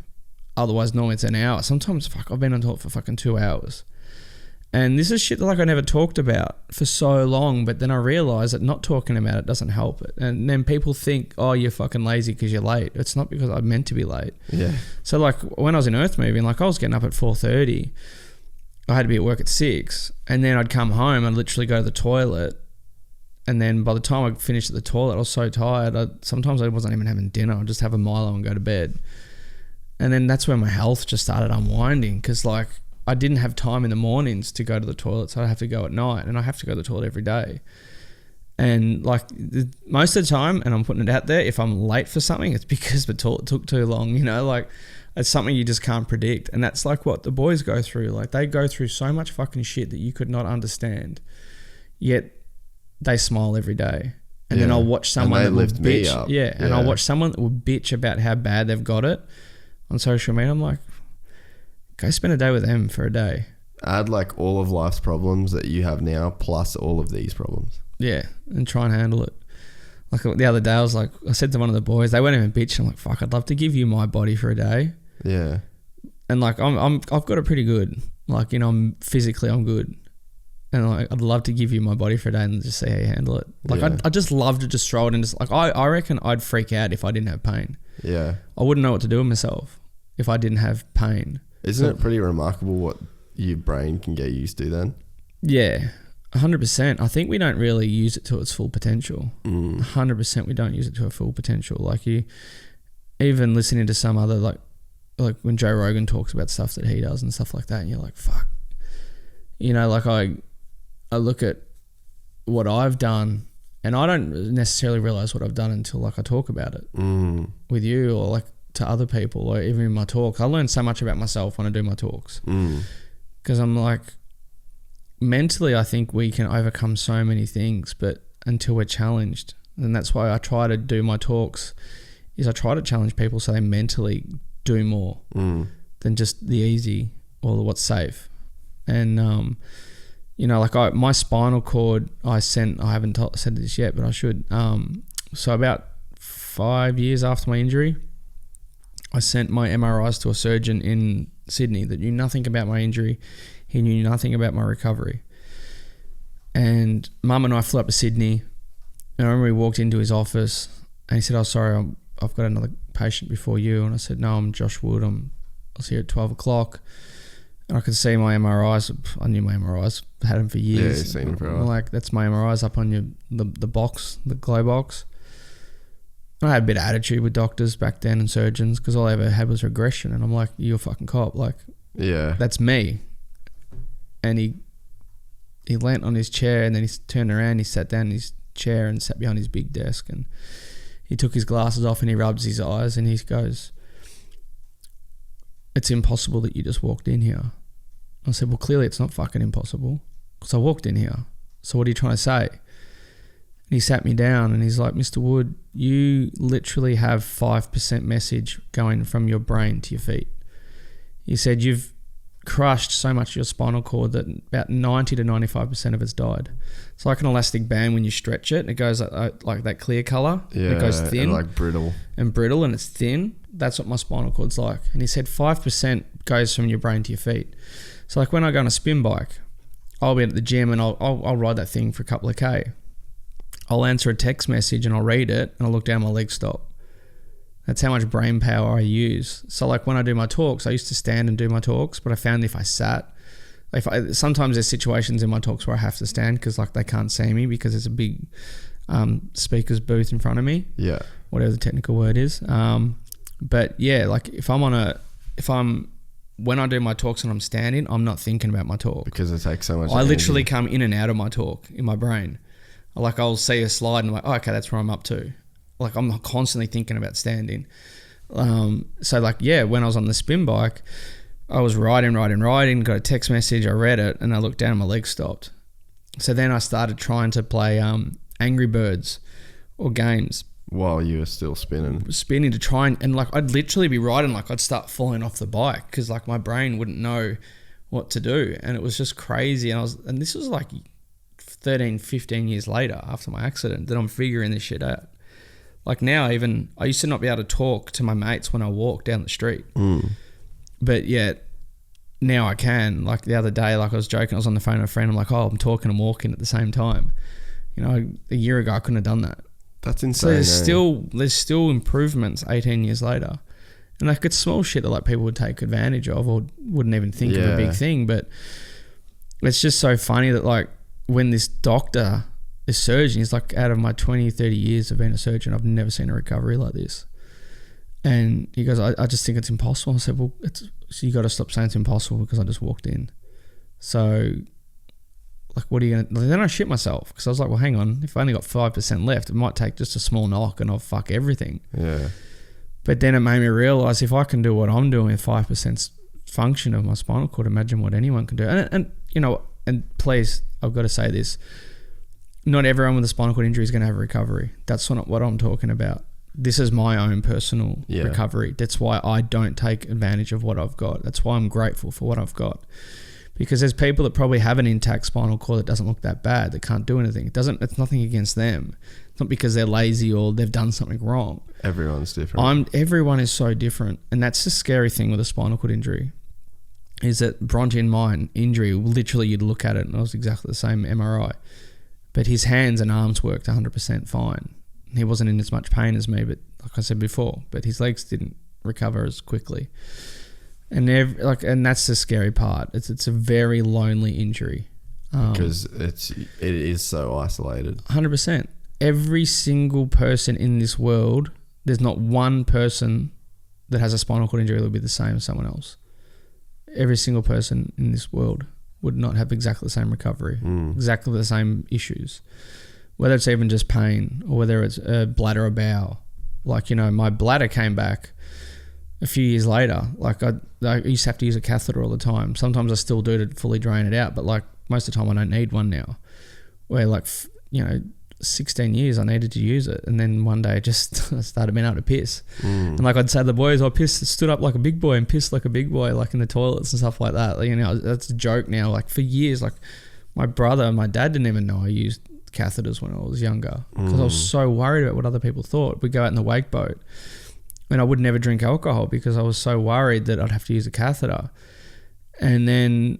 Otherwise, normally it's an hour. Sometimes, I've been on toilet for fucking 2 hours. And this is shit that like I never talked about for so long, but then I realised that not talking about it doesn't help it. And then people think, oh, you're fucking lazy because you're late. It's not because I'm meant to be late. Yeah. So like when I was in earth moving, like I was getting up at 4:30. I had to be at work at 6, and then I'd come home and literally go to the toilet. And then by the time I finished at the toilet, I was so tired. Sometimes I wasn't even having dinner. I'd just have a Milo and go to bed. And then that's where my health just started unwinding because like I didn't have time in the mornings to go to the toilet, so I'd have to go at night, and I have to go to the toilet every day. And like most of the time, and I'm putting it out there, if I'm late for something, it's because the toilet took too long, you know, like it's something you just can't predict. And that's like what the boys go through. Like they go through so much fucking shit that you could not understand, yet they smile every day. And then I'll watch someone that will bitch. Yeah. And I'll watch someone that will bitch about how bad they've got it on social media. I'm like, go spend a day with them for a day. Add like all of life's problems that you have now plus all of these problems. Yeah, and try and handle it. Like the other day, I said to one of the boys, they weren't even bitching. I'm like, fuck, I'd love to give you my body for a day. Yeah. And like, I've got it pretty good. Like, you know, I'm good. And like, I'd love to give you my body for a day and just see how you handle it. Like, I'd just love to just stroll it and just like, I reckon I'd freak out if I didn't have pain. Yeah. I wouldn't know what to do with myself if I didn't have pain. Isn't it pretty remarkable what your brain can get used to then? Yeah, 100%. I think we don't really use it to its full potential. 100% we don't use it to a full potential. Like you, even listening to some other like when Joe Rogan talks about stuff that he does and stuff like that, and you're like, fuck. You know, like I look at what I've done and I don't necessarily realize what I've done until like I talk about it with you or like to other people or even in my talks. I learn so much about myself when I do my talks because I'm like, mentally I think we can overcome so many things, but until we're challenged. And that's why I try to do my talks is I try to challenge people so they mentally do more than just the easy or what's safe. And you know, like my spinal cord, I haven't said this yet, but I should. So about 5 years after my injury, I sent my MRIs to a surgeon in Sydney that knew nothing about my injury. He knew nothing about my recovery. And Mum and I flew up to Sydney. And I remember we walked into his office and he said, "Oh, sorry, I've got another patient before you." And I said, "No, I'm Josh Wood. I was here at 12 o'clock. And I could see my MRIs. I knew my MRIs. Had them for years. Yeah, you've seen them for a while. Like, that's my MRIs up on the box, the glow box. I had a bit of attitude with doctors back then and surgeons because all I ever had was regression. And I'm like, "You're a fucking cop. Like, yeah, that's me." And he leant on his chair and then he turned around, he sat down in his chair and sat behind his big desk and he took his glasses off and he rubs his eyes and he goes, "It's impossible that you just walked in here." I said, "Well, clearly it's not fucking impossible because I walked in here. So what are you trying to say?" And he sat me down and he's like, "Mr. Wood, you literally have 5% message going from your brain to your feet." He said, "You've crushed so much of your spinal cord that about 90 to 95% of it's died. It's like an elastic band when you stretch it. It goes like that clear color. Yeah, it goes thin. and like brittle. And it's thin. That's what my spinal cord's like." And he said 5% goes from your brain to your feet. So like when I go on a spin bike, I'll be at the gym and I'll ride that thing for a couple of K. I'll answer a text message and I'll read it and I'll look down, my legs stop. That's how much brain power I use. So like when I do my talks, I used to stand and do my talks, but I found if I sat, sometimes there's situations in my talks where I have to stand because like they can't see me because there's a big speaker's booth in front of me. Yeah. Whatever the technical word is. But yeah, like when I do my talks and I'm standing, I'm not thinking about my talk. Because it takes so much energy. Literally come in and out of my talk in my brain. Like I'll see a slide and I'm like, "Oh, okay, that's where I'm up to." Like I'm constantly thinking about standing. So like, yeah, when I was on the spin bike, I was riding, got a text message, I read it and I looked down and my legs stopped. So then I started trying to play Angry Birds or games. While you were still spinning to try and like I'd literally be riding, like I'd start falling off the bike because like my brain wouldn't know what to do. And it was just crazy. And this was like 13, 15 years later after my accident that I'm figuring this shit out. Like now even, I used to not be able to talk to my mates when I walk down the street. But yet now I can. Like the other day, like I was joking, I was on the phone with a friend, I'm like, "Oh, I'm talking and walking at the same time." You know, a year ago I couldn't have done that. That's insane. So there's still improvements 18 years later. And like it's small shit that like people would take advantage of or wouldn't even think of a big thing. But it's just so funny that like when this surgeon, he's like, "Out of my 20, 30 years of being a surgeon, I've never seen a recovery like this." And he goes, I just think it's impossible. I said, "Well, so you got to stop saying it's impossible because I just walked in." So like, what are you going to... Then I shit myself because I was like, well, hang on. If I only got 5% left, it might take just a small knock and I'll fuck everything. Yeah. But then it made me realise if I can do what I'm doing with 5% function of my spinal cord, imagine what anyone can do. And you know, and please, I've got to say this. Not everyone with a spinal cord injury is going to have a recovery. That's not what I'm talking about. This is my own personal recovery. That's why I don't take advantage of what I've got. That's why I'm grateful for what I've got. Because there's people that probably have an intact spinal cord that doesn't look that bad, that can't do anything. It's nothing against them. It's not because they're lazy or they've done something wrong. Everyone's different. Everyone is so different. And that's the scary thing with a spinal cord injury, is that Bronte in mine injury, literally you'd look at it and it was exactly the same MRI. But his hands and arms worked 100% fine. He wasn't in as much pain as me, but like I said before, but his legs didn't recover as quickly. And and that's the scary part. It's a very lonely injury. Because it is so isolated. 100%. Every single person in this world, there's not one person that has a spinal cord injury that will be the same as someone else. Every single person in this world would not have exactly the same recovery, exactly the same issues. Whether it's even just pain or whether it's a bladder or bowel. Like, my bladder came back a few years later. Like I used to have to use a catheter all the time. Sometimes I still do to fully drain it out, but like most of the time I don't need one now. Where 16 years I needed to use it, and then one day I just started being able to piss. And like I'd say to the boys, I stood up like a big boy and pissed like a big boy, like in the toilets and stuff like that. That's a joke now. Like for years, like my brother and my dad didn't even know I used catheters when I was younger, because I was so worried about what other people thought. We'd go out in the wake boat and I would never drink alcohol because I was so worried that I'd have to use a catheter. And then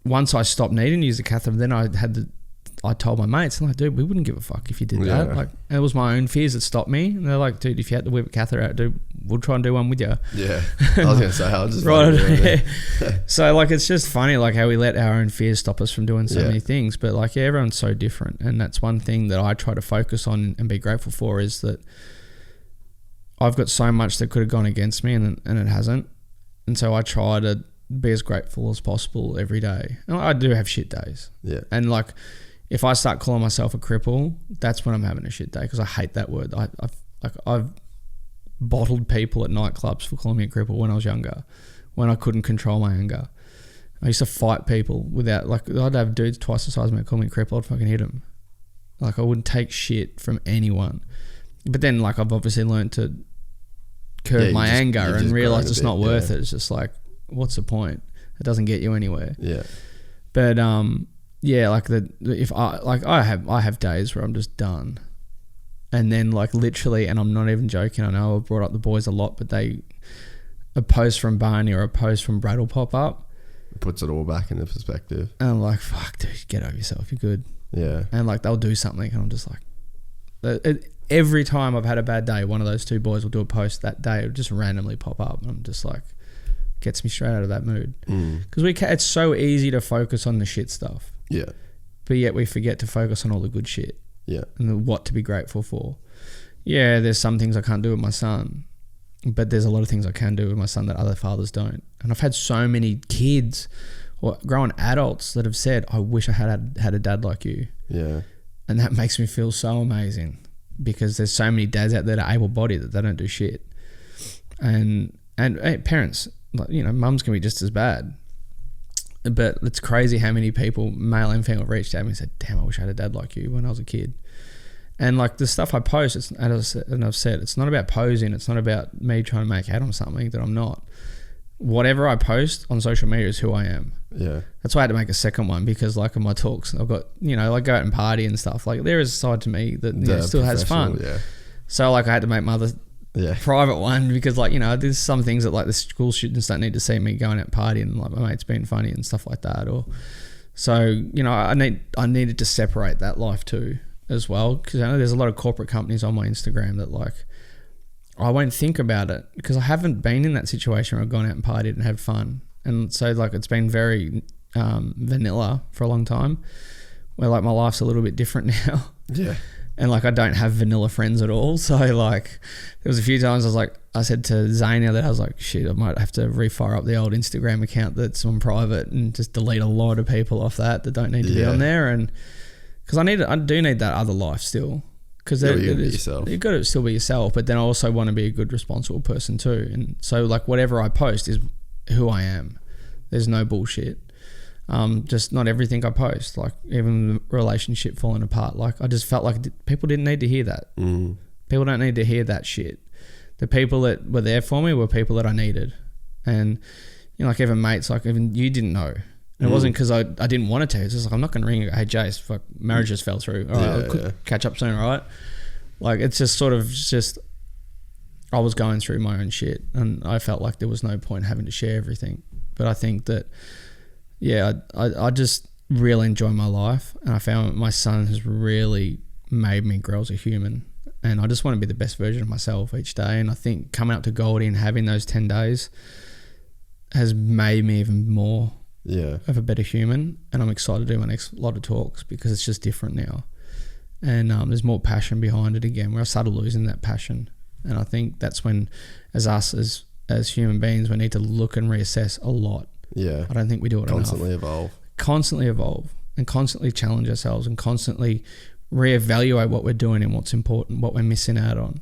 once I stopped needing to use a catheter, then I told my mates, and like, dude, we wouldn't give a fuck if you did that. Like, it was my own fears that stopped me. And they're like, dude, if you had to whip a catheter out, dude, we'll try and do one with you. Yeah. I was going to say, I'll just right. So like, it's just funny, like how we let our own fears stop us from doing so many things. But like, everyone's so different. And that's one thing that I try to focus on and be grateful for, is that I've got so much that could have gone against me and it hasn't. And so I try to be as grateful as possible every day. And I do have shit days. Yeah. And like, if I start calling myself a cripple, that's when I'm having a shit day, because I hate that word. I've bottled people at nightclubs for calling me a cripple when I was younger, when I couldn't control my anger. I used to fight people without, like, I'd have dudes twice the size of me call me a cripple, I'd fucking hit them. Like, I wouldn't take shit from anyone. But then, like, I've obviously learned to curb my anger and realize it's not worth it. It's just like, what's the point? It doesn't get you anywhere. Yeah. But like I have days where I'm just done, and then like literally, and I'm not even joking, I know I've brought up the boys a lot, but a post from Barney or a post from Brad will pop up, it puts it all back into perspective, and I'm like, fuck dude, get over yourself, you're good. Yeah. And like they'll do something and I'm just like, every time I've had a bad day, one of those two boys will do a post that day, it'll just randomly pop up, and I'm just like, gets me straight out of that mood, because it's so easy to focus on the shit stuff. Yeah. But yet we forget to focus on all the good shit. Yeah. And what to be grateful for. Yeah, there's some things I can't do with my son, but there's a lot of things I can do with my son that other fathers don't. And I've had so many kids or grown adults that have said, I wish I had a dad like you. Yeah. And that makes me feel so amazing, because there's so many dads out there that are able-bodied that they don't do shit. And hey, parents, mums can be just as bad. But it's crazy how many people, male and female, reached out to me and said, damn, I wish I had a dad like you when I was a kid. And like the stuff I post, and I've said, it's not about posing. It's not about me trying to make out on something that I'm not. Whatever I post on social media is who I am. Yeah. That's why I had to make a second one, because like in my talks, I've got, like go out and party and stuff. Like there is a side to me that still has fun. Yeah. So like I had to make my other private one, because like, there's some things that like the school students don't need to see me going out partying and like my mates being funny and stuff like that. Or so, I needed to separate that life too as well, because I know there's a lot of corporate companies on my Instagram that like, I won't think about it because I haven't been in that situation where I've gone out and partied and had fun. And so like it's been very vanilla for a long time, where like my life's a little bit different now. Yeah. And like I don't have vanilla friends at all. So like there was a few times I said to Zane that I was like, shit, I might have to refire up the old Instagram account that's on private and just delete a lot of people off that don't need to be on there. And because I do need that other life still. Because you've got to still be yourself, but then I also want to be a good, responsible person too. And so like whatever I post is who I am. There's no bullshit. Just not everything I post, like even the relationship falling apart. Like I just felt like people didn't need to hear that. People don't need to hear that shit. The people that were there for me were people that I needed. And like even mates, like even you didn't know. And it wasn't because I didn't want to tell you. It's just like, I'm not going to ring you, hey, Jace, fuck, marriage just fell through. All right, catch up soon, all right? Like, it's just sort of just, I was going through my own shit and I felt like there was no point having to share everything. But I think that, yeah, I just really enjoy my life. And I found my son has really made me grow as a human. And I just want to be the best version of myself each day. And I think coming up to Goldie and having those 10 days has made me even more of a better human. And I'm excited to do my next lot of talks because it's just different now. And there's more passion behind it again, where I started losing that passion. And I think that's when, as human beings, we need to look and reassess a lot. Yeah. I don't think we do it constantly enough. Constantly evolve and constantly challenge ourselves and constantly reevaluate what we're doing and what's important, what we're missing out on.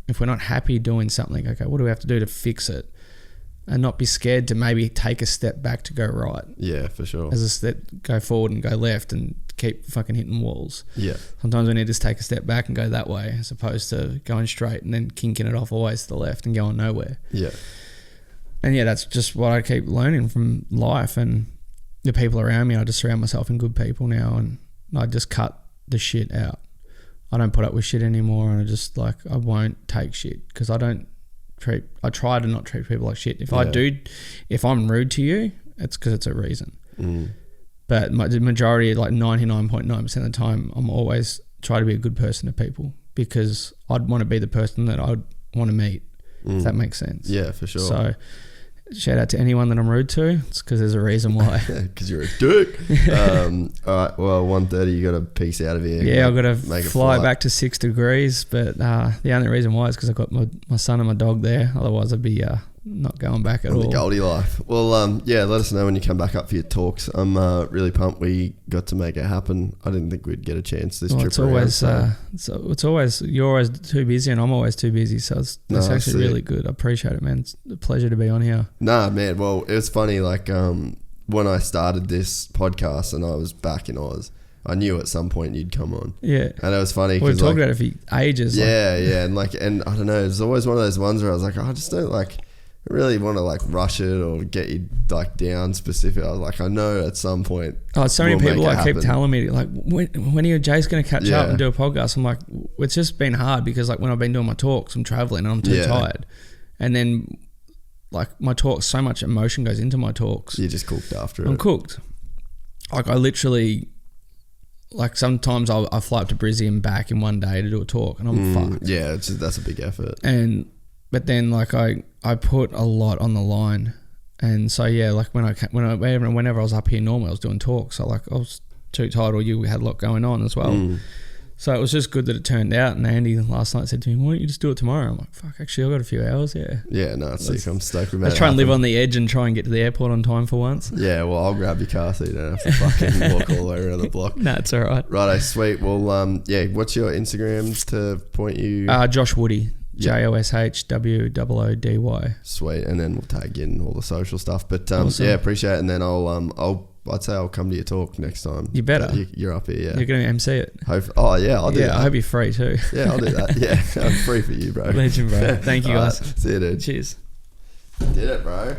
If we're not happy doing something, okay, what do we have to do to fix it? And not be scared to maybe take a step back to go right. Yeah, for sure. As a step, go forward and go left and keep fucking hitting walls. Yeah. Sometimes we need to just take a step back and go that way as opposed to going straight and then kinking it off always to the left and going nowhere. Yeah. And yeah, that's just what I keep learning from life and the people around me. I just surround myself in good people now and I just cut the shit out. I don't put up with shit anymore and I won't take shit because I try to not treat people like shit. If I'm rude to you, it's because it's a reason. But the majority, like 99.9% of the time, I'm always try to be a good person to people because I'd want to be the person that I'd want to meet, if that makes sense. Yeah, for sure. So shout out to anyone that I'm rude to. It's because there's a reason why. Because you're a dick. All right, well, 1:30, you got to peace out of here. Yeah, I've got to fly back to 6 degrees. But the only reason why is because I've got my son and my dog there. Otherwise, I'd be not going back at all. The Goldie life. Well, yeah, let us know when you come back up for your talks. I'm really pumped we got to make it happen. I didn't think we'd get a chance this trip. It's always, it's always, you're always too busy and I'm always too busy. So it's actually really good. I appreciate it, man. It's a pleasure to be on here. Nah, man. Well, it was funny. Like when I started this podcast and I was back in Oz, I knew at some point you'd come on. Yeah. And it was funny. We've talked about it for ages. Yeah, yeah. And I don't know, it's always one of those ones where I was like, I just don't really want to rush it or get you down specific. I was like, I know at some point. Oh, so many people keep telling me when are you and Jay's going to catch up and do a podcast? I'm like, it's just been hard because when I've been doing my talks, I'm traveling and I'm too tired. And then my talks, so much emotion goes into my talks. You're just cooked after it. I'm cooked. I literally, sometimes I fly up to Brizzy and back in one day to do a talk and I'm fucked. Yeah, that's a big effort. But then I put a lot on the line, and so yeah, whenever I was up here normally I was doing talks, so I was too tired or you had a lot going on as well. So it was just good that it turned out. And Andy last night said to me, "Why don't you just do it tomorrow?" I'm like, "Fuck, actually I've got a few hours." Yeah, no, it's sick. I'm stoked with it. Let's try and live on the edge and try and get to the airport on time for once. Yeah, well, I'll grab your car so you don't have to fucking walk all the way around the block. No, it's all right. Righto, sweet. Well, what's your Instagram to point you? Josh Woody. JOSHWOODY. Sweet, and then we'll tag in all the social stuff. But awesome. Yeah, appreciate it. And then I'd say I'll come to your talk next time. You better. You're up here. Yeah, you're going to MC it. I'll do that. Yeah, I hope you're free too. Yeah, I'll do that. Yeah, I'm free for you, bro. Legend, bro. Thank you, guys. See you, dude. Cheers. Did it, bro.